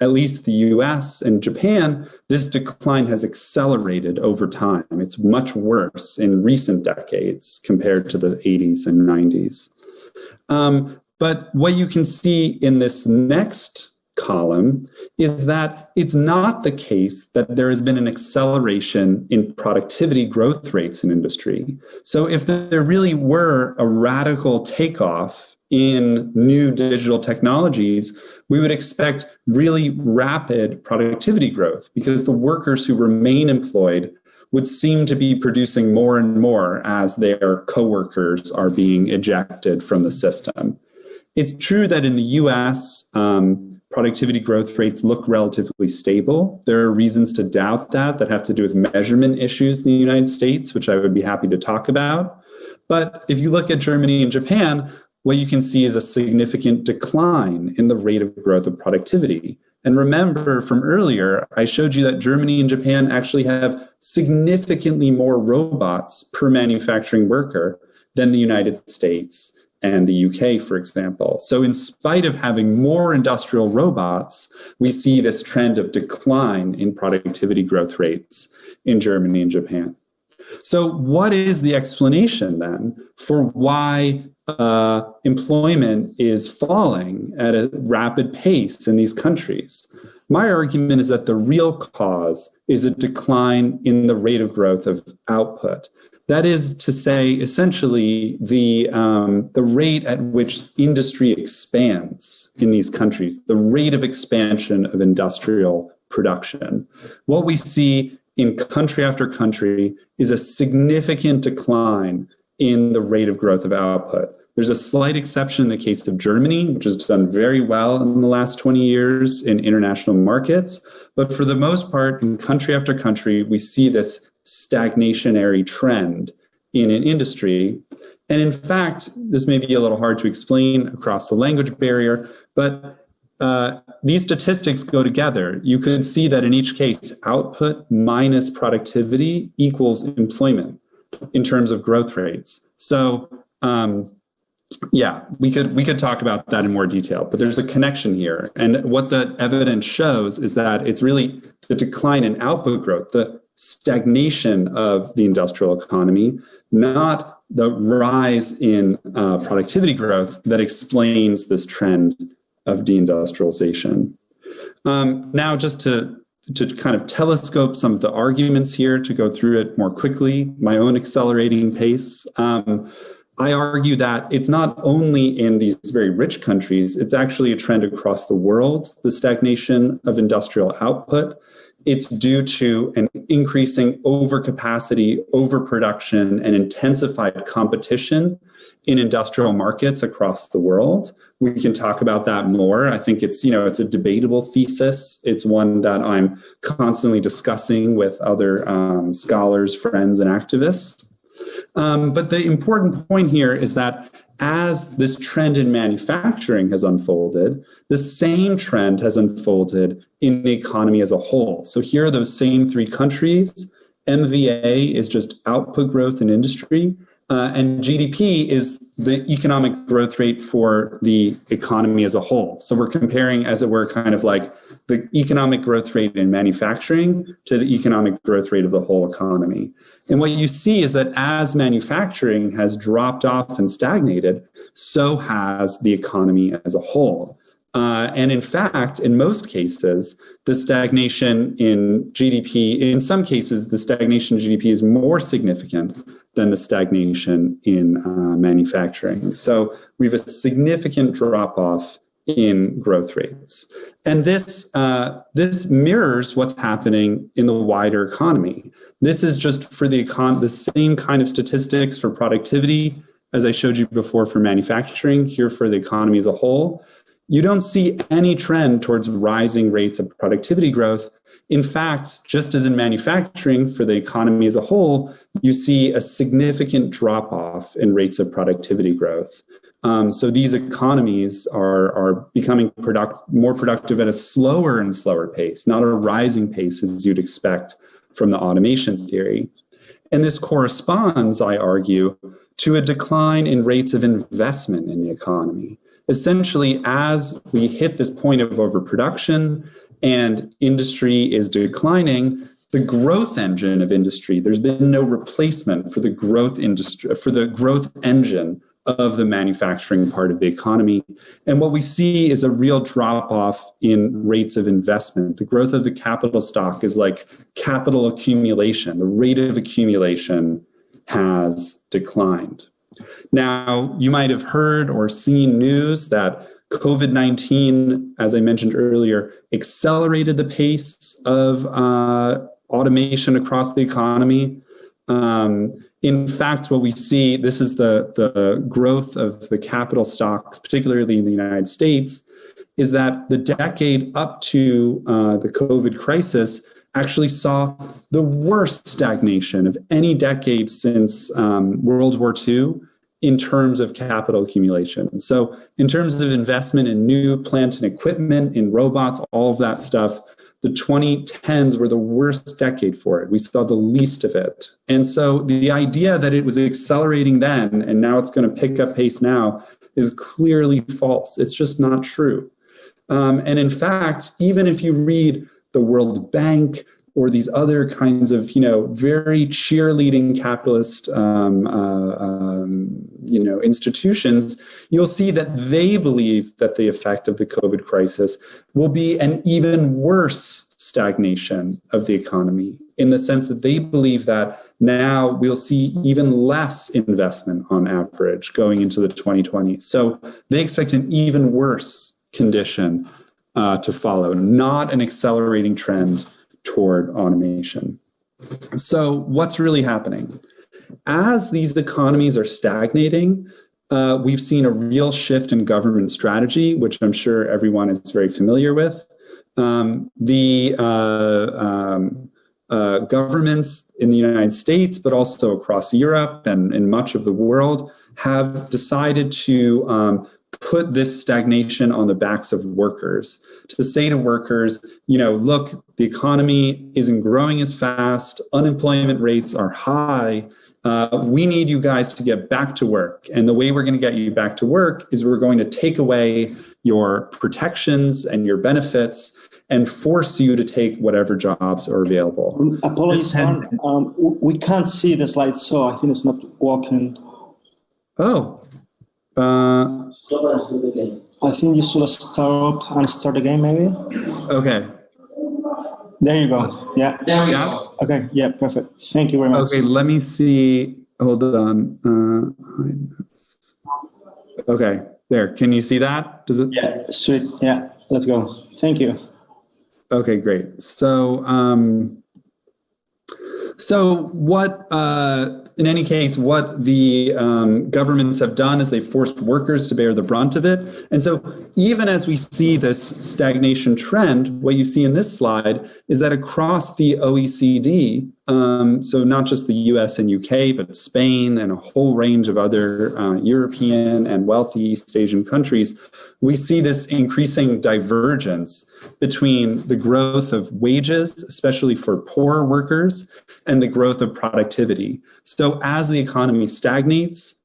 at least the US and Japan, this decline has accelerated over time. It's much worse in recent decades compared to the 80s and 90s. But what you can see in this next column is that it's not the case that there has been an acceleration in productivity growth rates in industry. So if there really were a radical takeoff in new digital technologies, we would expect really rapid productivity growth because the workers who remain employed would seem to be producing more and more as their coworkers are being ejected from the system. It's true that in the US, productivity growth rates look relatively stable. There are reasons to doubt that have to do with measurement issues in the United States, which I would be happy to talk about. But if you look at Germany and Japan, what you can see is a significant decline in the rate of growth of productivity. And remember from earlier, I showed you that Germany and Japan actually have significantly more robots per manufacturing worker than the United States and the UK, for example. So in spite of having more industrial robots, we see this trend of decline in productivity growth rates in Germany and Japan. So what is the explanation then for why employment is falling at a rapid pace in these countries? My argument is that the real cause is a decline in the rate of growth of output. That is to say, essentially, the rate at which industry expands in these countries, the rate of expansion of industrial production. What we see in country after country is a significant decline in the rate of growth of output. There's a slight exception in the case of Germany, which has done very well in the last 20 years in international markets. But for the most part, in country after country, we see this stagnationary trend in an industry. And in fact, this may be a little hard to explain across the language barrier, but these statistics go together. You can see that in each case, output minus productivity equals employment in terms of growth rates. So we could talk about that in more detail, but there's a connection here. And what the evidence shows is that it's really the decline in output growth, the stagnation of the industrial economy, not the rise in productivity growth that explains this trend of deindustrialization. Now, just to kind of telescope some of the arguments here, to go through it more quickly, my own accelerating pace, I argue that it's not only in these very rich countries, it's actually a trend across the world, the stagnation of industrial output. It's due to an increasing overcapacity, overproduction, and intensified competition in industrial markets across the world. We can talk about that more. I think it's a debatable thesis. It's one that I'm constantly discussing with other scholars, friends, and activists. But the important point here is that as this trend in manufacturing has unfolded, the same trend has unfolded in the economy as a whole. So here are those same three countries. MVA is just output growth in industry, and GDP is the economic growth rate for the economy as a whole. So we're comparing, as it were, kind of like the economic growth rate in manufacturing to the economic growth rate of the whole economy. And what you see is that as manufacturing has dropped off and stagnated, so has the economy as a whole. And in fact, in most cases, the stagnation in GDP, in some cases, the stagnation in GDP is more significant than the stagnation in manufacturing. So we have a significant drop-off in growth rates. And this mirrors what's happening in the wider economy. This is just for the same kind of statistics for productivity as I showed you before for manufacturing, here for the economy as a whole. You don't see any trend towards rising rates of productivity growth. In fact, just as in manufacturing for the economy as a whole, you see a significant drop-off in rates of productivity growth. So these economies are becoming more productive at a slower and slower pace, not a rising pace as you'd expect from the automation theory. And this corresponds, I argue, to a decline in rates of investment in the economy. Essentially, as we hit this point of overproduction and industry is declining, the growth engine of industry, there's been no replacement for the growth industry, for the growth engine of the manufacturing part of the economy. And what we see is a real drop-off in rates of investment. The growth of the capital stock is like capital accumulation. The rate of accumulation has declined. Now, you might have heard or seen news that COVID-19, as I mentioned earlier, accelerated the pace of automation across the economy. In fact, what we see, this is the growth of the capital stocks, particularly in the United States, is that the decade up to the COVID crisis actually saw the worst stagnation of any decade since World War II in terms of capital accumulation. So in terms of investment in new plant and equipment, in robots, all of that stuff, the 2010s were the worst decade for it. We saw the least of it. And so the idea that it was accelerating then and now it's going to pick up pace now is clearly false. It's just not true. And in fact, even if you read the World Bank or these other kinds of, very cheerleading capitalist, institutions, you'll see that they believe that the effect of the COVID crisis will be an even worse stagnation of the economy, in the sense that they believe that now we'll see even less investment on average going into the 2020s. So they expect an even worse condition to follow, not an accelerating trend toward automation. So what's really happening? As these economies are stagnating, we've seen a real shift in government strategy, which I'm sure everyone is very familiar with. The governments in the United States, but also across Europe and in much of the world, have decided to put this stagnation on the backs of workers, to say to workers, look, the economy isn't growing as fast, unemployment rates are high, we need you guys to get back to work. And the way we're going to get you back to work is we're going to take away your protections and your benefits and force you to take whatever jobs are available. Apologies, Juan. We can't see the slide, so I think it's not working. Oh. I think you should stop and start again, maybe. Okay. There you go. Yeah. There we go. Okay. Yeah. Perfect. Thank you very much. Okay. Let me see. Hold on. Okay. There. Can you see that? Does it? Yeah. Sweet. Yeah. Let's go. Thank you. Okay. Great. So what? In any case, what the governments have done is they've forced workers to bear the brunt of it. And so even as we see this stagnation trend, what you see in this slide is that across the OECD, so not just the US and UK, but Spain and a whole range of other European and wealthy East Asian countries, we see this increasing divergence between the growth of wages, especially for poor workers, and the growth of productivity. So as the economy stagnates,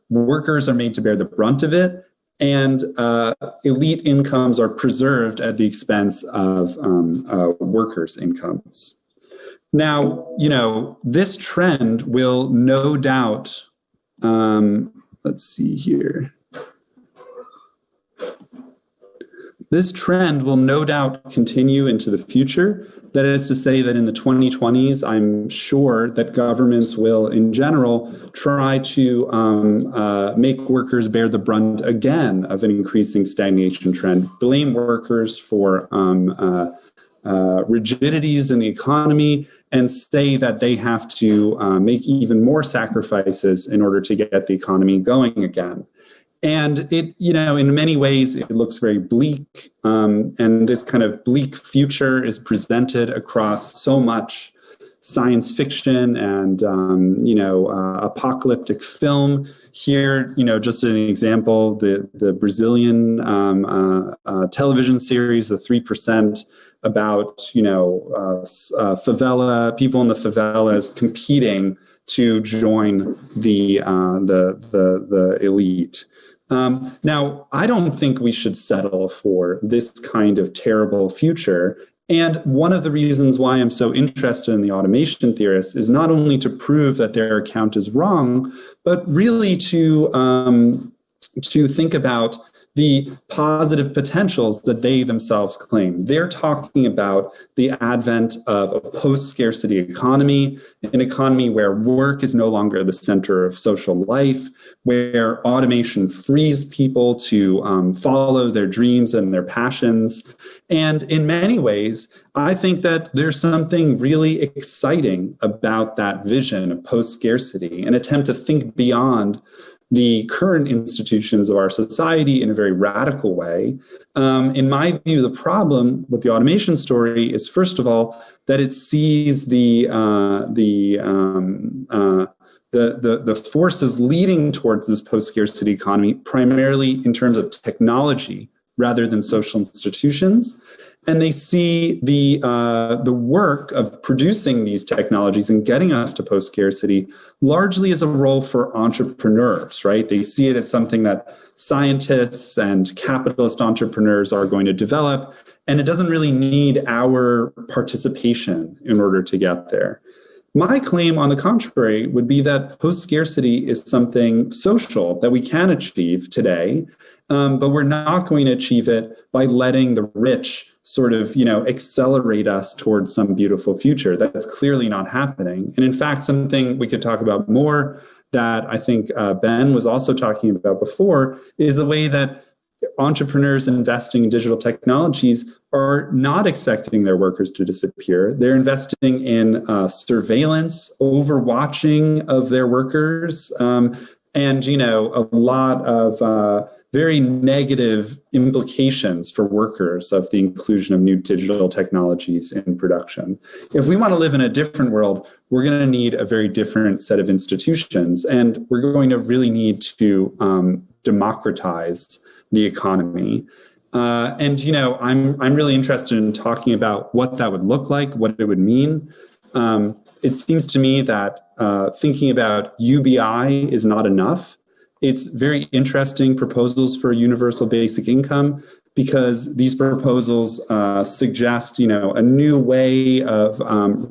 workers are made to bear the brunt of it, and elite incomes are preserved at the expense of workers' incomes. Now, this trend will no doubt, let's see here. This trend will no doubt continue into the future. That is to say that in the 2020s, I'm sure that governments will, in general, try to make workers bear the brunt again of an increasing stagnation trend, blame workers for rigidities in the economy, and say that they have to make even more sacrifices in order to get the economy going again. And it, in many ways, it looks very bleak. And this kind of bleak future is presented across so much science fiction and, apocalyptic film. Here, just an example, the Brazilian television series, The 3%, about, favela, people in the favelas competing to join the elite. Now, I don't think we should settle for this kind of terrible future And one of the reasons why I'm so interested in the automation theorists is not only to prove that their account is wrong, but really to think about the positive potentials that they themselves claim. They're talking about the advent of a post-scarcity economy, an economy where work is no longer the center of social life, where automation frees people to follow their dreams and their passions. And in many ways, I think that there's something really exciting about that vision of post-scarcity, an attempt to think beyond the current institutions of our society in a very radical way. In my view, the problem with the automation story is, first of all, that it sees the forces leading towards this post-scarcity economy primarily in terms of technology rather than social institutions. And they see the work of producing these technologies and getting us to post-scarcity largely as a role for entrepreneurs, right? They see it as something that scientists and capitalist entrepreneurs are going to develop, and it doesn't really need our participation in order to get there. My claim, on the contrary, would be that post-scarcity is something social that we can achieve today, but we're not going to achieve it by letting the rich sort of, accelerate us towards some beautiful future. That's clearly not happening. And in fact, something we could talk about more that I think Ben was also talking about before is the way that entrepreneurs investing in digital technologies are not expecting their workers to disappear. They're investing in surveillance, overwatching of their workers, and, a lot of very negative implications for workers of the inclusion of new digital technologies in production. If we want to live in a different world, we're going to need a very different set of institutions, and we're going to really need to democratize the economy. I'm really interested in talking about what that would look like, what it would mean. It seems to me that thinking about UBI is not enough. It's very interesting proposals for a universal basic income because these proposals suggest, a new way of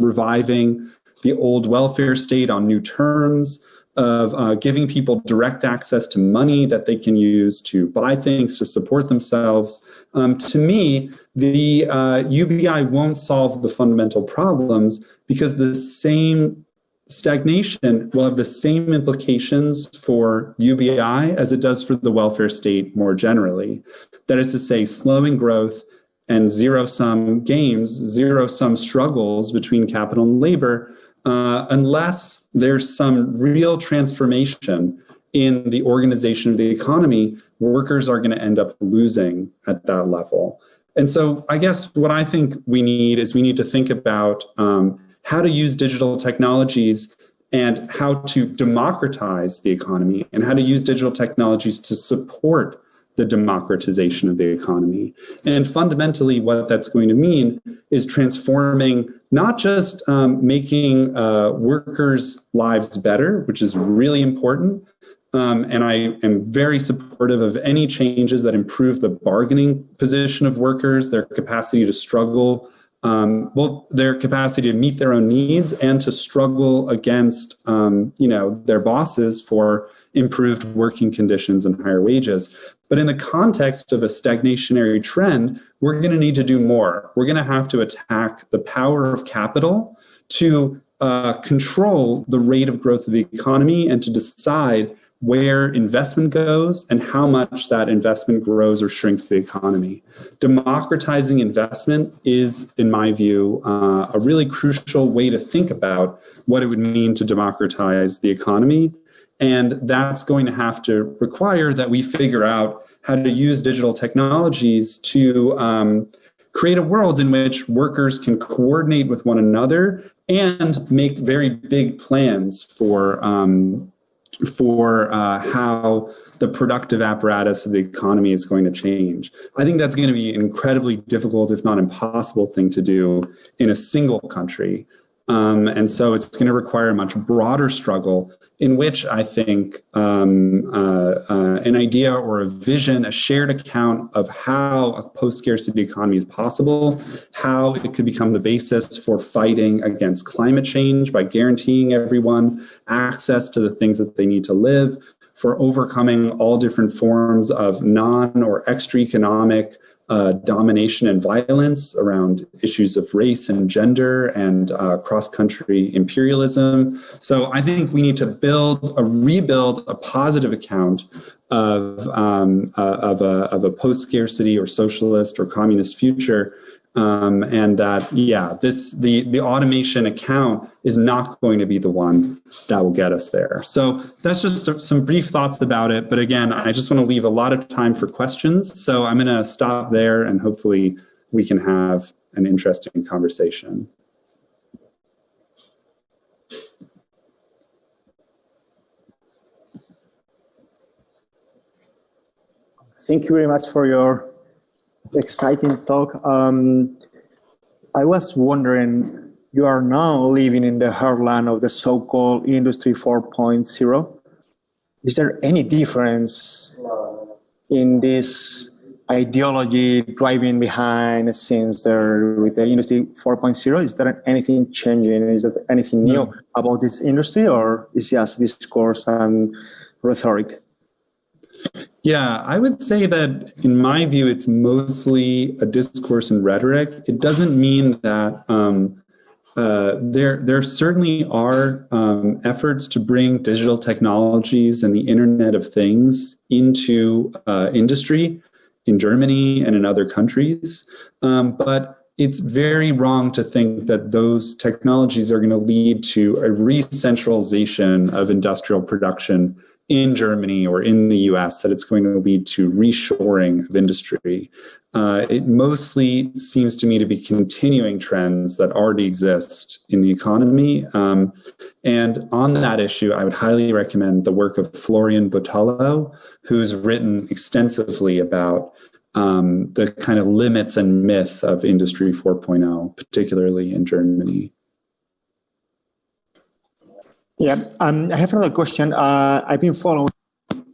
reviving the old welfare state on new terms, of giving people direct access to money that they can use to buy things to support themselves. To me, the UBI won't solve the fundamental problems because the same stagnation will have the same implications for UBI as it does for the welfare state more generally. That is to say, slowing growth and zero-sum games, zero-sum struggles between capital and labor, unless there's some real transformation in the organization of the economy, workers are going to end up losing at that level. And so I guess what I think we need to think about how to use digital technologies and how to democratize the economy and how to use digital technologies to support the democratization of the economy. And fundamentally, what that's going to mean is transforming, not just making workers' lives better, which is really important. And I am very supportive of any changes that improve the bargaining position of workers, their capacity to struggle, their capacity to meet their own needs and to struggle against, their bosses for improved working conditions and higher wages. But in the context of a stagnationary trend, we're going to need to do more. We're going to have to attack the power of capital to control the rate of growth of the economy and to decide where investment goes and how much that investment grows or shrinks the economy. Democratizing investment is, in my view, a really crucial way to think about what it would mean to democratize the economy. And that's going to have to require that we figure out how to use digital technologies to create a world in which workers can coordinate with one another and make very big plans for how the productive apparatus of the economy is going to change. I think that's going to be an incredibly difficult, if not impossible, thing to do in a single country. And so it's going to require a much broader struggle in which I think an idea or a vision, a shared account of how a post-scarcity economy is possible, how it could become the basis for fighting against climate change by guaranteeing everyone access to the things that they need to live, for overcoming all different forms of non or extra economic domination and violence around issues of race and gender and cross-country imperialism. So I think we need to rebuild a positive account of a post-scarcity or socialist or communist future. And that, the automation account is not going to be the one that will get us there. So that's just some brief thoughts about it. But again, I just want to leave a lot of time for questions. So I'm going to stop there and hopefully we can have an interesting conversation. Thank you very much for your exciting talk. I was wondering, you are now living in the heartland of the so-called Industry 4.0. Is there any difference in this ideology driving behind the scenes there with the Industry 4.0? Is there anything changing? Is there anything new about this industry, or is it just discourse and rhetoric? Yeah, I would say that in my view, it's mostly a discourse and rhetoric. It doesn't mean that there certainly are efforts to bring digital technologies and the Internet of Things into industry in Germany and in other countries. But it's very wrong to think that those technologies are going to lead to a re-centralization of industrial production in Germany or in the US, that it's going to lead to reshoring of industry. It mostly seems to me to be continuing trends that already exist in the economy. And on that issue, I would highly recommend the work of Florian Botelho, who's written extensively about the kind of limits and myth of Industry 4.0, particularly in Germany. Yeah, I have another question. I've been following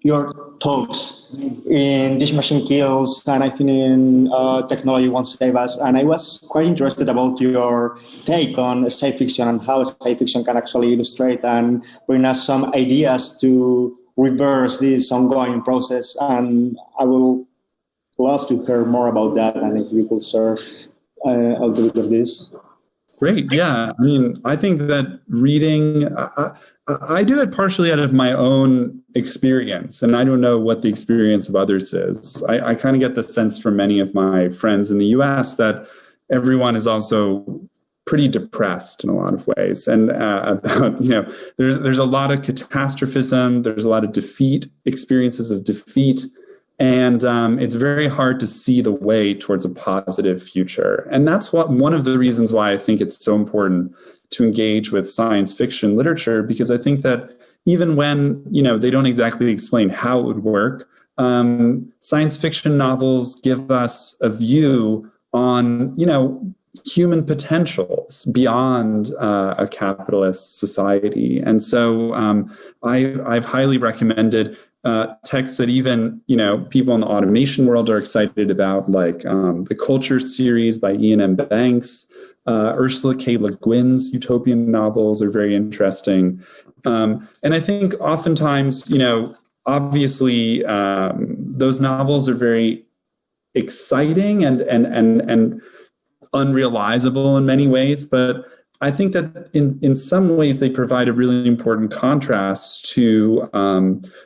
your talks in This Machine Kills and I think in Technology Won't Save Us. And I was quite interested about your take on science fiction and how science fiction can actually illustrate and bring us some ideas to reverse this ongoing process. And I will love to hear more about that. And if you could share a little bit of this. Great. Yeah. I mean, I think that reading, I do it partially out of my own experience, and I don't know what the experience of others is. I kind of get the sense from many of my friends in the US that everyone is also pretty depressed in a lot of ways. And about, there's a lot of catastrophism. There's a lot of defeat, experiences of defeat. And it's very hard to see the way towards a positive future. And that's one of the reasons why I think it's so important to engage with science fiction literature, because I think that even when, they don't exactly explain how it would work, science fiction novels give us a view on, human potentials beyond a capitalist society. And so I've highly recommended texts that even, people in the automation world are excited about, like the Culture series by Ian M. Banks. Ursula K. Le Guin's utopian novels are very interesting. And I think oftentimes, obviously those novels are very exciting and unrealizable in many ways, but I think that in some ways they provide a really important contrast to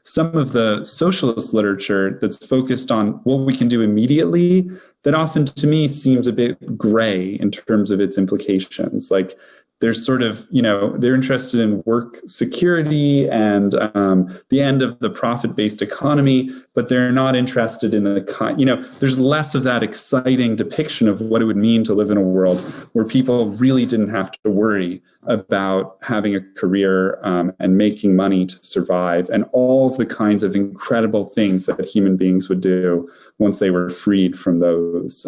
some of the socialist literature that's focused on what we can do immediately, that often to me seems a bit gray in terms of its implications. Like there's sort of, they're interested in work security and the end of the profit-based economy, but they're not interested in there's less of that exciting depiction of what it would mean to live in a world where people really didn't have to worry about having a career and making money to survive, and all of the kinds of incredible things that human beings would do once they were freed from those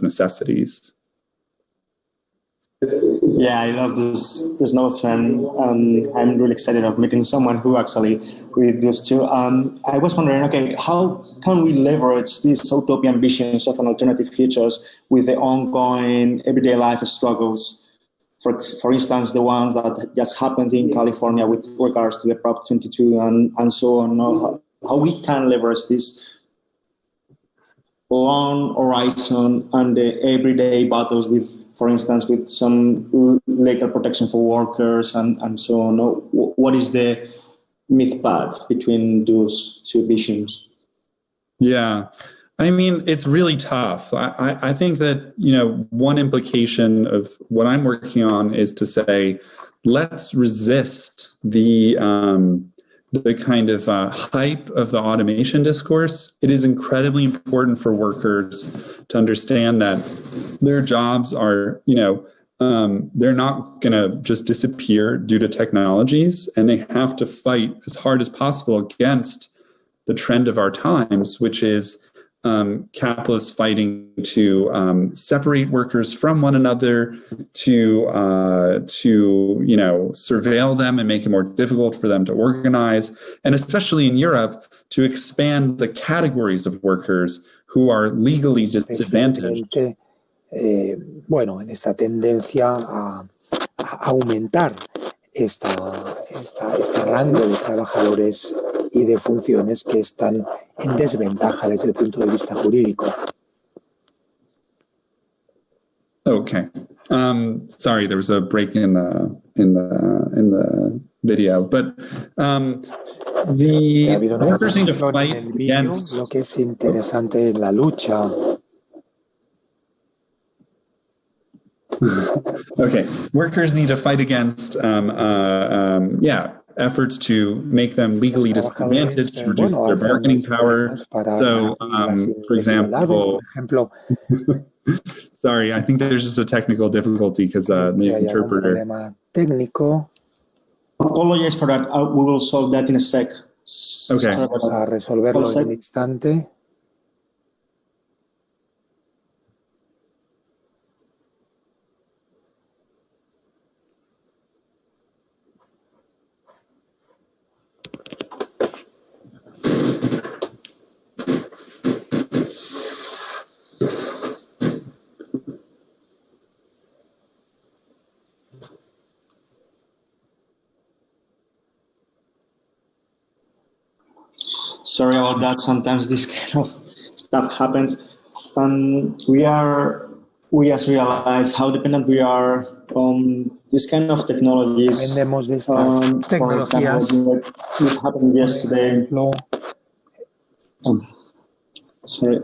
necessities. Yeah, I love those notes, and I'm really excited of meeting someone who actually read those too. I was wondering, okay, how can we leverage these utopian visions of an alternative futures with the ongoing everyday life struggles? For instance, the ones that just happened in California with regards to the Prop 22 and so on. How we can leverage this long horizon and the everyday battles with, for instance, with some legal protection for workers and so on. What is the myth path between those two visions? Yeah, I mean, it's really tough. I think that, one implication of what I'm working on is to say, let's resist the kind of hype of the automation discourse. It is incredibly important for workers to understand that their jobs are, they're not going to just disappear due to technologies, and they have to fight as hard as possible against the trend of our times, which is capitalists fighting to separate workers from one another, to surveil them and make it more difficult for them to organize, and especially in Europe, to expand the categories of workers who are legally disadvantaged. En esta tendencia a aumentar este rango de trabajadores y de funciones que están en desventaja desde el punto de vista jurídico. Okay. Sorry, there was a break in the video, but the workers need to fight against. Lo que es interesante en la lucha. Okay, workers need to fight against, efforts to make them legally disadvantaged, to reduce their bargaining power. So, for example, sorry, I think there's just a technical difficulty because the interpreter. Apologize for that. We will solve that in a sec. Okay. Vamos a resolverlo en un instante. Sorry about that. Sometimes this kind of stuff happens. We just realize how dependent we are on this kind of technologies. Dependemos de estas tecnologías. It happened yesterday. Sorry.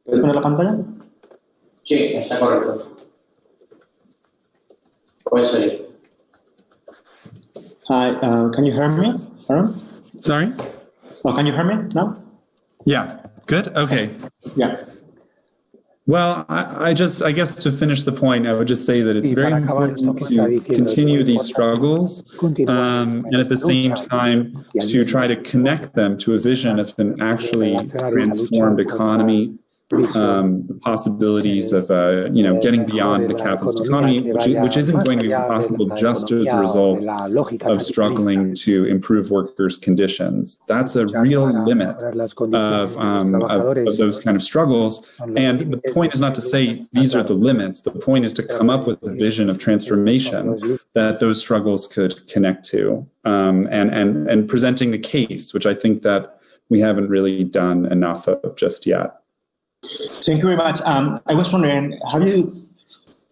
¿Puedes poner la pantalla? Sí, está correcto. Puedes seguir. Hi, can you hear me, Aaron? Sorry? Oh, can you hear me now? Yeah, good, okay. Yeah. Well, I guess to finish the point, I would just say that it's very important to continue these struggles and at the same time to try to connect them to a vision of an actually transformed economy, the possibilities of getting beyond the capitalist economy, which isn't going to be possible just as a result of struggling to improve workers' conditions. That's a real limit of those kind of struggles. And the point is not to say these are the limits. The point is to come up with a vision of transformation that those struggles could connect to, and presenting the case, which I think that we haven't really done enough of just yet. Thank you very much. I was wondering,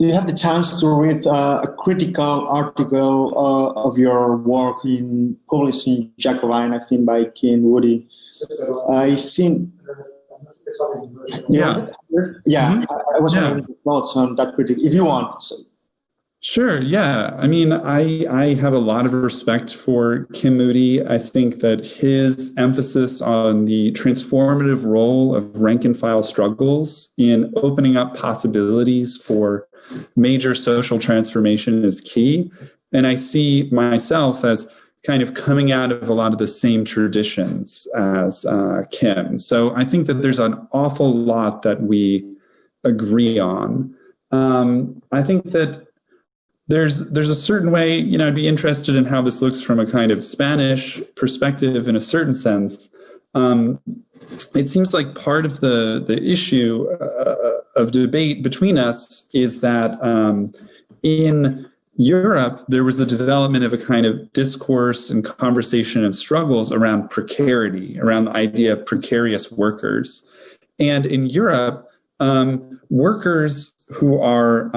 did you have the chance to read a critical article of your work published in Jacobin, I think, by Ken Woody? I think. Yeah. Yeah, I was wondering your thoughts on that critic, if you want. So. Sure. Yeah. I mean, I have a lot of respect for Kim Moody. I think that his emphasis on the transformative role of rank and file struggles in opening up possibilities for major social transformation is key. And I see myself as kind of coming out of a lot of the same traditions as Kim. So I think that there's an awful lot that we agree on. I think that there's a certain way, I'd be interested in how this looks from a kind of Spanish perspective in a certain sense. It seems like part of the issue of debate between us is that in Europe, there was a development of a kind of discourse and conversation and struggles around precarity, around the idea of precarious workers. And in Europe, workers who are,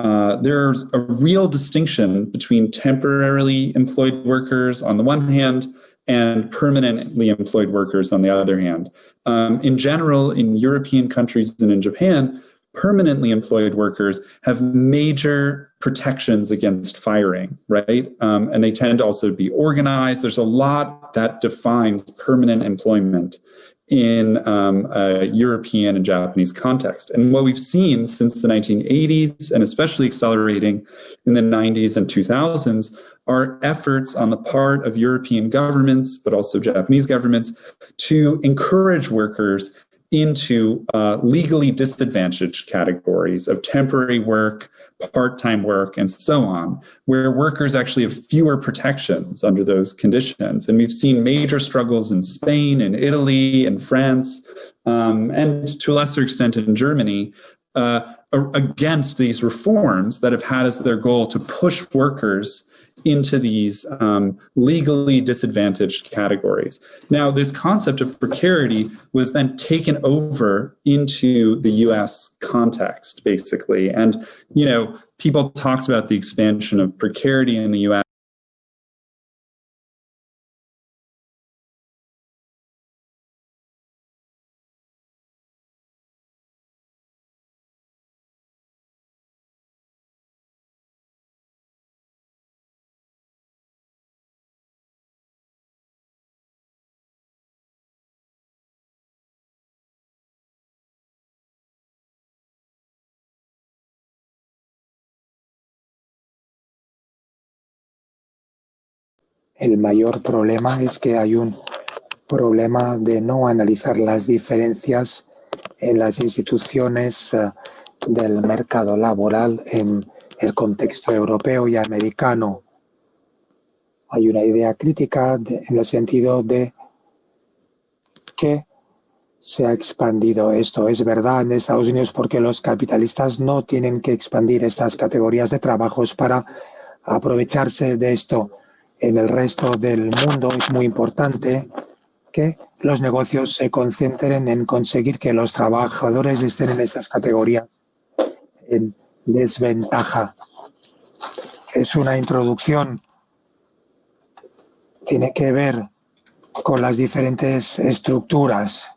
there's a real distinction between temporarily employed workers on the one hand and permanently employed workers on the other hand. In general, in European countries and in Japan, permanently employed workers have major protections against firing, right? And they tend to also be organized. There's a lot that defines permanent employment in a European and Japanese context. And what we've seen since the 1980s, and especially accelerating in the 90s and 2000s, are efforts on the part of European governments, but also Japanese governments, to encourage workers into legally disadvantaged categories of temporary work, part-time work, and so on, where workers actually have fewer protections under those conditions. And we've seen major struggles in Spain, in Italy, in France, and to a lesser extent in Germany, against these reforms that have had as their goal to push workers into these legally disadvantaged categories. Now, this concept of precarity was then taken over into the US context, basically. And, people talked about the expansion of precarity in the US. El mayor problema es que hay un problema de no analizar las diferencias en las instituciones del mercado laboral en el contexto europeo y americano. Hay una idea crítica en el sentido de que se ha expandido esto. Es verdad en Estados Unidos porque los capitalistas no tienen que expandir estas categorías de trabajos para aprovecharse de esto. En el resto del mundo es muy importante que los negocios se concentren en conseguir que los trabajadores estén en esas categorías en desventaja. Es una introducción, tiene que ver con las diferentes estructuras.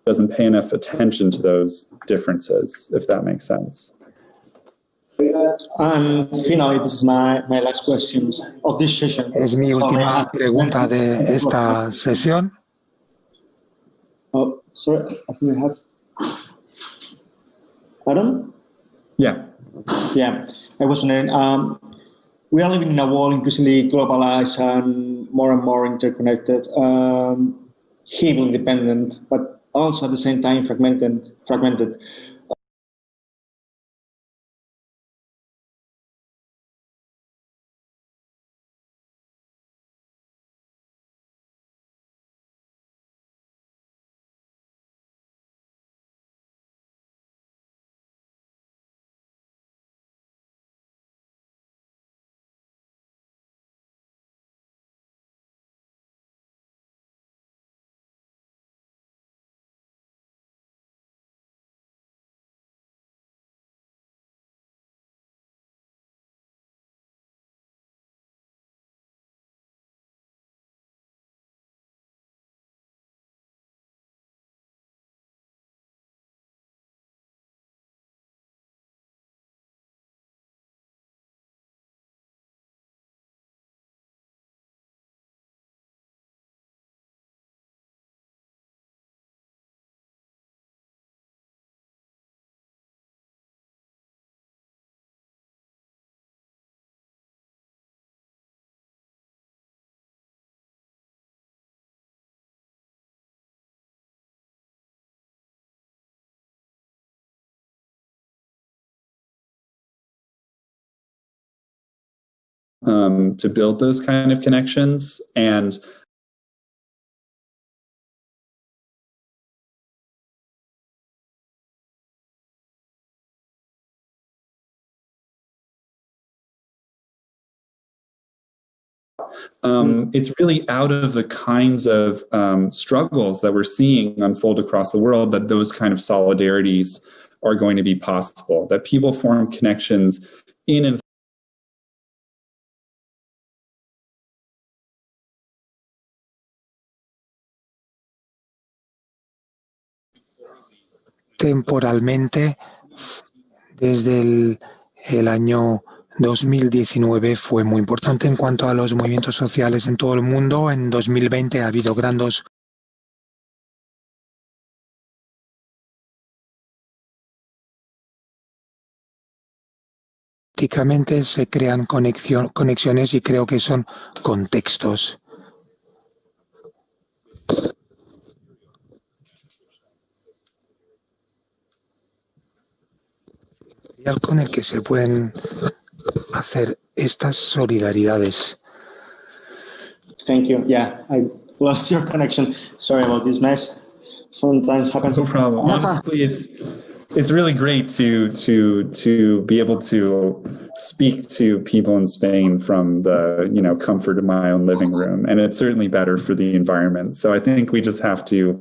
Doesn't pay enough attention to those differences, if that makes sense. And finally, this is my last question of this session. Es mi última pregunta de esta sesión. Oh, sorry, I think I have. Pardon? Yeah. Yeah, I was wondering, we are living in a world increasingly globalized and more interconnected, heavily dependent, but also at the same time fragmented. to build those kind of connections. And it's really out of the kinds of struggles that we're seeing unfold across the world that those kind of solidarities are going to be possible, that people form connections in and temporalmente desde el año 2019 fue muy importante en cuanto a los movimientos sociales en todo el mundo. En 2020 ha habido grandes prácticamente se crean conexiones y creo que son contextos. Con el que se pueden hacer estas solidaridades. Thank you. Yeah, I lost your connection. Sorry about this mess. Sometimes happens. No problem. Honestly, it's really great to be able to speak to people in Spain from the comfort of my own living room, and it's certainly better for the environment. So I think we just have to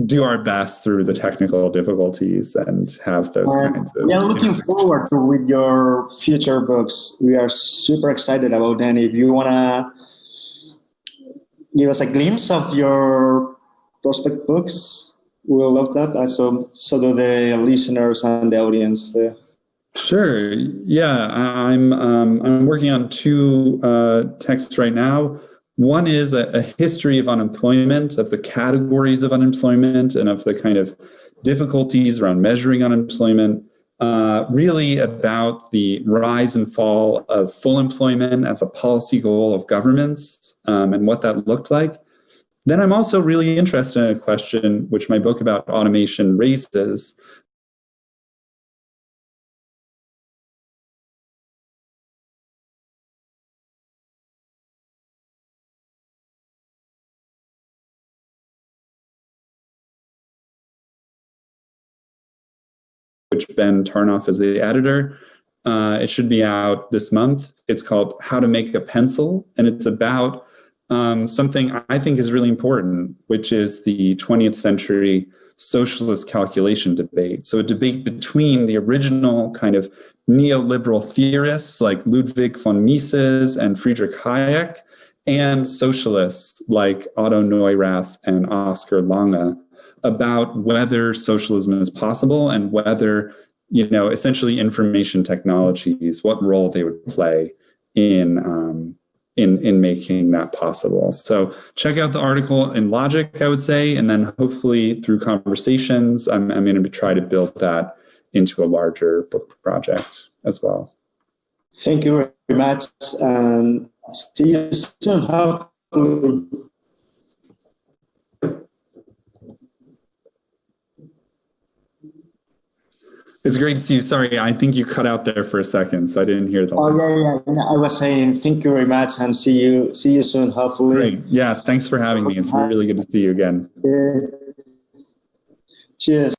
do our best through the technical difficulties and have those kinds of. We are looking forward to with your future books. We are super excited about them. If you wanna give us a glimpse of your prospect books, we'll love that. So do the listeners and the audience. Sure. Yeah, I'm working on two texts right now. One is a history of unemployment, of the categories of unemployment, and of the kind of difficulties around measuring unemployment, really about the rise and fall of full employment as a policy goal of governments, and what that looked like. Then I'm also really interested in a question which my book about automation raises, which Ben Tarnoff is the editor. It should be out this month. It's called How to Make a Pencil, and it's about something I think is really important, which is the 20th century socialist calculation debate. So a debate between the original kind of neoliberal theorists like Ludwig von Mises and Friedrich Hayek, and socialists like Otto Neurath and Oscar Lange, about whether socialism is possible and whether, essentially information technologies, what role they would play in making that possible. So check out the article in Logic, I would say, and then hopefully through conversations, I'm going to try to build that into a larger book project as well. Thank you very much. See you soon. Hopefully. It's great to see you. Sorry, I think you cut out there for a second, so I didn't hear the last. Yeah. I was saying thank you very much, and see you soon, hopefully. Great. Yeah, thanks for having me. It's really good to see you again. Cheers.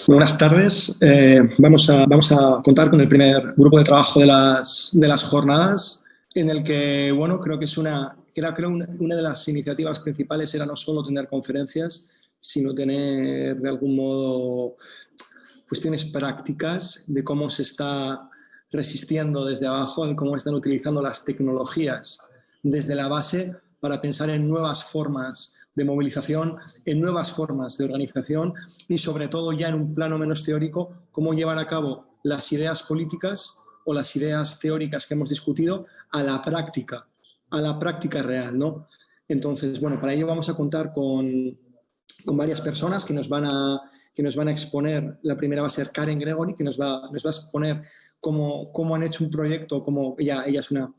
Buenas tardes. Vamos a contar con el primer grupo de trabajo de las jornadas, en el que, bueno, creo que una de las iniciativas principales era no solo tener conferencias, sino tener de algún modo cuestiones prácticas de cómo se está resistiendo desde abajo, de cómo están utilizando las tecnologías desde la base para pensar en nuevas formas de movilización, en nuevas formas de organización y sobre todo ya en un plano menos teórico, cómo llevar a cabo las ideas políticas o las ideas teóricas que hemos discutido a la práctica real, ¿no? Entonces, bueno, para ello vamos a contar con varias personas que nos van a exponer. La primera va a ser Karen Gregory, que nos va a exponer cómo han hecho un proyecto, ella es una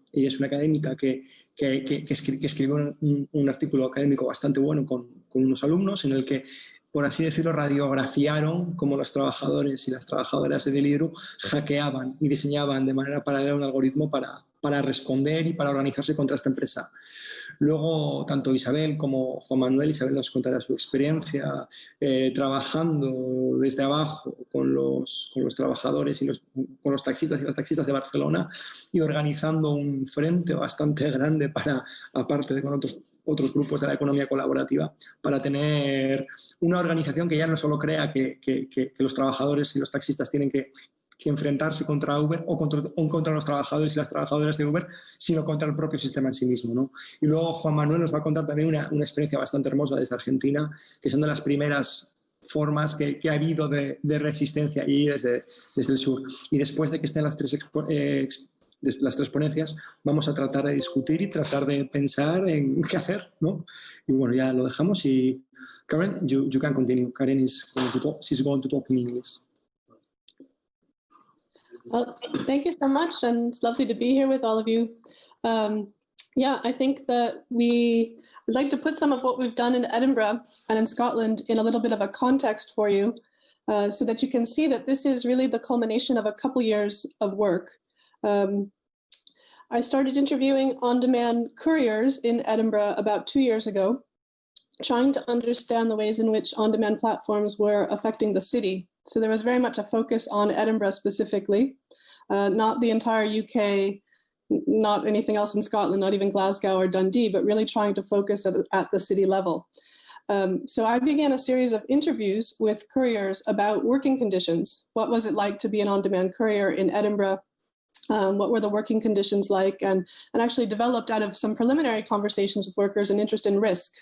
académica que escribió un artículo académico bastante bueno con unos alumnos en el que, por así decirlo, radiografiaron cómo los trabajadores y las trabajadoras de Deliveroo hackeaban y diseñaban de manera paralela un algoritmo para responder y para organizarse contra esta empresa. Luego, tanto Isabel como Juan Manuel, Isabel nos contará su experiencia trabajando desde abajo con los trabajadores y con los taxistas y las taxistas de Barcelona y organizando un frente bastante grande aparte de con otros grupos de la economía colaborativa, para tener una organización que ya no solo crea que los trabajadores y los taxistas tienen que enfrentarse contra Uber o contra los trabajadores y las trabajadoras de Uber, sino contra el propio sistema en sí mismo, ¿no? Y luego Juan Manuel nos va a contar también una experiencia bastante hermosa desde Argentina, que son de las primeras formas que ha habido de resistencia allí desde el sur. Y después de que estén las tres ponencias, vamos a tratar de discutir y tratar de pensar en qué hacer, ¿no? Y bueno, ya lo dejamos y Karen, you can continue. Karen she's going to talk in English. Well, thank you so much, and it's lovely to be here with all of you. Yeah, I think that I'd like to put some of what we've done in Edinburgh and in Scotland in a little bit of a context for you, so that you can see that this is really the culmination of a couple years of work. I started interviewing on-demand couriers in Edinburgh about 2 years ago, trying to understand the ways in which on-demand platforms were affecting the city. So there was very much a focus on Edinburgh specifically, not the entire UK, not anything else in Scotland, not even Glasgow or Dundee, but really trying to focus at the city level. So I began a series of interviews with couriers about working conditions. What was it like to be an on-demand courier in Edinburgh? What were the working conditions like? And actually developed out of some preliminary conversations with workers an interest in risk.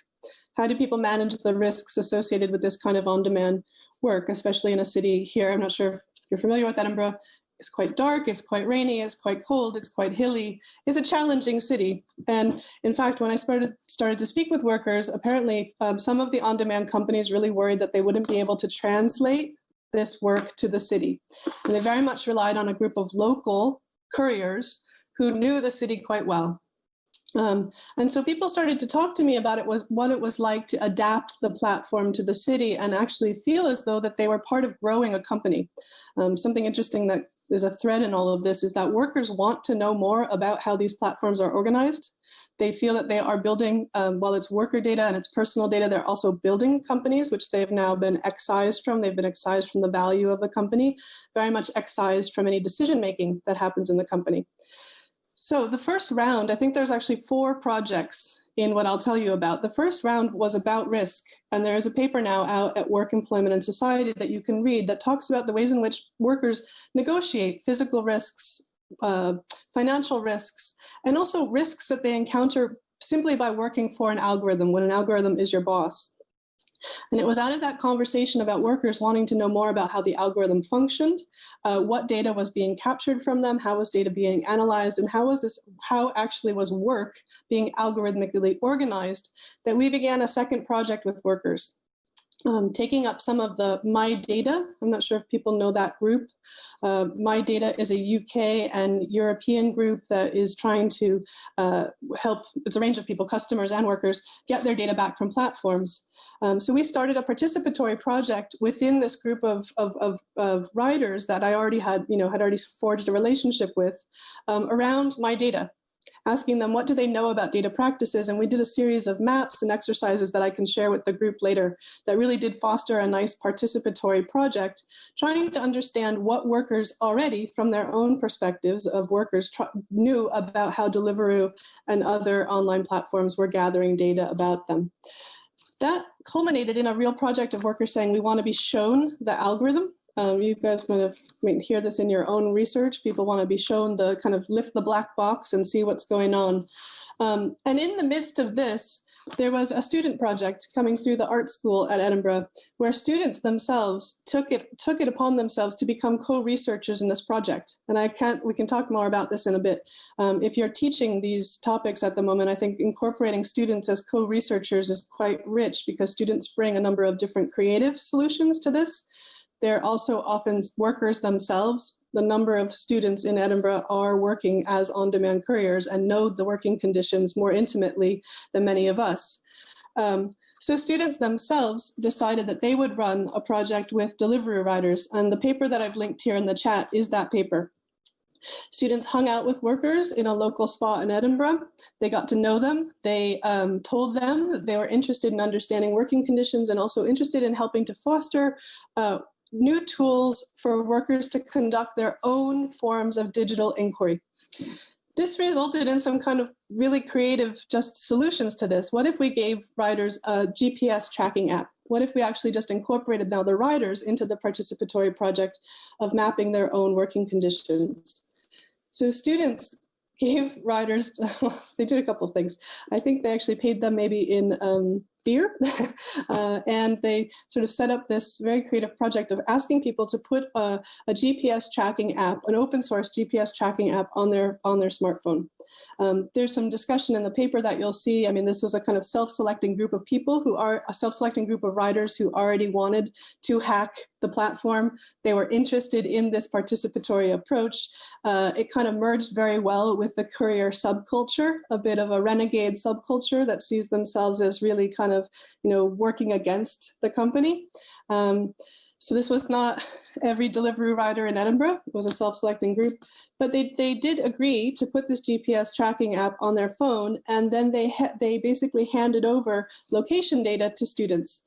How do people manage the risks associated with this kind of on-demand work, especially in a city here? I'm not sure if you're familiar with Edinburgh. It's quite dark, it's quite rainy, it's quite cold, it's quite hilly. It's a challenging city. And in fact, when I started to speak with workers, apparently some of the on-demand companies really worried that they wouldn't be able to translate this work to the city. And they very much relied on a group of local couriers who knew the city quite well. And so people started to talk to me about what it was like to adapt the platform to the city and actually feel as though that they were part of growing a company. Something interesting that is a thread in all of this is that workers want to know more about how these platforms are organized. They feel that they are building, while it's worker data and it's personal data, they're also building companies, which they've now been excised from. They've been excised from the value of the company, very much excised from any decision-making that happens in the company. So the first round, I think there's actually 4 projects in what I'll tell you about. The first round was about risk, and there is a paper now out at Work, Employment and Society that you can read that talks about the ways in which workers negotiate physical risks, financial risks, and also risks that they encounter simply by working for an algorithm, when an algorithm is your boss. And it was out of that conversation about workers wanting to know more about how the algorithm functioned, what data was being captured from them, how was data being analyzed, and how actually was work being algorithmically organized, that we began a second project with workers. Taking up some of the My Data. I'm not sure if people know that group. My Data is a UK and European group that is trying to help, it's a range of people, customers and workers, get their data back from platforms. So we started a participatory project within this group of riders that I already had already forged a relationship with around My Data. asking them what do they know about data practices. And we did a series of maps and exercises that I can share with the group later that really did foster a nice participatory project, trying to understand what workers already, from their own perspectives of workers, knew about how Deliveroo and other online platforms were gathering data about them. That culminated in a real project of workers saying, we want to be shown the algorithm. You guys might hear this in your own research. People want to be shown the kind of lift the black box and see what's going on. And in the midst of this, there was a student project coming through the art school at Edinburgh where students themselves took it upon themselves to become co-researchers in this project. And we can talk more about this in a bit. If you're teaching these topics at the moment, I think incorporating students as co-researchers is quite rich because students bring a number of different creative solutions to this. They're also often workers themselves. The number of students in Edinburgh are working as on-demand couriers and know the working conditions more intimately than many of us. So students themselves decided that they would run a project with delivery riders. And the paper that I've linked here in the chat is that paper. Students hung out with workers in a local spa in Edinburgh. They got to know them. They told them that they were interested in understanding working conditions and also interested in helping to foster new tools for workers to conduct their own forms of digital inquiry. This resulted in some kind of really creative just solutions to this. What if we gave riders a GPS tracking app? What if we actually just incorporated now the riders into the participatory project of mapping their own working conditions? So students gave riders, they did a couple of things. I think they actually paid them maybe in beer. And they sort of set up this very creative project of asking people to put a GPS tracking app, an open source GPS tracking app on their smartphone. There's some discussion in the paper that you'll see. I mean, this was a kind of self-selecting group of people who are a self-selecting group of riders who already wanted to hack the platform. They were interested in this participatory approach. It kind of merged very well with the courier subculture, a bit of a renegade subculture that sees themselves as really kind of, working against the company. So this was not every delivery rider in Edinburgh. It was a self-selecting group, but they did agree to put this GPS tracking app on their phone, and then they basically handed over location data to students.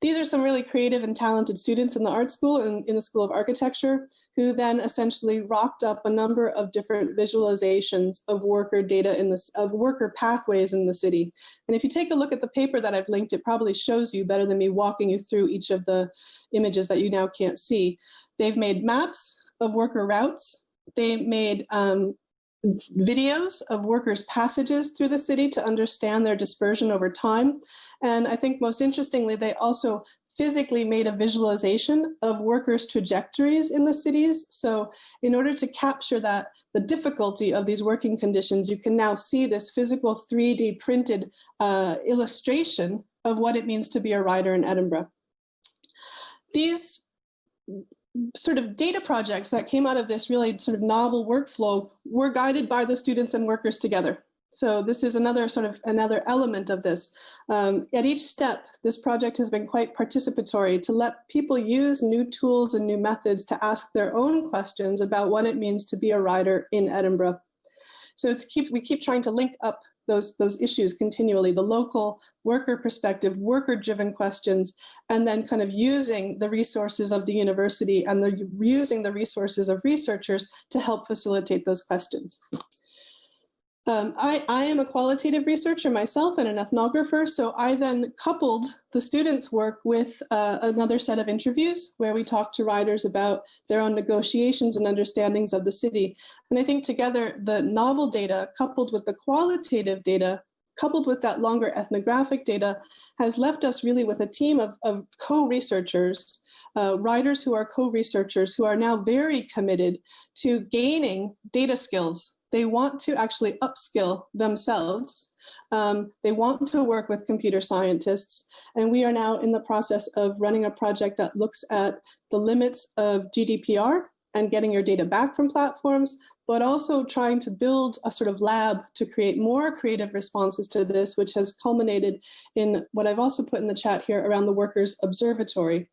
These are some really creative and talented students in the art school and in the School of Architecture who then essentially rocked up a number of different visualizations of worker data of worker pathways in the city. And if you take a look at the paper that I've linked, it probably shows you better than me walking you through each of the images that you now can't see. They've made maps of worker routes. They made videos of workers' passages through the city to understand their dispersion over time. And I think most interestingly, they also physically made a visualization of workers' trajectories in the cities. So in order to capture the difficulty of these working conditions, you can now see this physical 3D printed illustration of what it means to be a rider in Edinburgh. These sort of data projects that came out of this really sort of novel workflow were guided by the students and workers together. So this is another element of this. At each step, this project has been quite participatory to let people use new tools and new methods to ask their own questions about what it means to be a rider in Edinburgh. So we keep trying to link up those issues continually, the local worker perspective, worker-driven questions, and then kind of using the resources of the university and using the resources of researchers to help facilitate those questions. I am a qualitative researcher myself and an ethnographer, so I then coupled the students' work with another set of interviews where we talked to riders about their own negotiations and understandings of the city. And I think together the novel data coupled with the qualitative data, coupled with that longer ethnographic data, has left us really with a team of co-researchers, riders who are co-researchers who are now very committed to gaining data skills. They want to actually upskill themselves. They want to work with computer scientists. And we are now in the process of running a project that looks at the limits of GDPR and getting your data back from platforms, but also trying to build a sort of lab to create more creative responses to this, which has culminated in what I've also put in the chat here around the Workers' Observatory.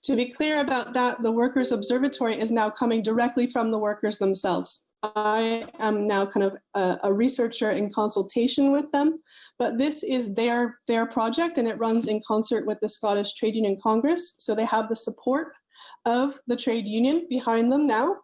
To be clear about that, the Workers' Observatory is now coming directly from the workers themselves. I am now kind of a researcher in consultation with them, but this is their project, and it runs in concert with the Scottish Trade Union Congress. So they have the support of the trade union behind them now,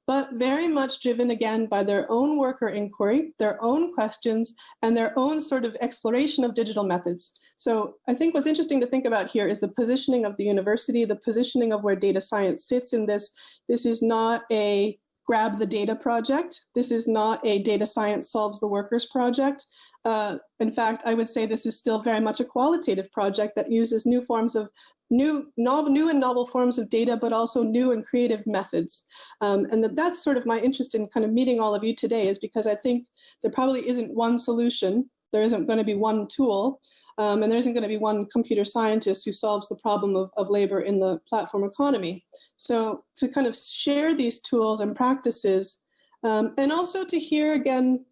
but very much driven again by their own worker inquiry, their own questions, and their own sort of exploration of digital methods. So I think what's interesting to think about here is the positioning of the university, the positioning of where data science sits in this. This is not a grab the data project. This is not a data science solves the workers project. In fact, I would say this is still very much a qualitative project that uses new forms of new and novel forms of data, but also new and creative methods. And that's sort of my interest in kind of meeting all of you today, is because I think there probably isn't one solution. There isn't going to be one tool, and there isn't going to be one computer scientist who solves the problem of labor in the platform economy. So to kind of share these tools and practices, and also to hear again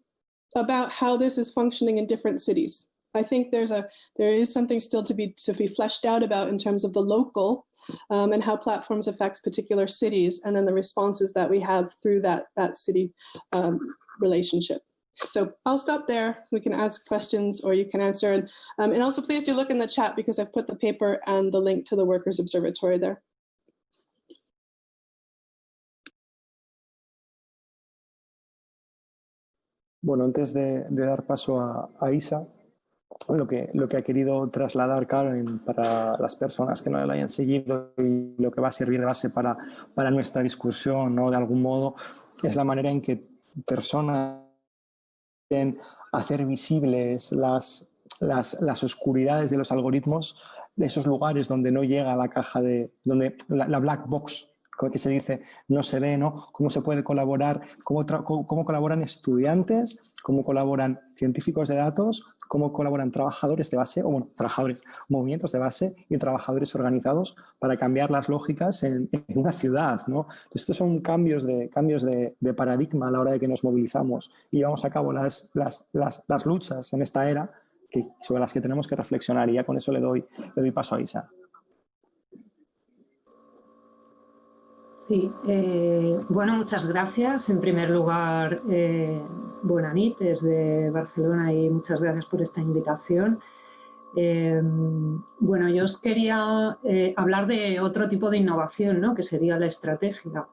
about how this is functioning in different cities. I think there is something still to be fleshed out about in terms of the local and how platforms affect particular cities, and then the responses that we have through that city relationship. So I'll stop there. We can ask questions or you can answer. And also please do look in the chat, because I've put the paper and the link to the Workers' Observatory there. Bueno, antes de dar paso a Isa, lo que ha querido trasladar Karen para las personas que no la hayan seguido, y lo que va a servir de base para nuestra discusión, ¿no? De algún modo, es la manera en que personas quieren hacer visibles las oscuridades de los algoritmos, de esos lugares donde no llega la caja donde la black box, como que se dice, no se ve, ¿no? Cómo se puede colaborar, cómo colaboran estudiantes, cómo colaboran científicos de datos, cómo colaboran trabajadores de base, movimientos de base y trabajadores organizados para cambiar las lógicas en una ciudad, ¿no? Entonces, estos son cambios de paradigma a la hora de que nos movilizamos y llevamos a cabo las luchas en esta era sobre las que tenemos que reflexionar, y ya con eso le doy paso a Isa. Sí, bueno, muchas gracias. En primer lugar, buena nit desde Barcelona, y muchas gracias por esta invitación. Bueno, yo os quería hablar de otro tipo de innovación, ¿no? Que sería la estrategia.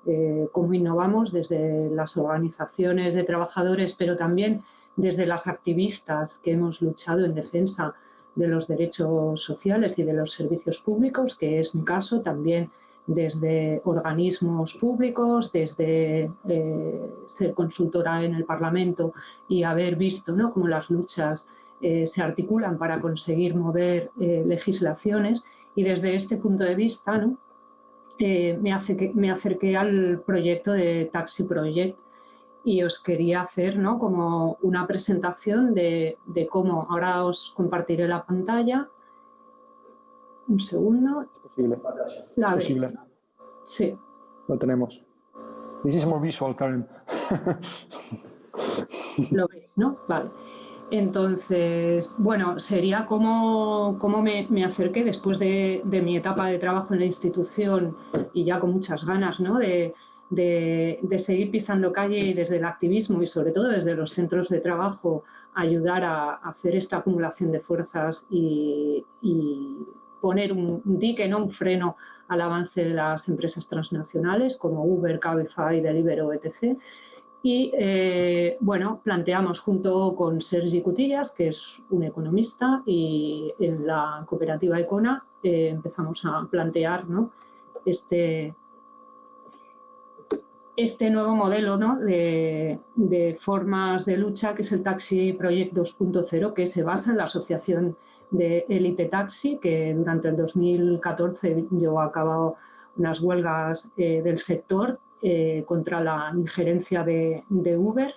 Cómo innovamos desde las organizaciones de trabajadores, pero también desde las activistas que hemos luchado en defensa de los derechos sociales y de los servicios públicos, que es mi caso, también desde organismos públicos, desde ser consultora en el Parlamento y haber visto, ¿no?, cómo las luchas se articulan para conseguir mover legislaciones, y desde este punto de vista, ¿no?, me acerqué al proyecto de Taxi Project, y os quería hacer, ¿no?, como una presentación de cómo. Ahora os compartiré la pantalla. Un segundo. Es posible. Es posible. Sí. Lo tenemos. This is more visual, Karen. Lo veis, ¿no? Vale. Entonces, bueno, sería cómo me acerqué después de mi etapa de trabajo en la institución, y ya con muchas ganas, ¿no?, de seguir pisando calle, y desde el activismo y sobre todo desde los centros de trabajo ayudar a hacer esta acumulación de fuerzas y poner un dique, ¿no?, un freno al avance de las empresas transnacionales como Uber, Cabify, Deliveroo, etc. Y bueno, planteamos junto con Sergi Cutillas, que es un economista, y en la cooperativa Econa empezamos a plantear, ¿no?, este nuevo modelo, ¿no?, de formas de lucha, que es el Taxi Project 2.0, que se basa en la asociación de Elite Taxi, que durante el 2014 llevó a cabo unas huelgas del sector contra la injerencia de Uber.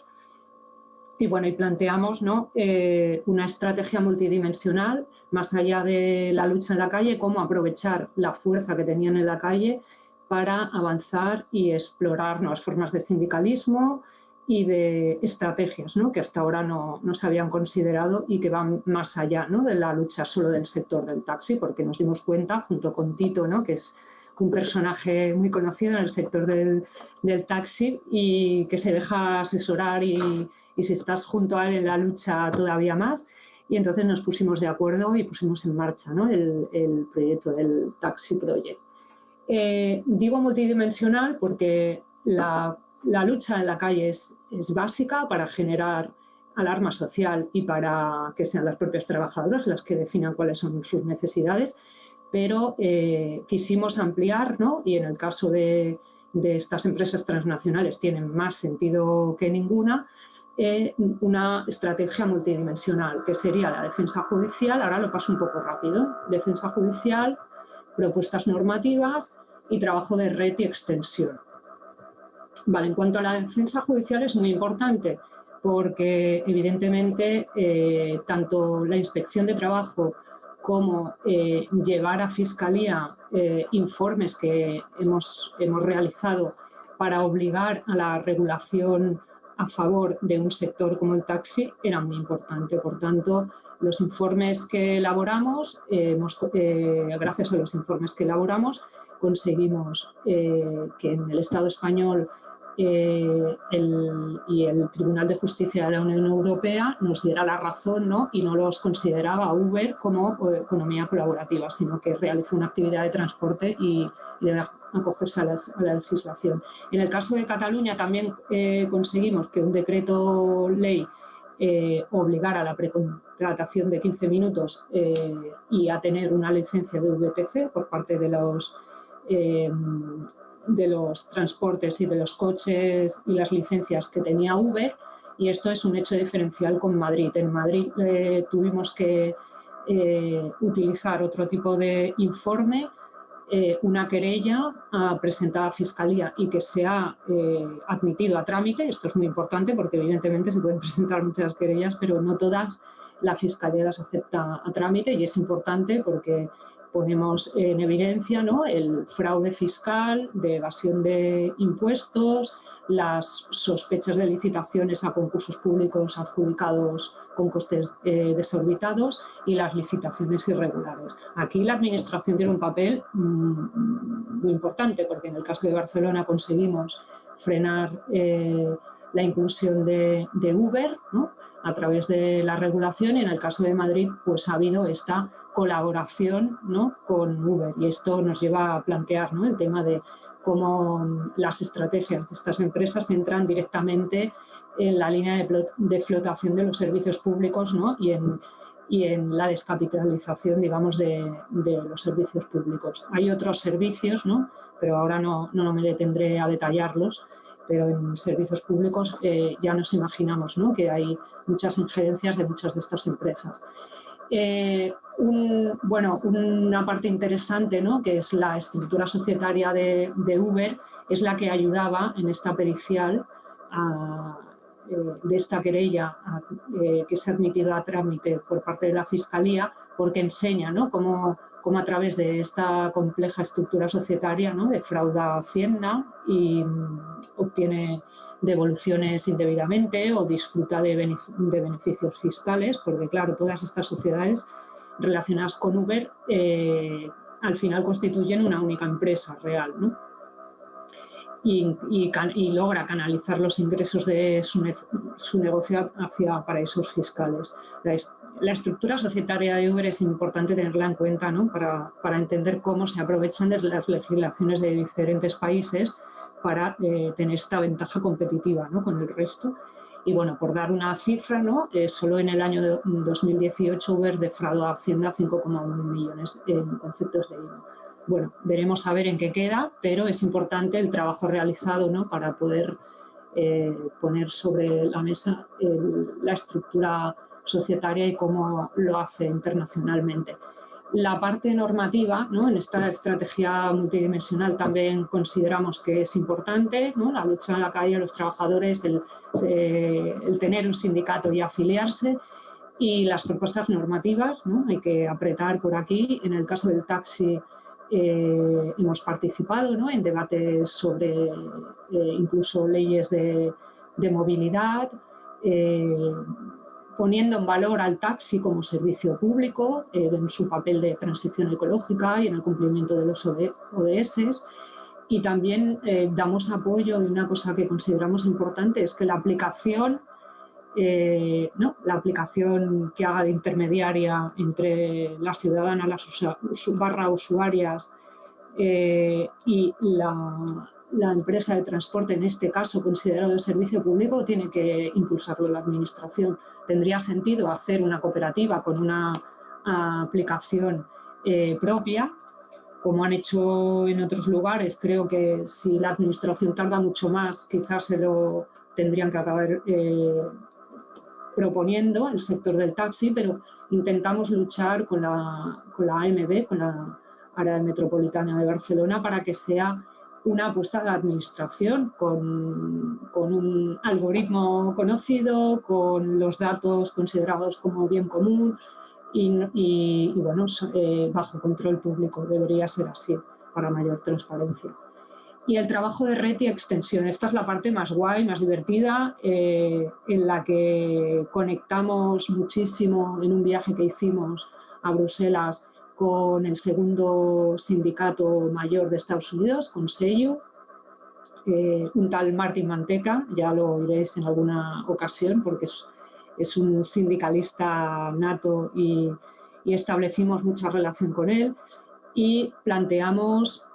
Y bueno, y planteamos, ¿no?, una estrategia multidimensional, más allá de la lucha en la calle, cómo aprovechar la fuerza que tenían en la calle para avanzar y explorar nuevas formas de sindicalismo y de estrategias, ¿no?, que hasta ahora no se habían considerado y que van más allá, ¿no?, de la lucha solo del sector del taxi, porque nos dimos cuenta, junto con Tito, ¿no?, que es un personaje muy conocido en el sector del taxi y que se deja asesorar y si estás junto a él en la lucha todavía más. Y entonces nos pusimos de acuerdo y pusimos en marcha, ¿no?, el proyecto del Taxi Project. Digo multidimensional porque la lucha en la calle es básica para generar alarma social y para que sean las propias trabajadoras las que definan cuáles son sus necesidades, pero quisimos ampliar, ¿no?, y en el caso de estas empresas transnacionales tienen más sentido que ninguna, una estrategia multidimensional, que sería la defensa judicial. Ahora lo paso un poco rápido: defensa judicial, propuestas normativas y trabajo de red y extensión. Vale, en cuanto a la defensa judicial es muy importante porque evidentemente tanto la inspección de trabajo como llevar a Fiscalía informes que hemos realizado para obligar a la regulación a favor de un sector como el taxi era muy importante. Por tanto, los informes que elaboramos, gracias a los informes que elaboramos, conseguimos que en el Estado español y el Tribunal de Justicia de la Unión Europea nos diera la razón, ¿no?, y no los consideraba Uber como economía colaborativa, sino que realizó una actividad de transporte y debe acogerse a la legislación. En el caso de Cataluña también conseguimos que un decreto ley obligara a la precontratación de 15 minutos y a tener una licencia de VTC por parte de los transportes y de los coches y las licencias que tenía Uber, y esto es un hecho diferencial con Madrid. En Madrid tuvimos que utilizar otro tipo de informe, una querella presentada a Fiscalía y que se ha admitido a trámite. Esto es muy importante porque evidentemente se pueden presentar muchas querellas, pero no todas la Fiscalía las acepta a trámite, y es importante porque ponemos en evidencia, ¿no?, el fraude fiscal, de evasión de impuestos, las sospechas de licitaciones a concursos públicos adjudicados con costes desorbitados y las licitaciones irregulares. Aquí la Administración tiene un papel muy importante porque en el caso de Barcelona conseguimos frenar la inclusión de Uber, ¿no?, a través de la regulación, y en el caso de Madrid pues ha habido esta colaboración, ¿no?, con Uber, y esto nos lleva a plantear, ¿no?, el tema de cómo las estrategias de estas empresas entran directamente en la línea de flotación de los servicios públicos, ¿no?, y en la descapitalización, digamos, de los servicios públicos. Hay otros servicios, ¿no?, pero ahora no me detendré a detallarlos, pero en servicios públicos ya nos imaginamos, ¿no?, que hay muchas injerencias de muchas de estas empresas. Una parte interesante, ¿no?, que es la estructura societaria de Uber, es la que ayudaba en esta pericial de esta querella que se ha admitido a trámite por parte de la Fiscalía, porque enseña, ¿no?, cómo a través de esta compleja estructura societaria, ¿no?, defrauda Hacienda y obtiene devoluciones indebidamente o disfruta de beneficios fiscales, porque claro, todas estas sociedades relacionadas con Uber al final constituyen una única empresa real, ¿no? Y logra canalizar los ingresos de su negocio hacia paraísos fiscales. La estructura societaria de Uber es importante tenerla en cuenta, ¿no?, para entender cómo se aprovechan de las legislaciones de diferentes países para tener esta ventaja competitiva, ¿no?, con el resto. Y bueno, por dar una cifra, ¿no?, solo en el año 2018 Uber defraudó a Hacienda 5,1 millones en conceptos de IVA. Bueno, veremos a ver en qué queda, pero es importante el trabajo realizado, ¿no?, para poder poner sobre la mesa la estructura societaria y cómo lo hace internacionalmente. La parte normativa, ¿no?, en esta estrategia multidimensional también consideramos que es importante, ¿no?, la lucha en la calle de los trabajadores, el tener un sindicato y afiliarse, y las propuestas normativas, ¿no?, hay que apretar por aquí. En el caso del taxi hemos participado, ¿no?, en debates sobre incluso leyes de movilidad, poniendo en valor al taxi como servicio público en su papel de transición ecológica y en el cumplimiento de los ODS. Y también damos apoyo, y una cosa que consideramos importante es que la aplicación la aplicación que haga de intermediaria entre la ciudadana, las usuarias y la empresa de transporte, en este caso considerado de servicio público, tiene que impulsarlo la administración. Tendría sentido hacer una cooperativa con una aplicación propia, como han hecho en otros lugares. Creo que si la administración tarda mucho más, quizás se lo tendrían que acabar proponiendo el sector del taxi, pero intentamos luchar con la AMB, con la Área Metropolitana de Barcelona, para que sea una apuesta de la administración con un algoritmo conocido, con los datos considerados como bien común y bueno, bajo control público. Debería ser así para mayor transparencia. Y el trabajo de red y extensión. Esta es la parte más guay, más divertida, en la que conectamos muchísimo en un viaje que hicimos a Bruselas con el segundo sindicato mayor de Estados Unidos, con SEIU, un tal Martin Manteca, ya lo oiréis en alguna ocasión porque es un sindicalista nato y establecimos mucha relación con él y planteamos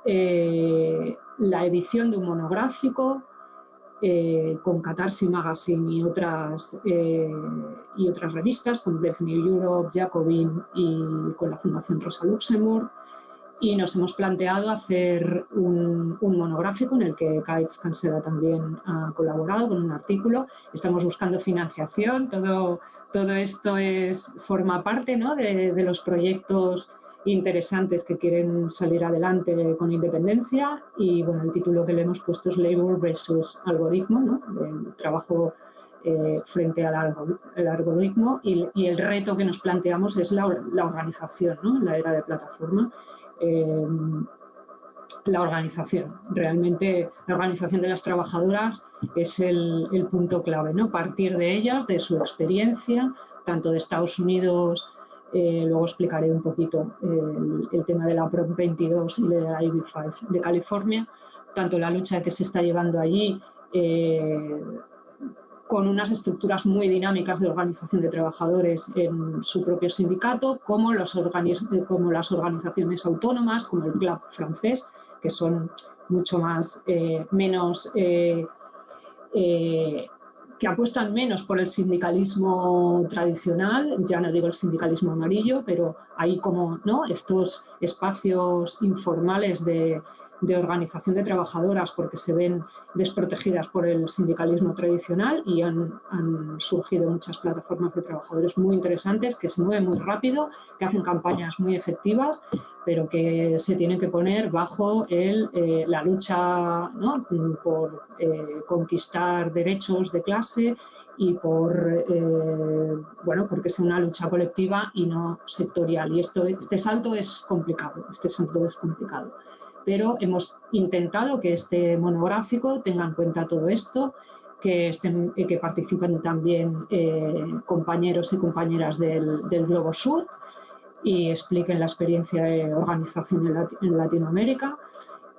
la edición de un monográfico con Catarsis Magazine y otras revistas como Evgeny Europe, Jacobin y con la Fundación Rosa Luxemburg, y nos hemos planteado hacer un monográfico en el que Ekaitz Cancela también ha colaborado con un artículo. Estamos buscando financiación, todo esto forma parte, ¿no?, de los proyectos interesantes que quieren salir adelante con independencia. Y bueno, el título que le hemos puesto es Labor versus Algoritmo, ¿no?, el trabajo frente al algoritmo, y el reto que nos planteamos es la organización, ¿no?, en la era de plataforma. La organización, realmente la organización de las trabajadoras es el punto clave, ¿no?, partir de ellas, de su experiencia, tanto de Estados Unidos. Luego explicaré un poquito el tema de la Prop 22 y de la AB5 de California, tanto la lucha que se está llevando allí con unas estructuras muy dinámicas de organización de trabajadores en su propio sindicato, como las organizaciones autónomas, como el Club francés, que son mucho más menos que apuestan menos por el sindicalismo tradicional, ya no digo el sindicalismo amarillo, pero hay como, ¿no?, estos espacios informales de organización de trabajadoras porque se ven desprotegidas por el sindicalismo tradicional, y han surgido muchas plataformas de trabajadores muy interesantes que se mueven muy rápido, que hacen campañas muy efectivas, pero que se tienen que poner bajo la lucha, ¿no?, por conquistar derechos de clase y porque sea una lucha colectiva y no sectorial. Y este salto es complicado, pero hemos intentado que este monográfico tenga en cuenta todo esto, que participen también compañeros y compañeras del Globo Sur y expliquen la experiencia de organización en Latinoamérica.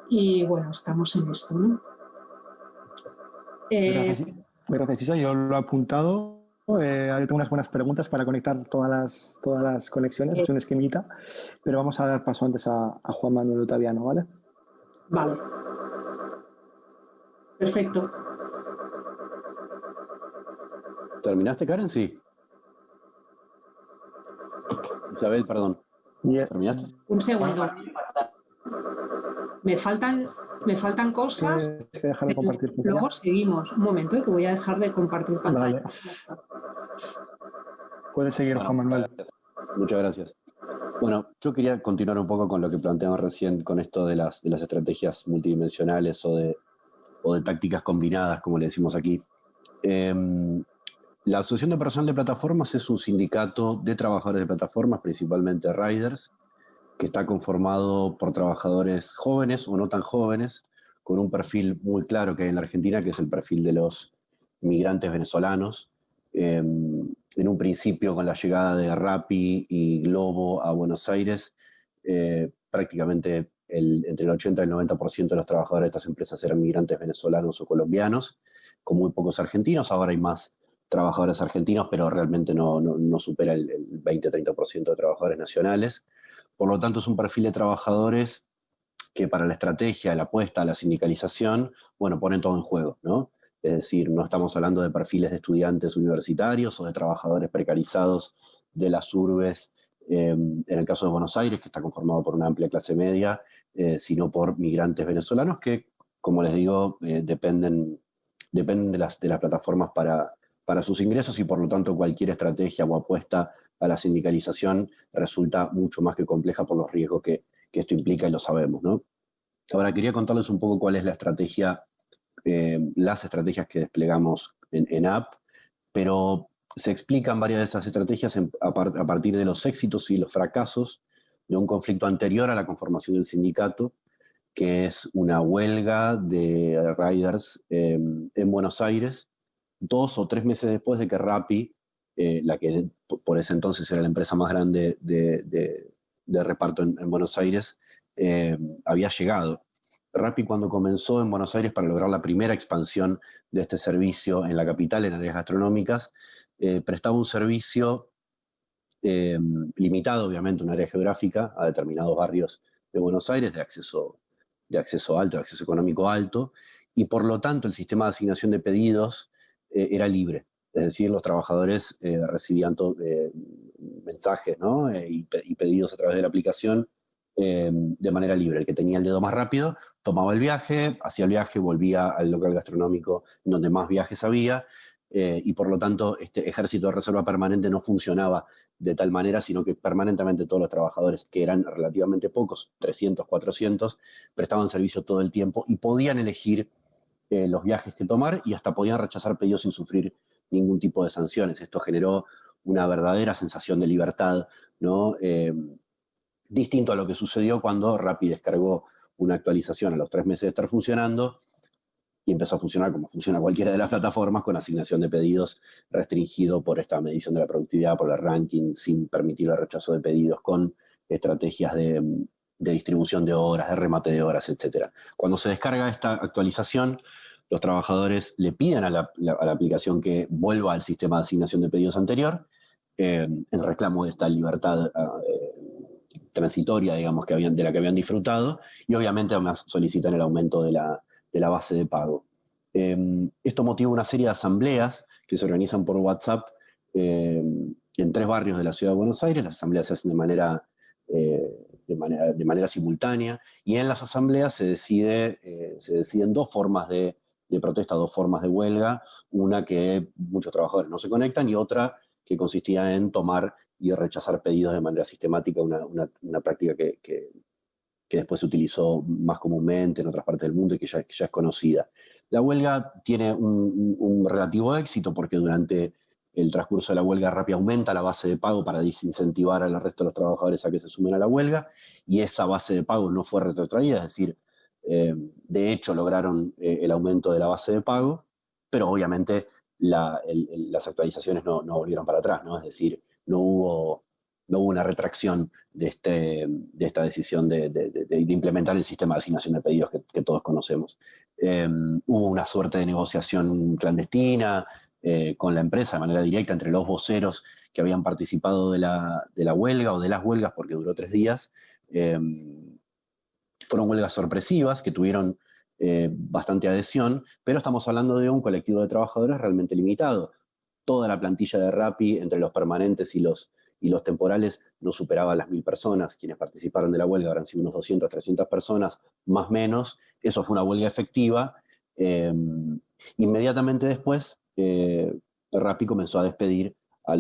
Y bueno, estamos en esto, ¿no? Gracias, Isa. Yo lo he apuntado. Ahora tengo unas buenas preguntas para conectar todas las conexiones. Es un esquemita, pero vamos a dar paso antes a Juan Manuel Otaviano, ¿vale? Vale. Perfecto. ¿Terminaste, Karen? Sí. Isabel, perdón. ¿Terminaste? Un segundo. Me faltan cosas. Tienes que dejar de compartir. Luego seguimos. Un momento, que voy a dejar de compartir pantalla. Vale. Puedes seguir, Juan Manuel. Muchas gracias. Bueno, yo quería continuar un poco con lo que planteamos recién con esto de las estrategias multidimensionales o de tácticas combinadas, como le decimos aquí. La Asociación de Personal de Plataformas es un sindicato de trabajadores de plataformas, principalmente riders, que está conformado por trabajadores jóvenes o no tan jóvenes, con un perfil muy claro que hay en la Argentina, que es el perfil de los migrantes venezolanos, en un principio, con la llegada de Rappi y Globo a Buenos Aires, prácticamente entre el 80 y el 90% de los trabajadores de estas empresas eran migrantes venezolanos o colombianos, con muy pocos argentinos. Ahora hay más trabajadores argentinos, pero realmente no supera el 20-30% de trabajadores nacionales. Por lo tanto, es un perfil de trabajadores que para la estrategia, la apuesta a la sindicalización, bueno, ponen todo en juego, ¿no? Es decir, no estamos hablando de perfiles de estudiantes universitarios o de trabajadores precarizados de las urbes, en el caso de Buenos Aires, que está conformado por una amplia clase media, sino por migrantes venezolanos que, como les digo, dependen de las plataformas para sus ingresos, y por lo tanto cualquier estrategia o apuesta a la sindicalización resulta mucho más que compleja por los riesgos que esto implica, y lo sabemos, ¿no? Ahora quería contarles un poco cuál es la estrategia, las estrategias que desplegamos en App, pero se explican varias de estas estrategias a partir de los éxitos y los fracasos de un conflicto anterior a la conformación del sindicato, que es una huelga de riders en Buenos Aires, 2 o 3 meses después de que Rappi, la que por ese entonces era la empresa más grande de reparto en Buenos Aires, había llegado. Rappi, cuando comenzó en Buenos Aires para lograr la primera expansión de este servicio en la capital, en áreas gastronómicas, prestaba un servicio limitado, obviamente, un área geográfica, a determinados barrios de Buenos Aires de acceso alto, de acceso económico alto, y por lo tanto el sistema de asignación de pedidos era libre. Es decir, los trabajadores recibían mensajes, ¿no? y pedidos a través de la aplicación de manera libre. El que tenía el dedo más rápido tomaba el viaje, hacía el viaje, volvía al local gastronómico donde más viajes había, y por lo tanto este ejército de reserva permanente no funcionaba de tal manera, sino que permanentemente todos los trabajadores, que eran relativamente pocos, 300, 400, prestaban servicio todo el tiempo y podían elegir los viajes que tomar, y hasta podían rechazar pedidos sin sufrir ningún tipo de sanciones. Esto generó una verdadera sensación de libertad, ¿no? Distinto a lo que sucedió cuando Rappi descargó una actualización a los 3 meses de estar funcionando y empezó a funcionar como funciona cualquiera de las plataformas, con asignación de pedidos restringido por esta medición de la productividad, por el ranking, sin permitir el rechazo de pedidos, con estrategias de distribución de horas, de remate de horas, etc. Cuando se descarga esta actualización, los trabajadores le piden a la aplicación que vuelva al sistema de asignación de pedidos anterior, en reclamo de esta libertad transitoria, digamos, de la que habían disfrutado, y obviamente además solicitan el aumento de la base de pago. Esto motiva una serie de asambleas que se organizan por WhatsApp en 3 barrios de la ciudad de Buenos Aires. Las asambleas se hacen de manera simultánea, y en las asambleas se deciden 2 formas de protesta, 2 formas de huelga, una que muchos trabajadores no se conectan y otra que consistía en tomar y rechazar pedidos de manera sistemática, una práctica que después se utilizó más comúnmente en otras partes del mundo y que ya es conocida. La huelga tiene un relativo éxito, porque durante el transcurso de la huelga Rappi aumenta la base de pago para desincentivar al resto de los trabajadores a que se sumen a la huelga, y esa base de pago no fue retrotraída, es decir, de hecho lograron el aumento de la base de pago, pero obviamente las actualizaciones no volvieron para atrás, ¿no? Es decir, no hubo una retracción de esta decisión de implementar el sistema de asignación de pedidos que todos conocemos. Hubo una suerte de negociación clandestina con la empresa de manera directa entre los voceros que habían participado de la huelga o de las huelgas, porque duró 3 días. Fueron huelgas sorpresivas que tuvieron bastante adhesión, pero estamos hablando de un colectivo de trabajadores realmente limitado. Toda la plantilla de Rappi, entre los permanentes y los temporales, no superaba las 1000 personas. Quienes participaron de la huelga habrán sido unos 200, 300 personas, más o menos. Eso fue una huelga efectiva. Inmediatamente después, Rappi comenzó a despedir a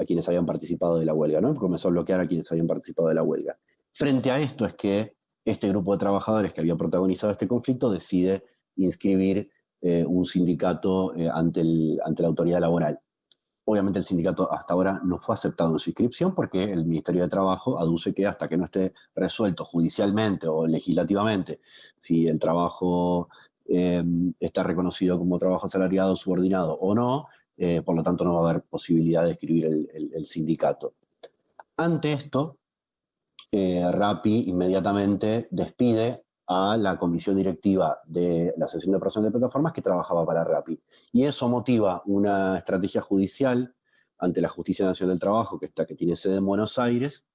quienes habían participado de la huelga, ¿no? Comenzó a bloquear a quienes habían participado de la huelga. Frente a esto es que este grupo de trabajadores que había protagonizado este conflicto decide inscribir un sindicato ante la autoridad laboral. Obviamente el sindicato hasta ahora no fue aceptado en su inscripción, porque el Ministerio de Trabajo aduce que hasta que no esté resuelto judicialmente o legislativamente si el trabajo está reconocido como trabajo asalariado, subordinado o no, por lo tanto no va a haber posibilidad de escribir el sindicato. Ante esto, Rappi inmediatamente despide a la comisión directiva de la Asociación de Personas de Plataformas que trabajaba para Rappi. Y eso motiva una estrategia judicial ante la Justicia Nacional del Trabajo, que tiene sede en Buenos Aires,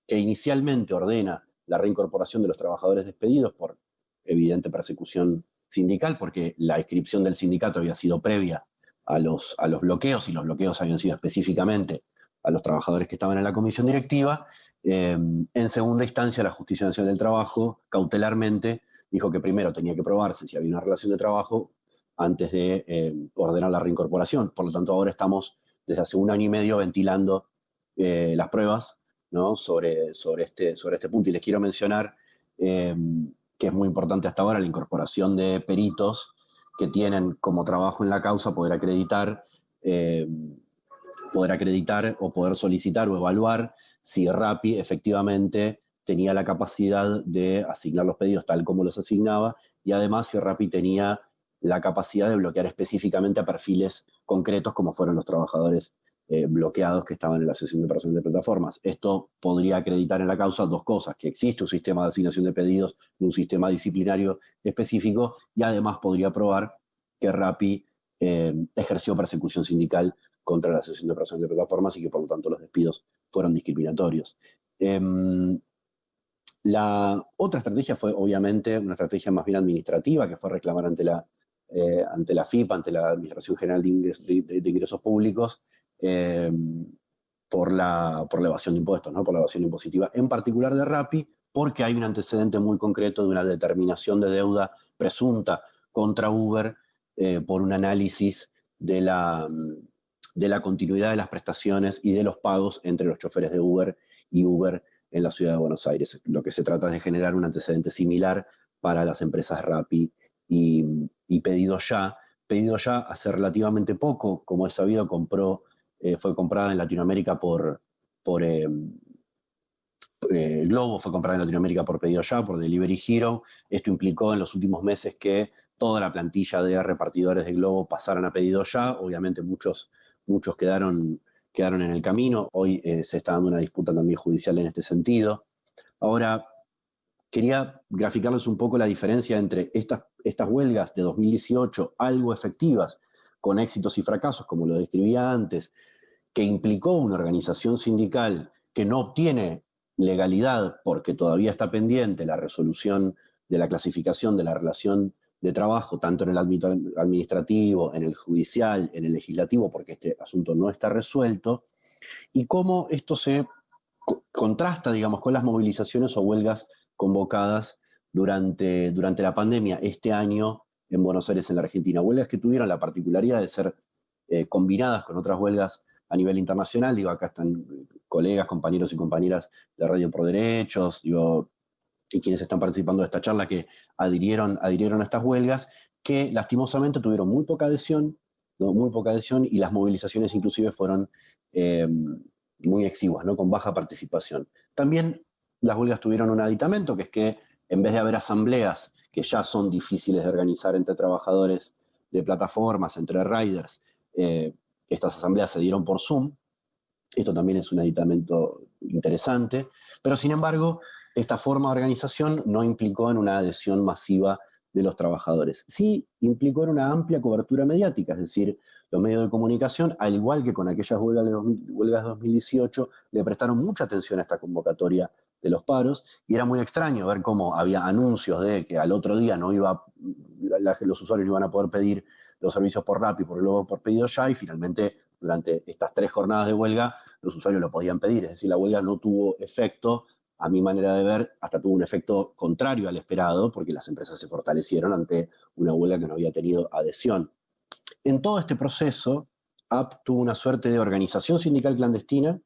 que inicialmente ordena la reincorporación de los trabajadores despedidos por evidente persecución sindical, porque la inscripción del sindicato había sido previa a los bloqueos, y los bloqueos habían sido específicamente a los trabajadores que estaban en la comisión directiva. En segunda instancia, la Justicia Nacional del Trabajo, cautelarmente, dijo que primero tenía que probarse si había una relación de trabajo antes de ordenar la reincorporación. Por lo tanto, ahora estamos desde hace 1 año y medio ventilando las pruebas, ¿no?, sobre este punto. Y les quiero mencionar que es muy importante hasta ahora la incorporación de peritos que tienen como trabajo en la causa poder acreditar o poder solicitar o evaluar si Rappi efectivamente tenía la capacidad de asignar los pedidos tal como los asignaba, y además si Rappi tenía la capacidad de bloquear específicamente a perfiles concretos como fueron los trabajadores bloqueados que estaban en la Asociación de Personas de Plataformas. Esto podría acreditar en la causa dos cosas: que existe un sistema de asignación de pedidos y un sistema disciplinario específico, y además podría probar que Rappi ejerció persecución sindical contra la Asociación de Personas de Plataformas y que por lo tanto los despidos fueron discriminatorios. La otra estrategia fue obviamente una estrategia más bien administrativa, que fue reclamar ante la FIP, ante la Administración General de Ingresos Públicos, por la evasión de impuestos, ¿no?, por la evasión impositiva, en particular de Rappi, porque hay un antecedente muy concreto de una determinación de deuda presunta contra Uber por un análisis de la continuidad de las prestaciones y de los pagos entre los choferes de Uber y Uber en la ciudad de Buenos Aires. Lo que se trata es de generar un antecedente similar para las empresas Rappi y Pedido Ya. Pedido Ya hace relativamente poco, como es sabido, fue comprada en Latinoamérica por Globo, fue comprada en Latinoamérica por Pedido Ya, por Delivery Hero. Esto implicó en los últimos meses que toda la plantilla de repartidores de Globo pasaran a Pedido Ya. Obviamente muchos quedaron en el camino. Hoy se está dando una disputa también judicial en este sentido. Ahora, quería graficarles un poco la diferencia entre estas huelgas de 2018, algo efectivas, con éxitos y fracasos, como lo describía antes, que implicó una organización sindical que no obtiene legalidad porque todavía está pendiente la resolución de la clasificación de la relación de trabajo, tanto en el ámbito administrativo, en el judicial, en el legislativo, porque este asunto no está resuelto, y cómo esto se contrasta, digamos, con las movilizaciones o huelgas convocadas durante la pandemia este año en Buenos Aires, en la Argentina. Huelgas que tuvieron la particularidad de ser combinadas con otras huelgas a nivel internacional. Digo, acá están colegas, compañeros y compañeras de Radio Pro Derechos, y quienes están participando de esta charla, que adhirieron a estas huelgas, que lastimosamente tuvieron muy poca adhesión, ¿no? Muy poca adhesión, y las movilizaciones inclusive fueron muy exiguas, ¿no?, con baja participación. También las huelgas tuvieron un aditamento, que es que en vez de haber asambleas, que ya son difíciles de organizar entre trabajadores de plataformas, entre riders, estas asambleas se dieron por Zoom. Esto también es un aditamento interesante, pero sin embargo, esta forma de organización no implicó en una adhesión masiva de los trabajadores. Sí implicó en una amplia cobertura mediática, es decir, los medios de comunicación, al igual que con aquellas huelgas de 2018, le prestaron mucha atención a esta convocatoria de los paros, y era muy extraño ver cómo había anuncios de que al otro día los usuarios no iban a poder pedir los servicios por Rappi, por Globo, por Pedido Ya, y finalmente durante estas 3 jornadas de huelga los usuarios lo podían pedir. Es decir, la huelga no tuvo efecto, a mi manera de ver, hasta tuvo un efecto contrario al esperado, porque las empresas se fortalecieron ante una huelga que no había tenido adhesión. En todo este proceso, AP tuvo una suerte de organización sindical clandestina.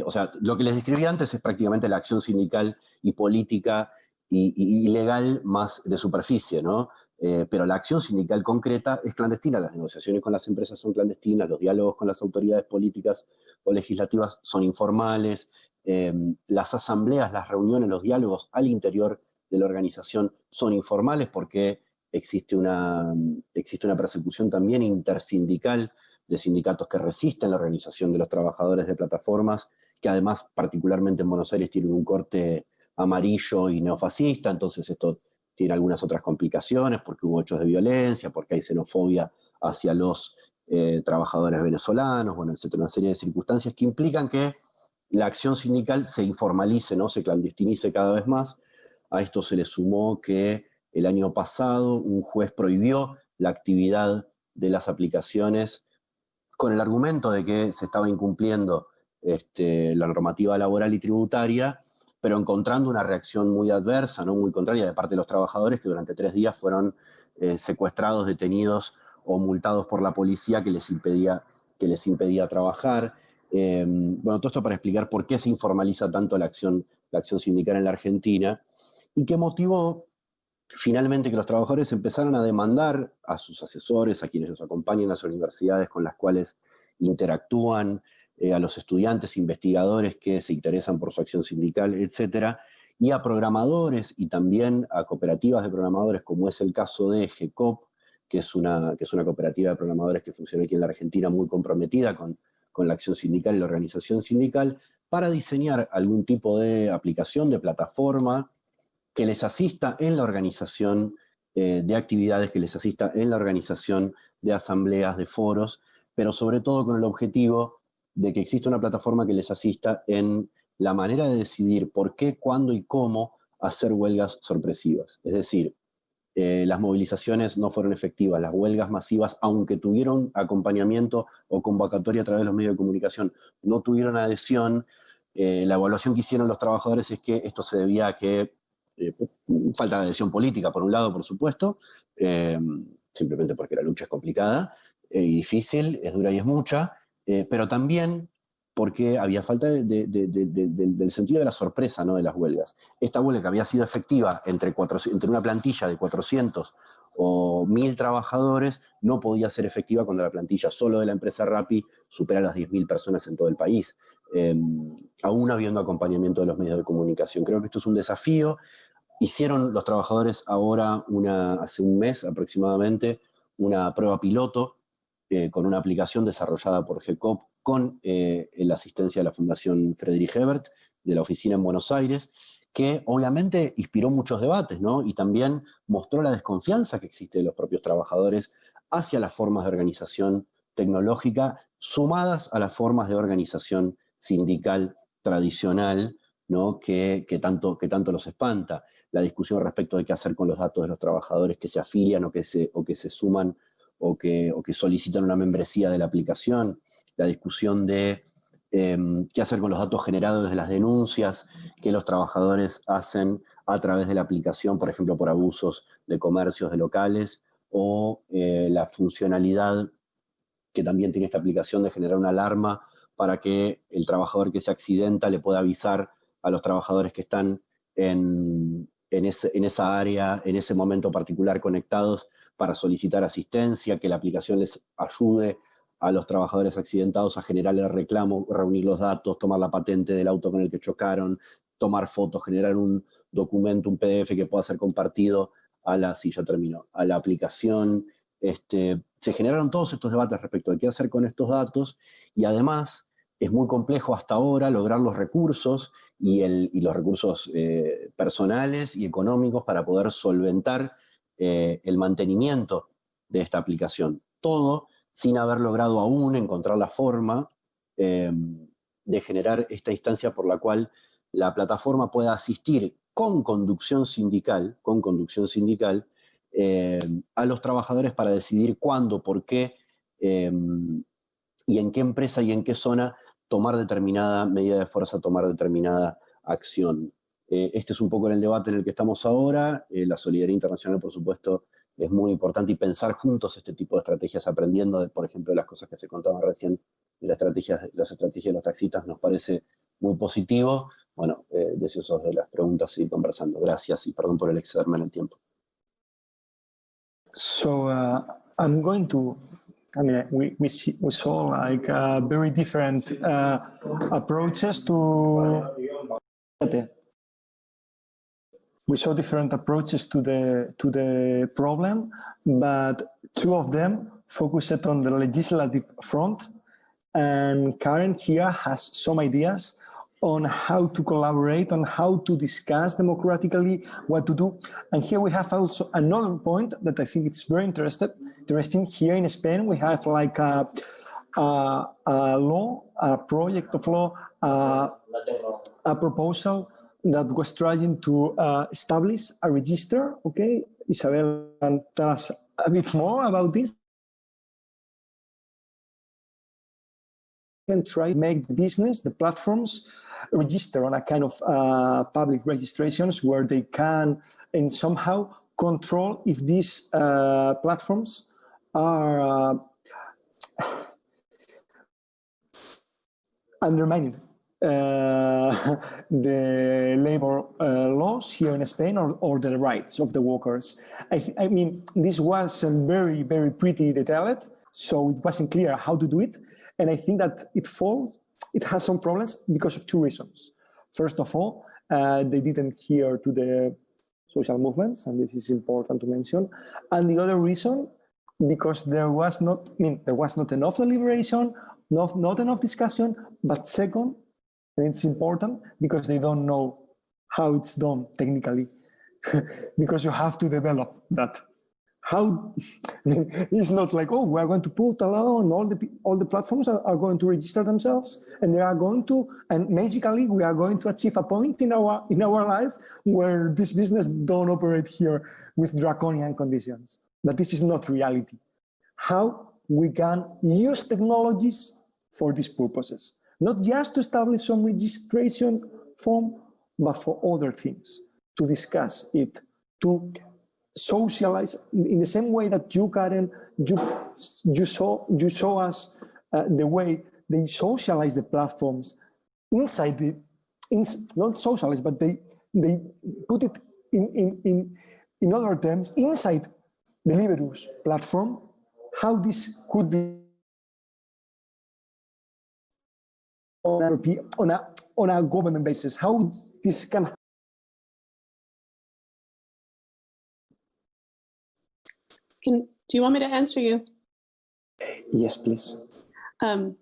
O sea, lo que les describí antes es prácticamente la acción sindical y política y legal más de superficie, ¿no? Pero la acción sindical concreta es clandestina, las negociaciones con las empresas son clandestinas, los diálogos con las autoridades políticas o legislativas son informales, las asambleas, las reuniones, los diálogos al interior de la organización son informales, porque existe una persecución también intersindical de sindicatos que resisten la organización de los trabajadores de plataformas, que además particularmente en Buenos Aires tienen un corte amarillo y neofascista, entonces esto tiene algunas otras complicaciones porque hubo hechos de violencia, porque hay xenofobia hacia los trabajadores venezolanos, bueno, etcétera, una serie de circunstancias que implican que la acción sindical se informalice, ¿no? Se clandestinice cada vez más. A esto se le sumó que el año pasado un juez prohibió la actividad de las aplicaciones con el argumento de que se estaba incumpliendo la normativa laboral y tributaria, pero encontrando una reacción muy adversa, ¿no? Muy contraria de parte de los trabajadores que durante 3 días fueron secuestrados, detenidos o multados por la policía que les impedía trabajar. Bueno, todo esto para explicar por qué se informaliza tanto la acción sindical en la Argentina y qué motivó finalmente que los trabajadores empezaron a demandar a sus asesores, a quienes los acompañan en las universidades con las cuales interactúan, a los estudiantes, investigadores que se interesan por su acción sindical, etcétera, y a programadores y también a cooperativas de programadores, como es el caso de GCOP, que es una cooperativa de programadores que funciona aquí en la Argentina muy comprometida con la acción sindical y la organización sindical, para diseñar algún tipo de aplicación, de plataforma, que les asista en la organización de actividades, que les asista en la organización de asambleas, de foros, pero sobre todo con el objetivo de que exista una plataforma que les asista en la manera de decidir por qué, cuándo y cómo hacer huelgas sorpresivas. Es decir, las movilizaciones no fueron efectivas, las huelgas masivas, aunque tuvieron acompañamiento o convocatoria a través de los medios de comunicación, no tuvieron adhesión. La evaluación que hicieron los trabajadores es que esto se debía a que falta de adhesión política, por un lado, por supuesto, simplemente porque la lucha es complicada y difícil, es dura y es mucha, pero también porque había falta del sentido de la sorpresa, ¿no? De las huelgas. Esta huelga que había sido efectiva entre una plantilla de 400 o 1000 trabajadores no podía ser efectiva cuando la plantilla solo de la empresa Rappi supera las 10.000 personas en todo el país, aún habiendo acompañamiento de los medios de comunicación. Creo que esto es un desafío. Hicieron los trabajadores ahora, hace un mes aproximadamente, una prueba piloto con una aplicación desarrollada por GCOP con la asistencia de la Fundación Friedrich Ebert, de la oficina en Buenos Aires, que obviamente inspiró muchos debates, ¿no? Y también mostró la desconfianza que existe de los propios trabajadores hacia las formas de organización tecnológica, sumadas a las formas de organización sindical tradicional, ¿no? que tanto los espanta. La discusión respecto de qué hacer con los datos de los trabajadores que se afilian o que se suman o que solicitan una membresía de la aplicación, la discusión de qué hacer con los datos generados desde las denuncias que los trabajadores hacen a través de la aplicación, por ejemplo, por abusos de comercios, de locales, o la funcionalidad que también tiene esta aplicación de generar una alarma para que el trabajador que se accidenta le pueda avisar a los trabajadores que están en esa área, en ese momento particular conectados para solicitar asistencia, que la aplicación les ayude a los trabajadores accidentados a generar el reclamo, reunir los datos, tomar la patente del auto con el que chocaron, tomar fotos, generar un documento, un PDF que pueda ser compartido a la aplicación. Se generaron todos estos debates respecto de qué hacer con estos datos y además es muy complejo hasta ahora lograr los recursos y los recursos personales y económicos para poder solventar el mantenimiento de esta aplicación. Todo sin haber logrado aún encontrar la forma de generar esta instancia por la cual la plataforma pueda asistir con conducción sindical a los trabajadores para decidir cuándo, por qué y en qué empresa y en qué zona tomar determinada medida de fuerza, tomar determinada acción. Este es un poco el debate en el que estamos ahora. La solidaridad internacional, por supuesto, es muy importante y pensar juntos este tipo de estrategias, aprendiendo, por ejemplo, de las cosas que se contaban recién, de las estrategias de los taxistas, nos parece muy positivo. Bueno, deseosos de las preguntas y conversando. Gracias y perdón por el excederme en el tiempo. So I'm going to, I mean, we saw like very different approaches to. We saw different approaches to the problem, but two of them focused on the legislative front. And Karen here has some ideas on how to collaborate, on how to discuss democratically what to do. And here we have also another point that I think it's very interesting. Here in Spain, we have like a law, a project of law, a proposal that was trying to establish a register. Okay, Isabel can tell us a bit more about this. And try to make the business, the platforms, register on a kind of public registrations where they can and somehow control if these platforms are undermining the labor laws here in Spain or the rights of the workers. I mean, this wasn't very, very pretty detailed, so it wasn't clear how to do it. And I think that it has some problems because of two reasons. First of all, they didn't adhere to the social movements, and this is important to mention. And the other reason, because there was not enough deliberation, not enough discussion. But second, and it's important, because they don't know how it's done technically, because you have to develop that. How it's not like, oh, we're going to put a law and all the platforms are going to register themselves, and they are going to, and magically we are going to achieve a point in our life where this business don't operate here with draconian conditions. But this is not reality. How we can use technologies for these purposes, not just to establish some registration form, but for other things, to discuss it, to socialize in the same way that you, Karen, you show us the way they socialize the platforms inside not socialize, but they put it in other terms inside the Liberus platform. How this could be on a government basis, how this can. Do you want me to answer you? Yes, please.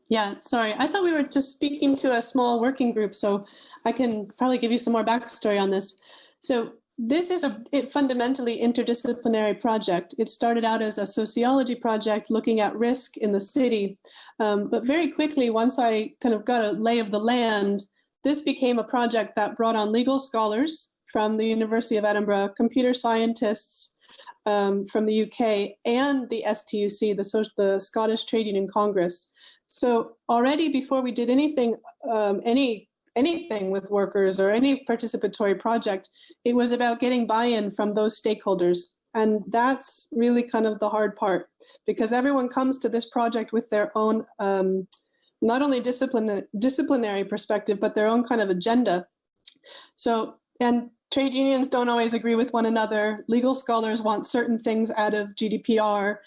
Yeah, sorry. I thought we were just speaking to a small working group, so I can probably give you some more backstory on this. So this is a fundamentally interdisciplinary project. It started out as a sociology project looking at risk in the city. But very quickly, once I kind of got a lay of the land, this became a project that brought on legal scholars from the University of Edinburgh, computer scientists, from the UK, and the STUC, the Scottish Trade Union Congress. So already before we did anything, anything with workers or any participatory project, it was about getting buy-in from those stakeholders. And that's really kind of the hard part, because everyone comes to this project with their own, not only disciplinary perspective, but their own kind of agenda. So, and trade unions don't always agree with one another. Legal scholars want certain things out of GDPR.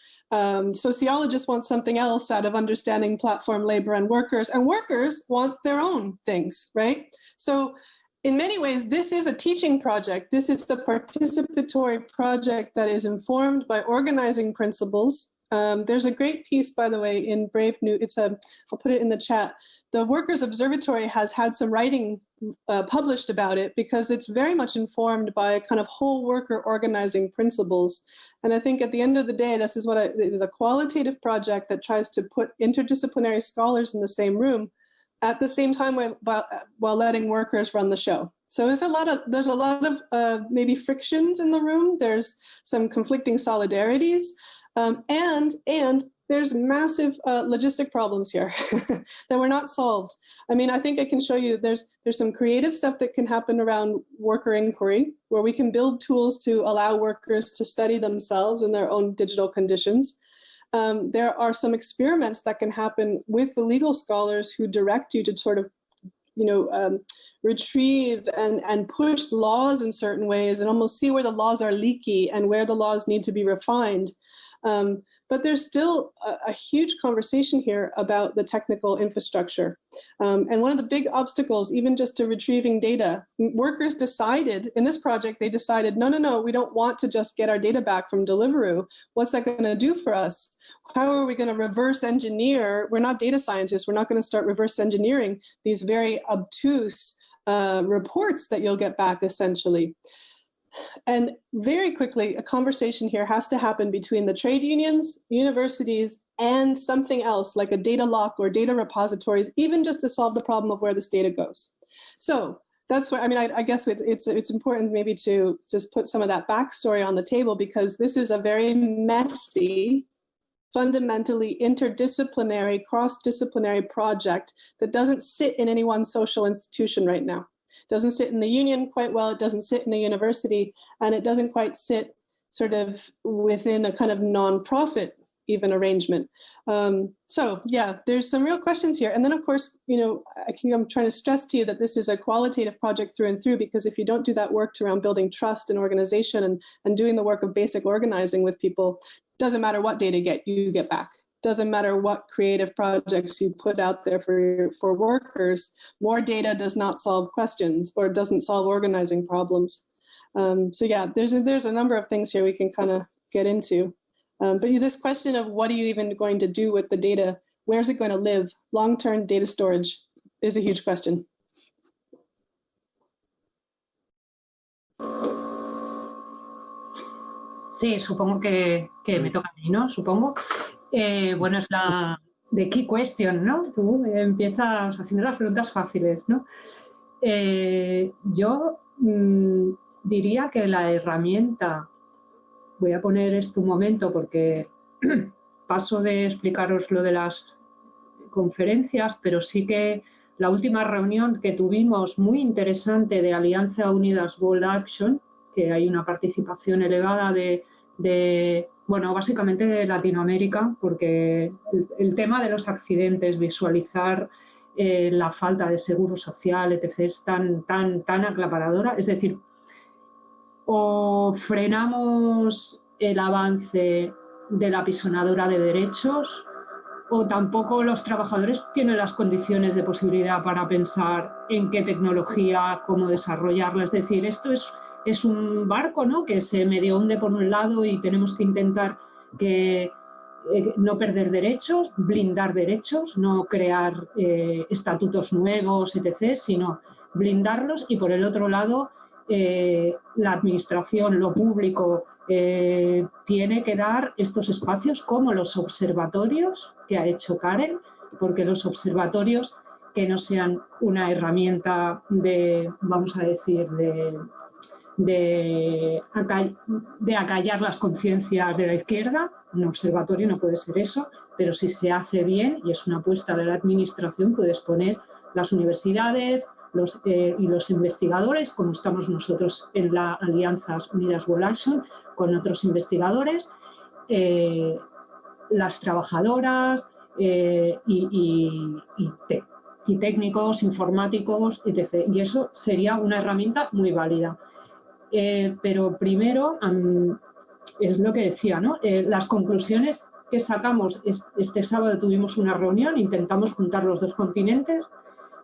Sociologists want something else out of understanding platform labor and workers want their own things, right? So in many ways, this is a teaching project. This is the participatory project that is informed by organizing principles. There's a great piece, by the way, in Brave New. I'll put it in the chat. The Workers' Observatory has had some writing published about it, because it's very much informed by kind of whole worker organizing principles. And I think at the end of the day, this is it is a qualitative project that tries to put interdisciplinary scholars in the same room at the same time while letting workers run the show. So there's a lot of maybe frictions in the room. There's some conflicting solidarities, and there's massive logistic problems here that were not solved. I mean, I think I can show you there's some creative stuff that can happen around worker inquiry, where we can build tools to allow workers to study themselves in their own digital conditions. There are some experiments that can happen with the legal scholars who direct you to sort of, retrieve and push laws in certain ways and almost see where the laws are leaky and where the laws need to be refined. But there's still a huge conversation here about the technical infrastructure. And one of the big obstacles, even just to retrieving data, workers decided, in this project, they decided, no, we don't want to just get our data back from Deliveroo. What's that going to do for us? How are we going to reverse engineer? We're not data scientists. We're not going to start reverse engineering these very obtuse reports that you'll get back, essentially. And very quickly, a conversation here has to happen between the trade unions, universities, and something else like a data lock or data repositories, even just to solve the problem of where this data goes. So that's why, I mean, I guess it's important maybe to just put some of that backstory on the table, because this is a very messy, fundamentally interdisciplinary, cross-disciplinary project that doesn't sit in any one social institution right now. Doesn't sit in the union quite well, it doesn't sit in a university, and it doesn't quite sit sort of within a kind of non-profit even arrangement. So yeah, there's some real questions here. And then of course, you know, I think I'm trying to stress to you that this is a qualitative project through and through, because if you don't do that work around building trust and organization and doing the work of basic organizing with people, doesn't matter what data you get back. Doesn't matter what creative projects you put out there for workers, more data does not solve questions or doesn't solve organizing problems. So yeah, there's a number of things here we can kind of get into. But this question of what are you even going to do with the data, where's it going to live? Long-term data storage is a huge question. Sí, supongo que me toca a mí, ¿no? Supongo. Bueno, es la de key question, ¿no? Tú empiezas haciendo las preguntas fáciles, ¿no? Yo diría que la herramienta, voy a poner esto un momento porque paso de explicaros lo de las conferencias, pero sí que la última reunión que tuvimos muy interesante de Alianza Unidas World Action, que hay una participación elevada de bueno, básicamente de Latinoamérica, porque el tema de los accidentes, visualizar la falta de seguro social, etc., es tan aclaparadora. Es decir, o frenamos el avance de la apisonadora de derechos, o tampoco los trabajadores tienen las condiciones de posibilidad para pensar en qué tecnología, cómo desarrollarla. Es decir, esto es un barco, ¿no?, que se medio hunde por un lado y tenemos que intentar no perder derechos, blindar derechos, no crear estatutos nuevos, etc., sino blindarlos. Y por el otro lado, la administración, lo público, tiene que dar estos espacios como los observatorios que ha hecho Karen, porque los observatorios que no sean una herramienta de, vamos a decir, de acallar las conciencias de la izquierda. Un observatorio no puede ser eso, pero si se hace bien y es una apuesta de la administración, puedes poner las universidades y los investigadores, como estamos nosotros en la Alianzas Unidas World Action, con otros investigadores, las trabajadoras y técnicos, informáticos, etc. Y eso sería una herramienta muy válida. Pero primero, es lo que decía, ¿no? Las conclusiones que sacamos, este sábado tuvimos una reunión, intentamos juntar los dos continentes,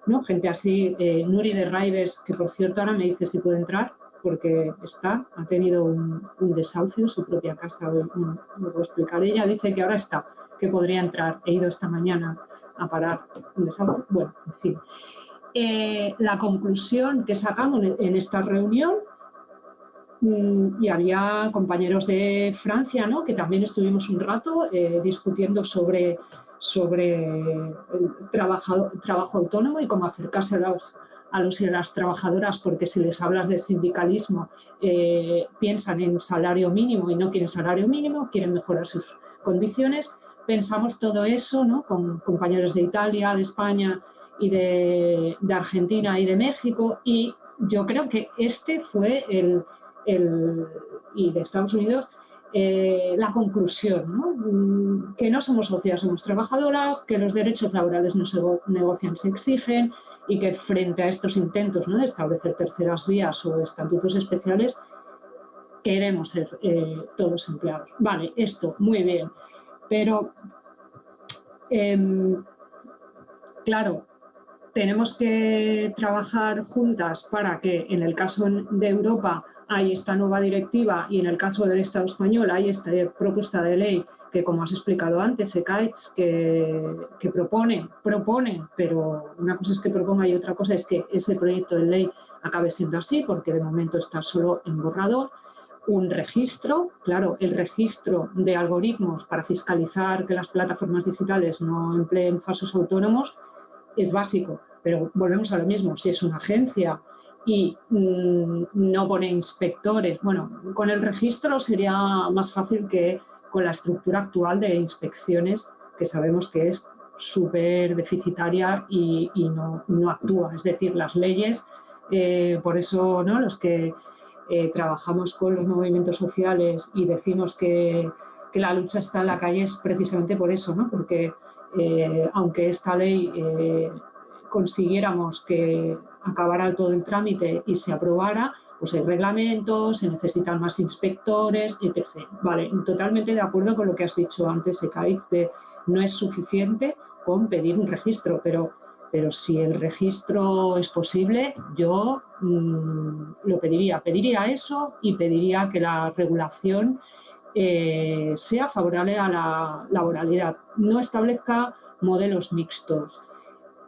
¿no? Gente así, Nuri de Raides, que por cierto ahora me dice si puede entrar, porque ha tenido un desahucio en su propia casa, no lo puedo explicar. Ella dice que ahora está, que podría entrar. He ido esta mañana a parar un desahucio. Bueno, en fin. La conclusión que sacamos en esta reunión, y había compañeros de Francia, ¿no?, que también estuvimos un rato discutiendo sobre el trabajo autónomo y cómo acercarse a los y a las trabajadoras, porque si les hablas de sindicalismo piensan en salario mínimo y no quieren salario mínimo, quieren mejorar sus condiciones. Pensamos todo eso, ¿no?, con compañeros de Italia, de España y de Argentina y de México, y yo creo que este fue y de Estados Unidos, la conclusión, ¿no? Que no somos sociedades, somos trabajadoras, que los derechos laborales no se negocian, se exigen, y que frente a estos intentos, ¿no?, de establecer terceras vías o estatutos especiales, queremos ser todos empleados. Vale, esto, muy bien. Pero, claro, tenemos que trabajar juntas para que en el caso de Europa hay esta nueva directiva y en el caso del Estado español hay esta propuesta de ley que, como has explicado antes, Ekaitz, que propone, pero una cosa es que proponga y otra cosa es que ese proyecto de ley acabe siendo así, porque de momento está solo en borrador. Un registro, claro, el registro de algoritmos para fiscalizar que las plataformas digitales no empleen falsos autónomos es básico, pero volvemos a lo mismo, si es una agencia y no pone inspectores, bueno, con el registro sería más fácil que con la estructura actual de inspecciones, que sabemos que es súper deficitaria y no actúa, es decir, las leyes, por eso, ¿no?, los que trabajamos con los movimientos sociales y decimos que la lucha está en la calle es precisamente por eso, ¿no?, porque aunque esta ley consiguiéramos que acabara todo el trámite y se aprobara, pues hay reglamentos, se necesitan más inspectores, etc. Vale, totalmente de acuerdo con lo que has dicho antes, Ekaitz, de no es suficiente con pedir un registro, pero si el registro es posible, yo lo pediría eso y pediría que la regulación sea favorable a la laboralidad, no establezca modelos mixtos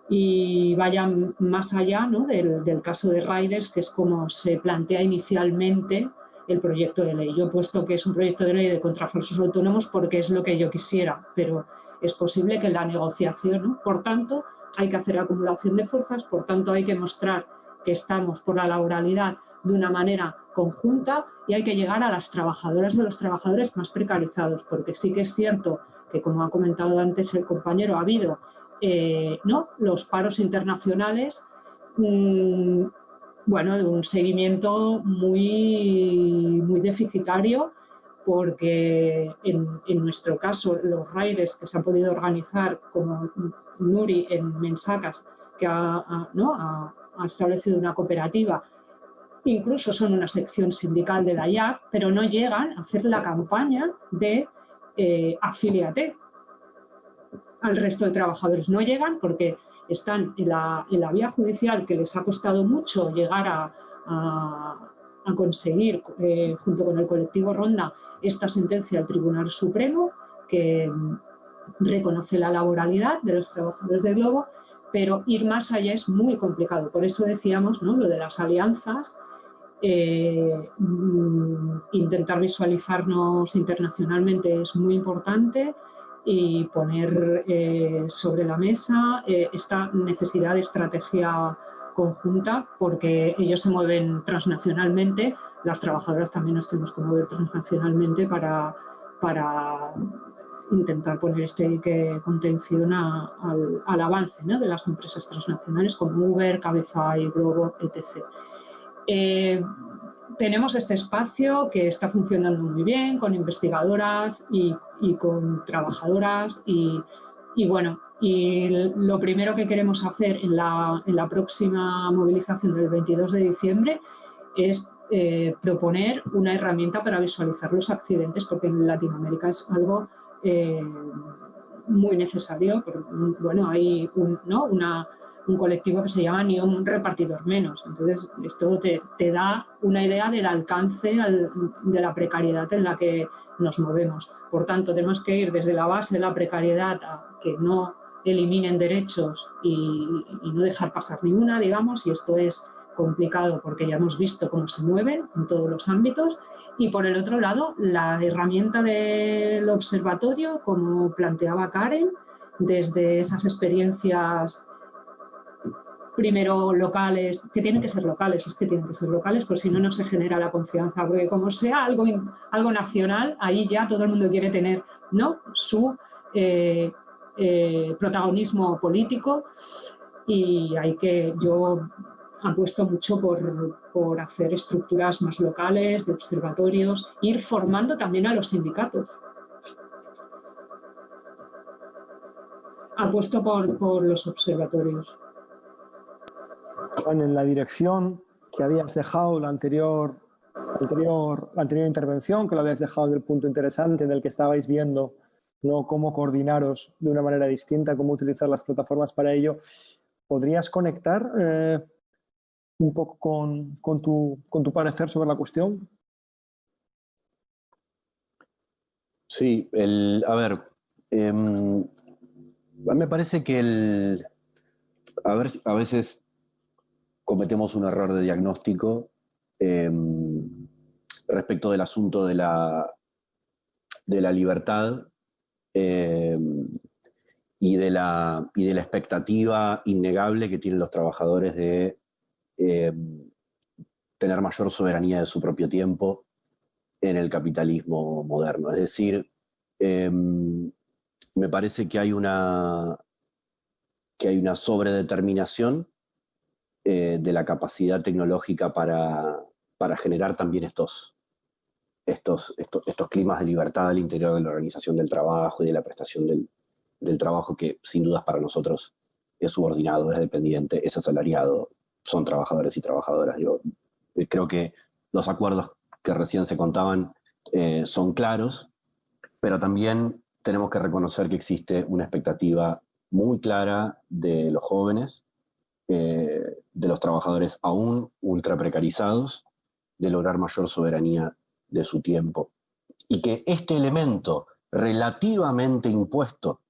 y vaya más allá, ¿no?, del caso de riders, que es como se plantea inicialmente el proyecto de ley. Yo he puesto que es un proyecto de ley de contra falsos autónomos porque es lo que yo quisiera, pero es posible que en la negociación, ¿no?, por tanto, hay que hacer acumulación de fuerzas, por tanto, hay que mostrar que estamos por la laboralidad de una manera conjunta y hay que llegar a las trabajadoras de los trabajadores más precarizados, porque sí que es cierto que, como ha comentado antes el compañero, ha habido ¿no?, los paros internacionales, bueno, de un seguimiento muy deficitario, porque en nuestro caso los riders que se han podido organizar, como Nuri en Mensacas, que ha establecido una cooperativa, incluso son una sección sindical de la IAC, pero no llegan a hacer la campaña de afíliate al resto de trabajadores. No llegan porque están en la vía judicial, que les ha costado mucho llegar a conseguir, junto con el colectivo Ronda, esta sentencia del Tribunal Supremo que reconoce la laboralidad de los trabajadores de Globo, pero ir más allá es muy complicado. Por eso decíamos, ¿no?, lo de las alianzas, intentar visualizarnos internacionalmente es muy importante y poner sobre la mesa esta necesidad de estrategia conjunta, porque ellos se mueven transnacionalmente, las trabajadoras también nos tenemos que mover transnacionalmente para intentar poner este dique contención al avance, ¿no?, de las empresas transnacionales como Uber, Cabify, Globo, etc. Tenemos este espacio que está funcionando muy bien con investigadoras y con trabajadoras y bueno, y lo primero que queremos hacer en la próxima movilización del 22 de diciembre es proponer una herramienta para visualizar los accidentes, porque en Latinoamérica es algo muy necesario. Bueno, hay un colectivo que se llama Ni un repartidor menos. Entonces, esto te da una idea del alcance de la precariedad en la que nos movemos. Por tanto, tenemos que ir desde la base de la precariedad a que no eliminen derechos y no dejar pasar ninguna, digamos, y esto es complicado porque ya hemos visto cómo se mueven en todos los ámbitos. Y por el otro lado, la herramienta del observatorio, como planteaba Karen, desde esas experiencias primero locales, que tienen que ser locales, porque si no, no se genera la confianza, porque como sea algo nacional, ahí ya todo el mundo quiere tener, ¿no?, su protagonismo político, y yo apuesto mucho por hacer estructuras más locales, de observatorios, ir formando también a los sindicatos. Apuesto por los observatorios. Juan, en la dirección que habías dejado la anterior intervención, que lo habías dejado del punto interesante en el que estabais viendo no cómo coordinaros de una manera distinta, cómo utilizar las plataformas para ello. ¿Podrías conectar un poco con tu parecer sobre la cuestión? Sí, a ver, me parece que a veces cometemos un error de diagnóstico respecto del asunto de la libertad y de la expectativa innegable que tienen los trabajadores de tener mayor soberanía de su propio tiempo en el capitalismo moderno. Es decir, me parece que hay una sobredeterminación de la capacidad tecnológica para generar también estos climas de libertad al interior de la organización del trabajo y de la prestación del trabajo, que sin dudas para nosotros es subordinado, es dependiente, es asalariado, son trabajadores y trabajadoras. Creo que los acuerdos que recién se contaban son claros, pero también tenemos que reconocer que existe una expectativa muy clara de los jóvenes, de los trabajadores aún ultra precarizados, de lograr mayor soberanía de su tiempo. Y que este elemento relativamente impuesto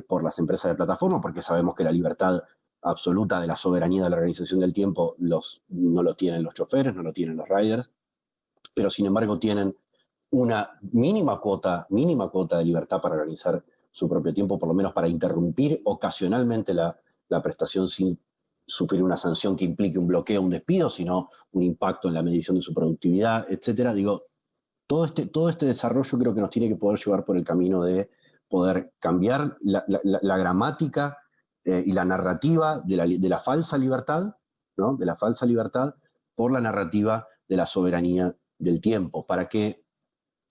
por las empresas de plataforma, porque sabemos que la libertad absoluta de la soberanía de la organización del tiempo no lo tienen los choferes, no lo tienen los riders, pero sin embargo tienen una mínima cuota de libertad para organizar su propio tiempo, por lo menos para interrumpir ocasionalmente la prestación sin sufrir una sanción que implique un bloqueo, un despido, sino un impacto en la medición de su productividad, etc. Todo este desarrollo creo que nos tiene que poder llevar por el camino de poder cambiar la gramática y la narrativa de la falsa libertad, ¿no? De la falsa libertad por la narrativa de la soberanía del tiempo, para que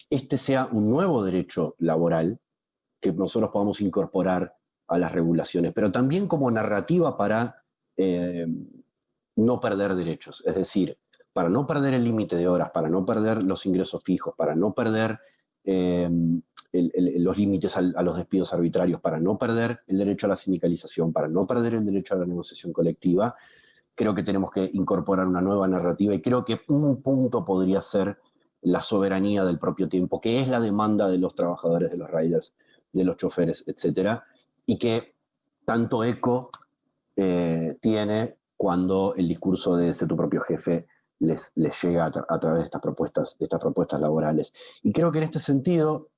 este sea un nuevo derecho laboral que nosotros podamos incorporar a las regulaciones, pero también como narrativa para no perder derechos, es decir, para no perder el límite de horas, para no perder los ingresos fijos, para no perder los límites a los despidos arbitrarios, para no perder el derecho a la sindicalización, para no perder el derecho a la negociación colectiva. Creo que tenemos que incorporar una nueva narrativa y creo que un punto podría ser la soberanía del propio tiempo, que es la demanda de los trabajadores, de los riders, de los choferes, etc. Y que tanto eco tiene cuando el discurso de ser tu propio jefe les llega a través de estas propuestas laborales. Y creo que en este sentido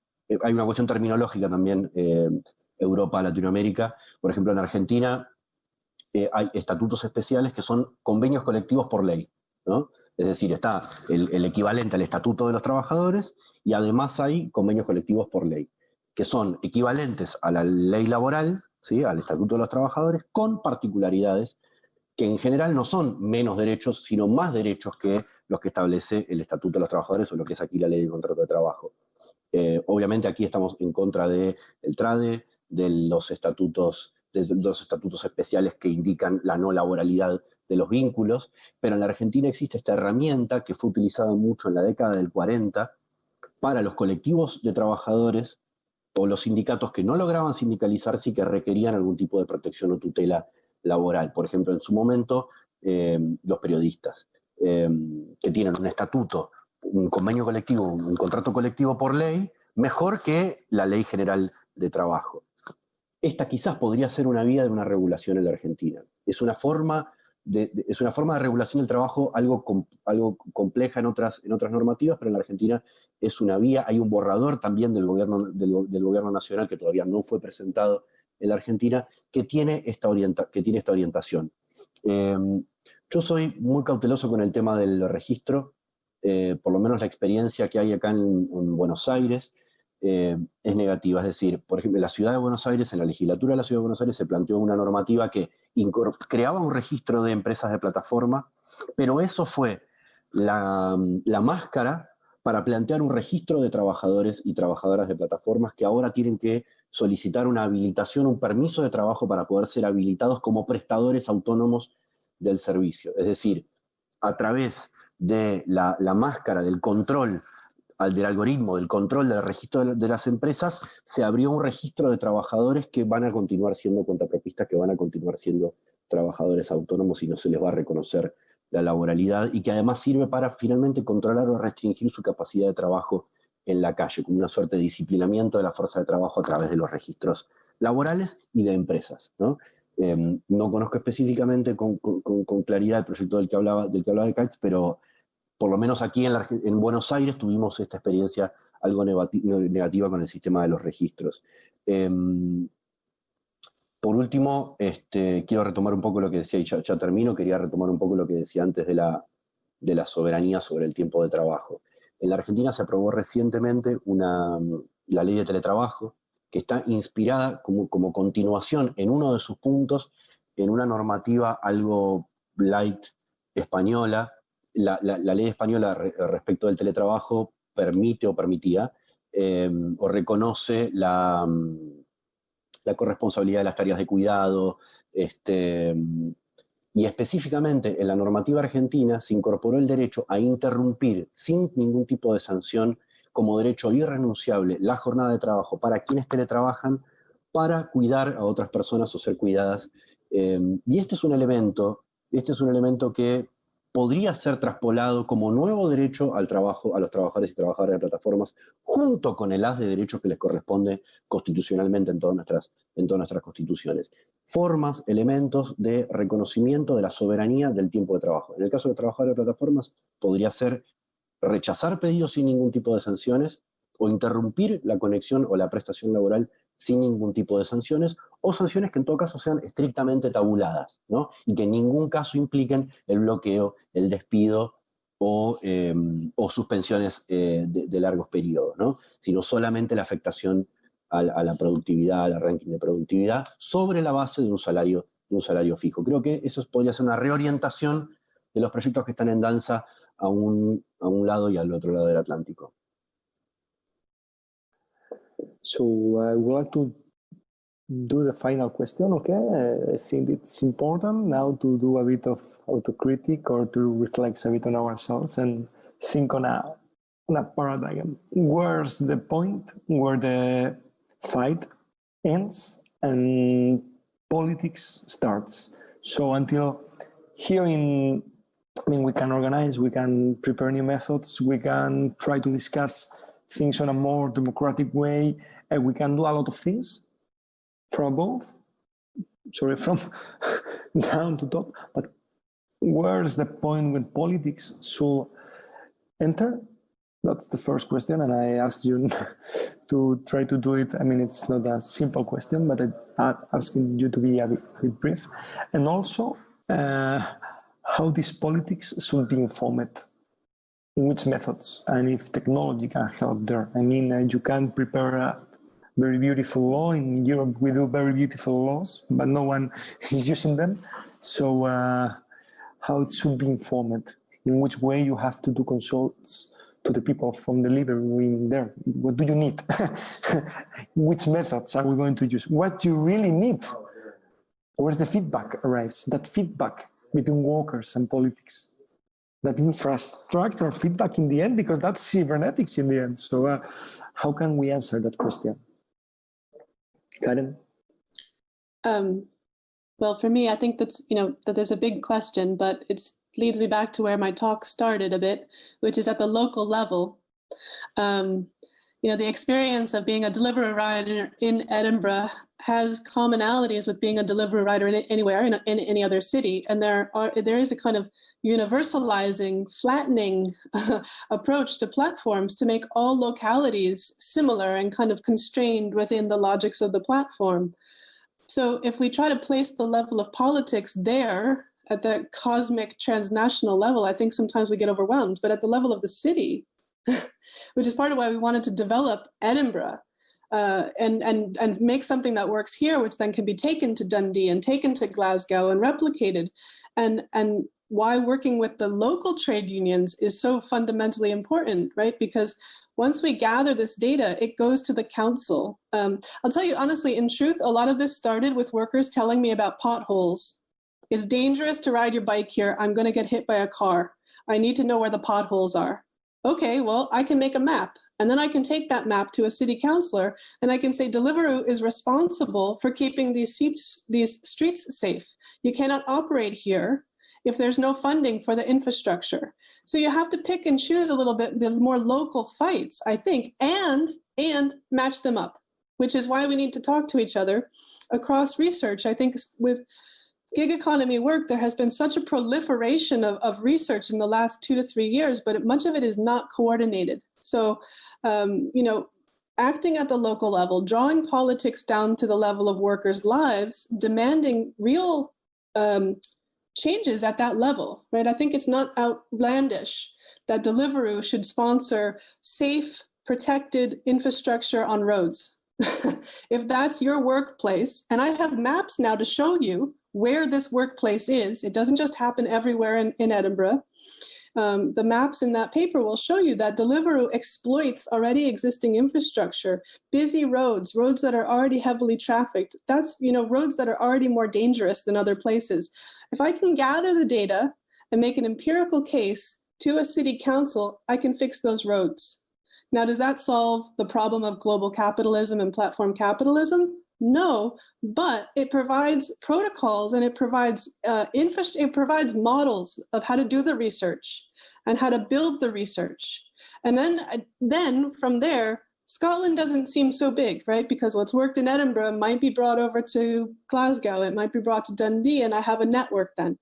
hay una cuestión terminológica también, Europa, Latinoamérica. Por ejemplo, en Argentina hay estatutos especiales que son convenios colectivos por ley, ¿no? Es decir, está el equivalente al Estatuto de los Trabajadores y además hay convenios colectivos por ley, que son equivalentes a la ley laboral, ¿sí? Al Estatuto de los Trabajadores, con particularidades que en general no son menos derechos, sino más derechos que los que establece el Estatuto de los Trabajadores o lo que es aquí la Ley de Contrato de Trabajo. Obviamente aquí estamos en contra del TRADE, de los estatutos especiales que indican la no laboralidad de los vínculos, pero en la Argentina existe esta herramienta que fue utilizada mucho en la década del 40 para los colectivos de trabajadores o los sindicatos que no lograban sindicalizarse y que requerían algún tipo de protección o tutela laboral. Por ejemplo, en su momento, los periodistas, que tienen un estatuto, un convenio colectivo, un contrato colectivo por ley, mejor que la Ley General de Trabajo. Esta quizás podría ser una vía de una regulación en la Argentina. Es una forma de regulación del trabajo algo compleja en otras normativas, pero en la Argentina es una vía. Hay un borrador también del gobierno nacional que todavía no fue presentado en la Argentina, que tiene esta orientación. Yo soy muy cauteloso con el tema del registro, por lo menos la experiencia que hay acá en Buenos Aires es negativa. Es decir, por ejemplo, en la ciudad de Buenos Aires, en la legislatura de la ciudad de Buenos Aires se planteó una normativa que creaba un registro de empresas de plataforma, pero eso fue la máscara para plantear un registro de trabajadores y trabajadoras de plataformas que ahora tienen que solicitar una habilitación, un permiso de trabajo para poder ser habilitados como prestadores autónomos del servicio. Es decir, a través de la máscara del control del algoritmo, del control del registro de las empresas, se abrió un registro de trabajadores que van a continuar siendo cuentapropistas, que van a continuar siendo trabajadores autónomos y no se les va a reconocer la laboralidad, y que además sirve para finalmente controlar o restringir su capacidad de trabajo en la calle, como una suerte de disciplinamiento de la fuerza de trabajo a través de los registros laborales y de empresas, ¿no? No conozco específicamente con claridad el proyecto del que hablaba Ekaitz, pero por lo menos aquí en Buenos Aires tuvimos esta experiencia algo negativa con el sistema de los registros. Por último, quiero retomar un poco lo que decía, y ya termino, quería retomar un poco lo que decía antes de la soberanía sobre el tiempo de trabajo. En la Argentina se aprobó recientemente la ley de teletrabajo, que está inspirada como continuación en uno de sus puntos en una normativa algo light española. La ley española respecto del teletrabajo permite o permitía o reconoce la corresponsabilidad de las tareas de cuidado, y específicamente en la normativa argentina se incorporó el derecho a interrumpir sin ningún tipo de sanción como derecho irrenunciable la jornada de trabajo para quienes teletrabajan para cuidar a otras personas o ser cuidadas. Y este es un elemento que podría ser traspolado como nuevo derecho al trabajo a los trabajadores y trabajadoras de plataformas, junto con el haz de derechos que les corresponde constitucionalmente en todas nuestras constituciones. Formas, elementos de reconocimiento de la soberanía del tiempo de trabajo. En el caso de trabajadores de plataformas, podría ser rechazar pedidos sin ningún tipo de sanciones, o interrumpir la conexión o la prestación laboral sin ningún tipo de sanciones, o sanciones que en todo caso sean estrictamente tabuladas, ¿no? Y que en ningún caso impliquen el bloqueo, el despido o suspensiones de largos periodos, ¿no? Sino solamente la afectación a la productividad, al ranking de productividad, sobre la base de un salario fijo. Creo que eso podría ser una reorientación de los proyectos que están en danza a un lado y al otro lado del Atlántico. So I would like to do the final question, okay? I think it's important now to do a bit of autocritic or to reflect a bit on ourselves and think on a paradigm. Where's the point where the fight ends and politics starts? So until here we can organize, we can prepare new methods, we can try to discuss things on a more democratic way, and we can do a lot of things from down to top. But where's the point when politics should enter? That's the first question, and I ask you to try to do it. I mean, it's not a simple question, but I'm asking you to be a bit brief. And also, how this politics should be informed, in which methods, and if technology can help there. I mean, you can prepare a very beautiful law. In Europe, we do very beautiful laws, but no one is using them. So how it should be informed, in which way you have to do consults to the people from the living room there. What do you need? Which methods are we going to use? What you really need? Where's the feedback arrives? That feedback between workers and politics. That infrastructure feedback in the end, because that's cybernetics in the end. So how can we answer that question? Karen? Well, for me, I think that there's a big question, but it leads me back to where my talk started a bit, which is at the local level. The experience of being a delivery rider in Edinburgh has commonalities with being a delivery rider anywhere in any other city, and there is a kind of universalizing, flattening approach to platforms to make all localities similar and kind of constrained within the logics of the platform. So if we try to place the level of politics there at the cosmic transnational level, I think sometimes we get overwhelmed. But at the level of the city, which is part of why we wanted to develop Edinburgh and make something that works here, which then can be taken to Dundee and taken to Glasgow and replicated, and why working with the local trade unions is so fundamentally important, right? Because once we gather this data, it goes to the council. I'll tell you honestly, in truth, a lot of this started with workers telling me about potholes. It's dangerous to ride your bike here. I'm going to get hit by a car. I need to know where the potholes are. okay, well, I can make a map, and then I can take that map to a city councillor, and I can say Deliveroo is responsible for keeping these streets safe. You cannot operate here if there's no funding for the infrastructure. So you have to pick and choose a little bit the more local fights, I think, and match them up, which is why we need to talk to each other across research. I think with gig economy work, there has been such a proliferation of research in the last 2 to 3 years, but much of it is not coordinated. So, you know, acting at the local level, drawing politics down to the level of workers' lives, demanding real changes at that level, right? I think it's not outlandish that Deliveroo should sponsor safe, protected infrastructure on roads. If that's your workplace, and I have maps now to show you where this workplace is, it doesn't just happen everywhere in Edinburgh. The maps in that paper will show you that Deliveroo exploits already existing infrastructure, busy roads, roads that are already heavily trafficked. That's, you know, roads that are already more dangerous than other places. If I can gather the data and make an empirical case to a city council, I can fix those roads. Now, does that solve the problem of global capitalism and platform capitalism? No, but it provides protocols and it provides it provides models of how to do the research and how to build the research. And then from there, Scotland doesn't seem so big, right? Because what's worked in Edinburgh might be brought over to Glasgow, it might be brought to Dundee, and I have a network then.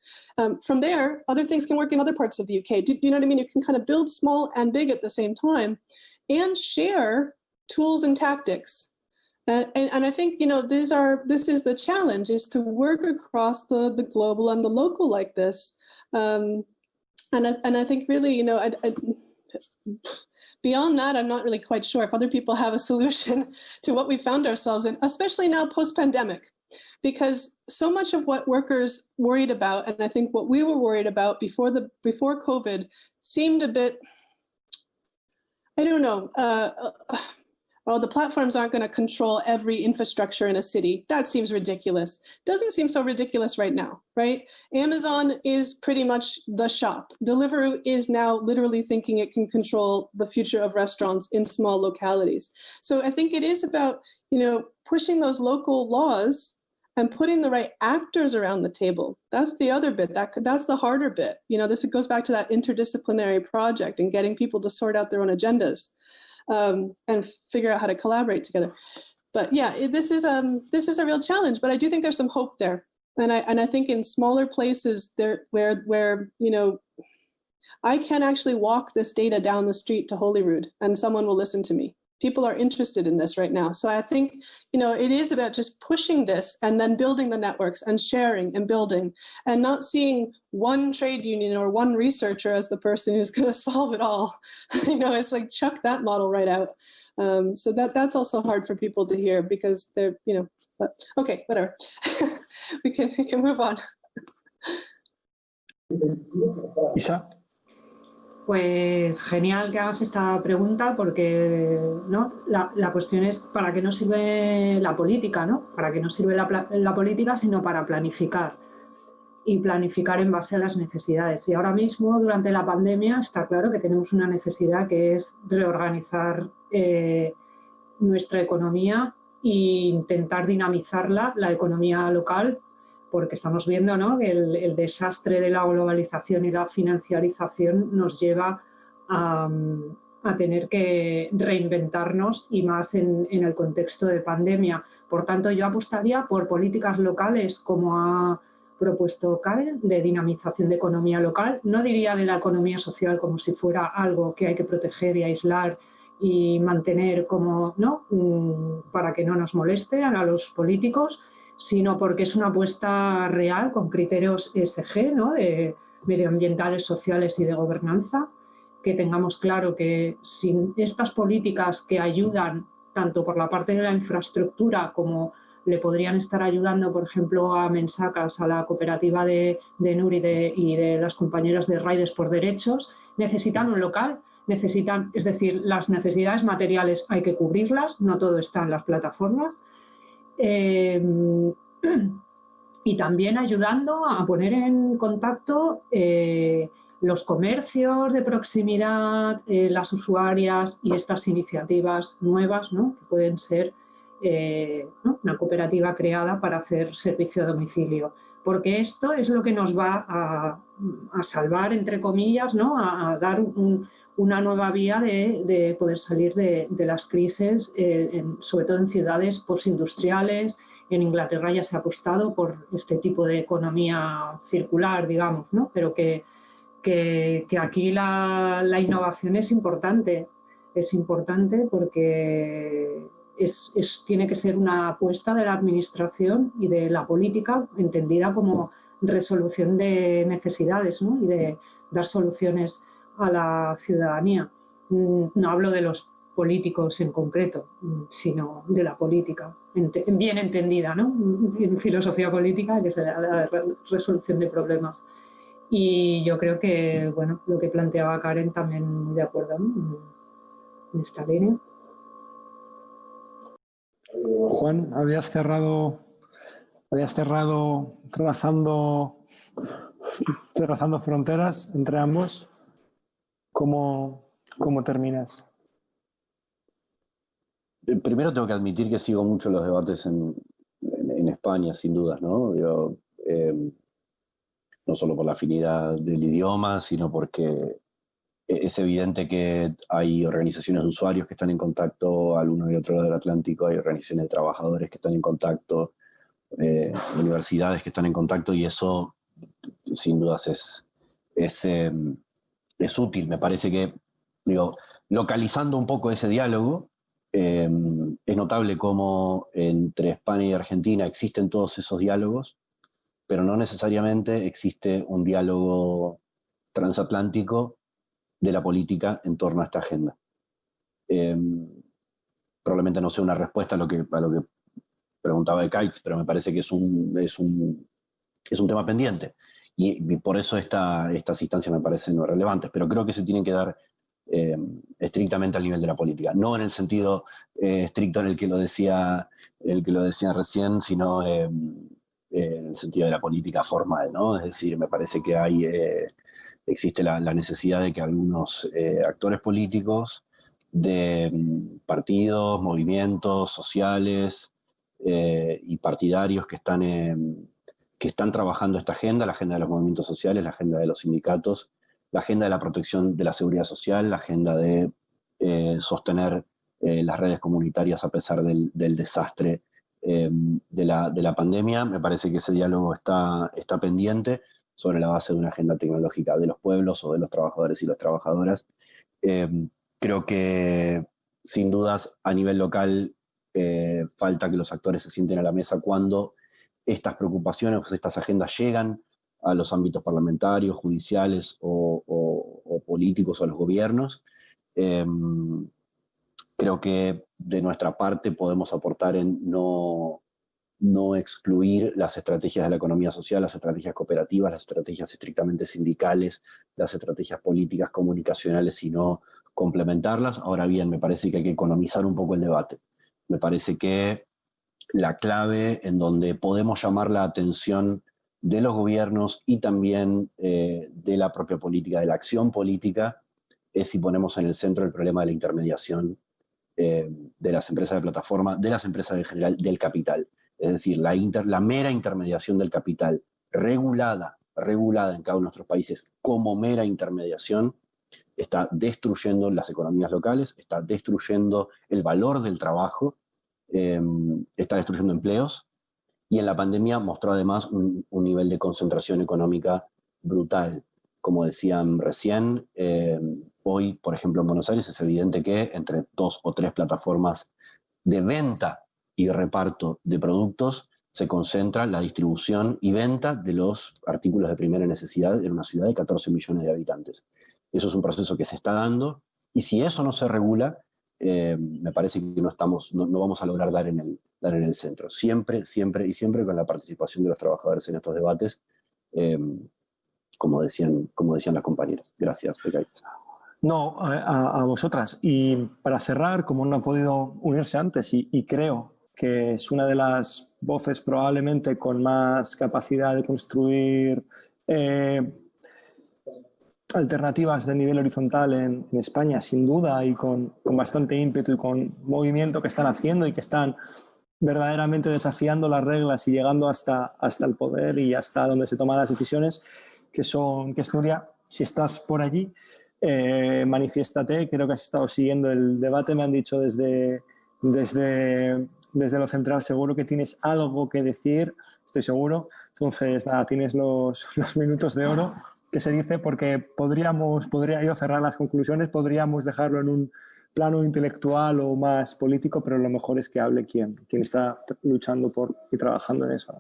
From there, other things can work in other parts of the UK. Do you know what I mean? You can kind of build small and big at the same time and share tools and tactics. And I think, you know, this is the challenge, is to work across the global and the local like this. And I think really, you know, beyond that, I'm not really quite sure if other people have a solution to what we found ourselves in, especially now post-pandemic, because so much of what workers worried about, and I think what we were worried about before COVID, seemed a bit, I don't know, well, the platforms aren't going to control every infrastructure in a city. That seems ridiculous. Doesn't seem so ridiculous right now, right? Amazon is pretty much the shop. Deliveroo is now literally thinking it can control the future of restaurants in small localities. So I think it is about, you know, pushing those local laws and putting the right actors around the table. That's the other bit. That's the harder bit. You know, this goes back to that interdisciplinary project and getting people to sort out their own agendas. And figure out how to collaborate together. But yeah, this is a real challenge, but I do think there's some hope there. And I think in smaller places there where you know, I can actually walk this data down the street to Holyrood and someone will listen to me. People are interested in this right now. So I think, you know, it is about just pushing this and then building the networks and sharing and building and not seeing one trade union or one researcher as the person who's going to solve it all. You know, it's like chuck that model right out. So that's also hard for people to hear because they're, you know, but okay, whatever. we can move on. Isa. Pues genial que hagas esta pregunta porque, ¿no? La cuestión es ¿para qué nos sirve la política? ¿No? ¿Para qué nos sirve la política? Sino para planificar y planificar en base a las necesidades. Y ahora mismo, durante la pandemia, está claro que tenemos una necesidad que es reorganizar nuestra economía e intentar dinamizarla, la economía local, porque estamos viendo, ¿no?, que el desastre de la globalización y la financiarización nos lleva a tener que reinventarnos y más en el contexto de pandemia. Por tanto, yo apostaría por políticas locales como ha propuesto Karen, de dinamización de economía local. No diría de la economía social como si fuera algo que hay que proteger y aislar y mantener como, ¿no?, para que no nos moleste a los políticos, sino porque es una apuesta real con criterios ESG, ¿no?, de medioambientales, sociales y de gobernanza, que tengamos claro que sin estas políticas que ayudan tanto por la parte de la infraestructura como le podrían estar ayudando, por ejemplo, a Mensacas, a la cooperativa de Nuri y de las compañeras de Riders por Derechos, necesitan un local, es decir, las necesidades materiales hay que cubrirlas, no todo está en las plataformas, y también ayudando a poner en contacto los comercios de proximidad, las usuarias y estas iniciativas nuevas, ¿no? Que pueden ser ¿no? Una cooperativa creada para hacer servicio a domicilio. Porque esto es lo que nos va a salvar, entre comillas, ¿no? A dar una nueva vía de poder salir de las crisis, sobre todo en ciudades postindustriales. En Inglaterra ya se ha apostado por este tipo de economía circular, digamos, ¿no? Pero que aquí la innovación es importante porque tiene que ser una apuesta de la administración y de la política entendida como resolución de necesidades, ¿no? Y de dar soluciones a la ciudadanía. No hablo de los políticos en concreto, sino de la política, bien entendida, ¿no? En filosofía política, que es la resolución de problemas. Y yo creo que, bueno, lo que planteaba Karen también muy de acuerdo, ¿no? En esta línea. Juan, habías cerrado trazando fronteras entre ambos. ¿Cómo terminas? Primero tengo que admitir que sigo mucho los debates en España, sin dudas, ¿no? Yo, no solo por la afinidad del idioma, sino porque es evidente que hay organizaciones de usuarios que están en contacto al uno y otro lado del Atlántico, hay organizaciones de trabajadores que están en contacto, universidades que están en contacto, y eso sin dudas es útil. Me parece que, digo, localizando un poco ese diálogo, es notable cómo entre España y Argentina existen todos esos diálogos, pero no necesariamente existe un diálogo transatlántico de la política en torno a esta agenda. Probablemente no sea una respuesta a lo que preguntaba Ekaitz, pero me parece que es un tema pendiente. Y por eso estas instancias me parecen no relevantes, pero creo que se tienen que dar estrictamente al nivel de la política, no en el sentido estricto en el que lo decía recién, sino en el sentido de la política formal, ¿no? Es decir, me parece que existe la necesidad de que algunos actores políticos de partidos, movimientos sociales y partidarios que están trabajando esta agenda, la agenda de los movimientos sociales, la agenda de los sindicatos, la agenda de la protección de la seguridad social, la agenda de sostener las redes comunitarias a pesar del desastre de la pandemia. Me parece que ese diálogo está pendiente sobre la base de una agenda tecnológica de los pueblos o de los trabajadores y las trabajadoras. Creo que sin dudas a nivel local falta que los actores se sienten a la mesa cuando estas preocupaciones, estas agendas llegan a los ámbitos parlamentarios, judiciales o políticos o a los gobiernos. Creo que de nuestra parte podemos aportar en no excluir las estrategias de la economía social, las estrategias cooperativas, las estrategias estrictamente sindicales, las estrategias políticas, comunicacionales, sino complementarlas. Ahora bien, me parece que hay que economizar un poco el debate. Me parece que la clave en donde podemos llamar la atención de los gobiernos y también de la propia política, de la acción política, es si ponemos en el centro el problema de la intermediación de las empresas de plataforma, de las empresas en general, del capital. Es decir, la mera intermediación del capital, regulada en cada uno de nuestros países como mera intermediación, está destruyendo las economías locales, está destruyendo el valor del trabajo, está destruyendo empleos, y en la pandemia mostró además un nivel de concentración económica brutal. Como decían recién, hoy, por ejemplo, en Buenos Aires es evidente que entre 2 o 3 plataformas de venta y reparto de productos se concentra la distribución y venta de los artículos de primera necesidad en una ciudad de 14 millones de habitantes. Eso es un proceso que se está dando, y si eso no se regula, me parece que no vamos a lograr dar en el centro. Siempre con la participación de los trabajadores en estos debates, como decían las compañeras. Gracias, Ekaitz. No, a vosotras. Y para cerrar, como no ha podido unirse antes, y creo que es una de las voces probablemente con más capacidad de construir alternativas de nivel horizontal en España, sin duda, y con bastante ímpetu y con movimiento que están haciendo y que están verdaderamente desafiando las reglas y llegando hasta el poder y hasta donde se toman las decisiones, que es Nuria. Si estás por allí, manifiéstate. Creo que has estado siguiendo el debate, me han dicho desde lo central. Seguro que tienes algo que decir, estoy seguro. Entonces, nada, tienes los minutos de oro, que se dice, porque podría yo cerrar las conclusiones, podríamos dejarlo en un plano intelectual o más político, pero lo mejor es que hable quien está luchando y trabajando en eso.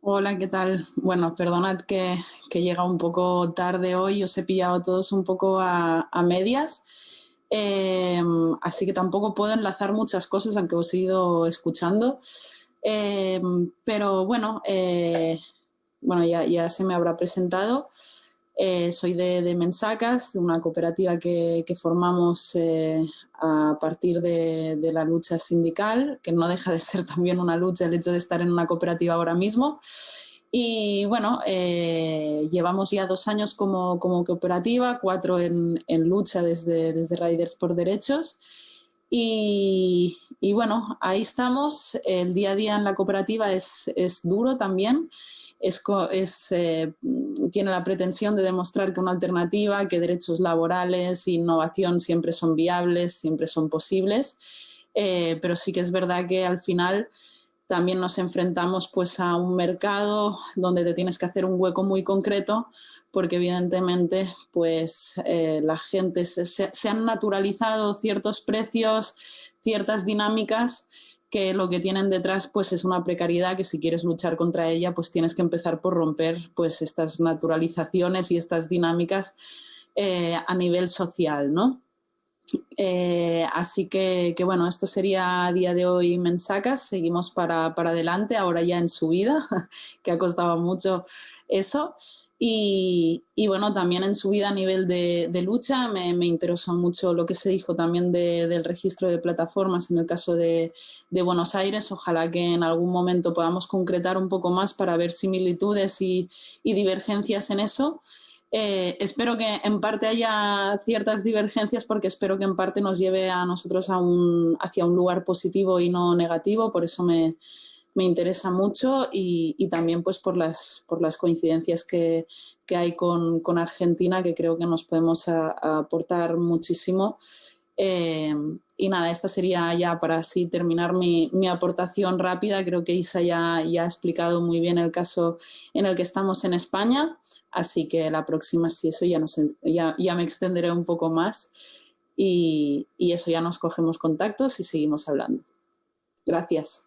Hola, ¿qué tal? Bueno, perdonad que llega un poco tarde hoy, os he pillado a todos un poco a medias, así que tampoco puedo enlazar muchas cosas, aunque os he ido escuchando, pero bueno, ya se me habrá presentado. Soy de Mensacas, de una cooperativa que formamos a partir de la lucha sindical, que no deja de ser también una lucha el hecho de estar en una cooperativa ahora mismo. Y bueno, llevamos ya 2 años como cooperativa, 4 en lucha desde Riders por Derechos. Y bueno, ahí estamos. El día a día en la cooperativa es duro también. Tiene la pretensión de demostrar que una alternativa, que derechos laborales e innovación siempre son viables, siempre son posibles, pero sí que es verdad que al final también nos enfrentamos pues a un mercado donde te tienes que hacer un hueco muy concreto, porque evidentemente pues la gente se han naturalizado ciertos precios, ciertas dinámicas que lo que tienen detrás pues es una precariedad que si quieres luchar contra ella pues tienes que empezar por romper pues estas naturalizaciones y estas dinámicas a nivel social, ¿no? Así que bueno, esto sería a día de hoy Mensacas. Seguimos para adelante, ahora ya en subida, que ha costado mucho eso. Y bueno, también en su vida a nivel de lucha me interesó mucho lo que se dijo también del registro de plataformas en el caso de Buenos Aires. Ojalá que en algún momento podamos concretar un poco más para ver similitudes y divergencias en eso. Espero que en parte haya ciertas divergencias, porque espero que en parte nos lleve a nosotros hacia un lugar positivo y no negativo. Por eso me interesa mucho y también pues por las coincidencias que hay con Argentina, que creo que nos podemos aportar muchísimo. Y nada, esta sería ya para así terminar mi aportación rápida. Creo que Isa ya ha explicado muy bien el caso en el que estamos en España, así que la próxima sí, eso ya me extenderé un poco más y eso, ya nos cogemos contactos y seguimos hablando. Gracias.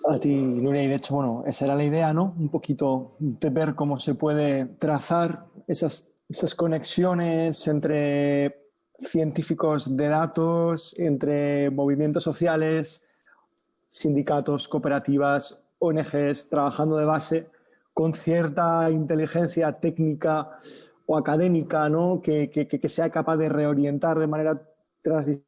A ti, Nuria, y de hecho, bueno, esa era la idea, ¿no? Un poquito de ver cómo se puede trazar esas conexiones entre científicos de datos, entre movimientos sociales, sindicatos, cooperativas, ONGs, trabajando de base con cierta inteligencia técnica o académica, ¿no? Que sea capaz de reorientar de manera transdisciplinar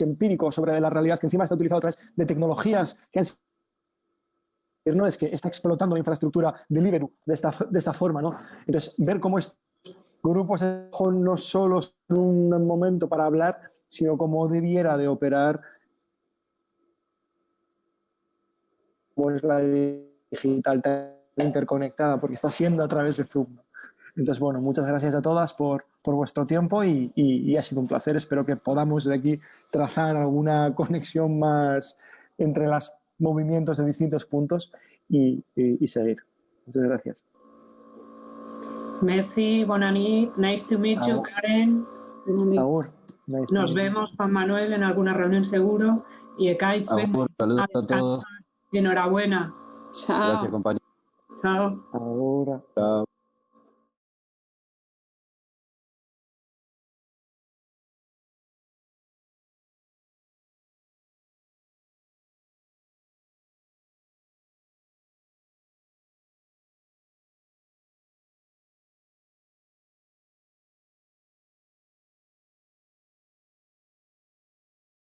empírico sobre la realidad, que encima está utilizado a través de tecnologías que no es que está explotando la infraestructura delivery de esta forma, ¿no? Entonces, ver cómo estos grupos no solo son un momento para hablar, sino cómo debiera de operar pues la digital tan interconectada, porque está siendo a través de Zoom. Entonces, bueno, muchas gracias a todas por vuestro tiempo y ha sido un placer. Espero que podamos de aquí trazar alguna conexión más entre los movimientos de distintos puntos y seguir. Muchas gracias. Merci, bona nit, nice to meet you, Karen. Nice Nos vemos, Juan Manuel, en alguna reunión seguro. Y Ekaitz, saludos a todos. Enhorabuena. Chao. Gracias, compañero. Chao. Ahora. Chao.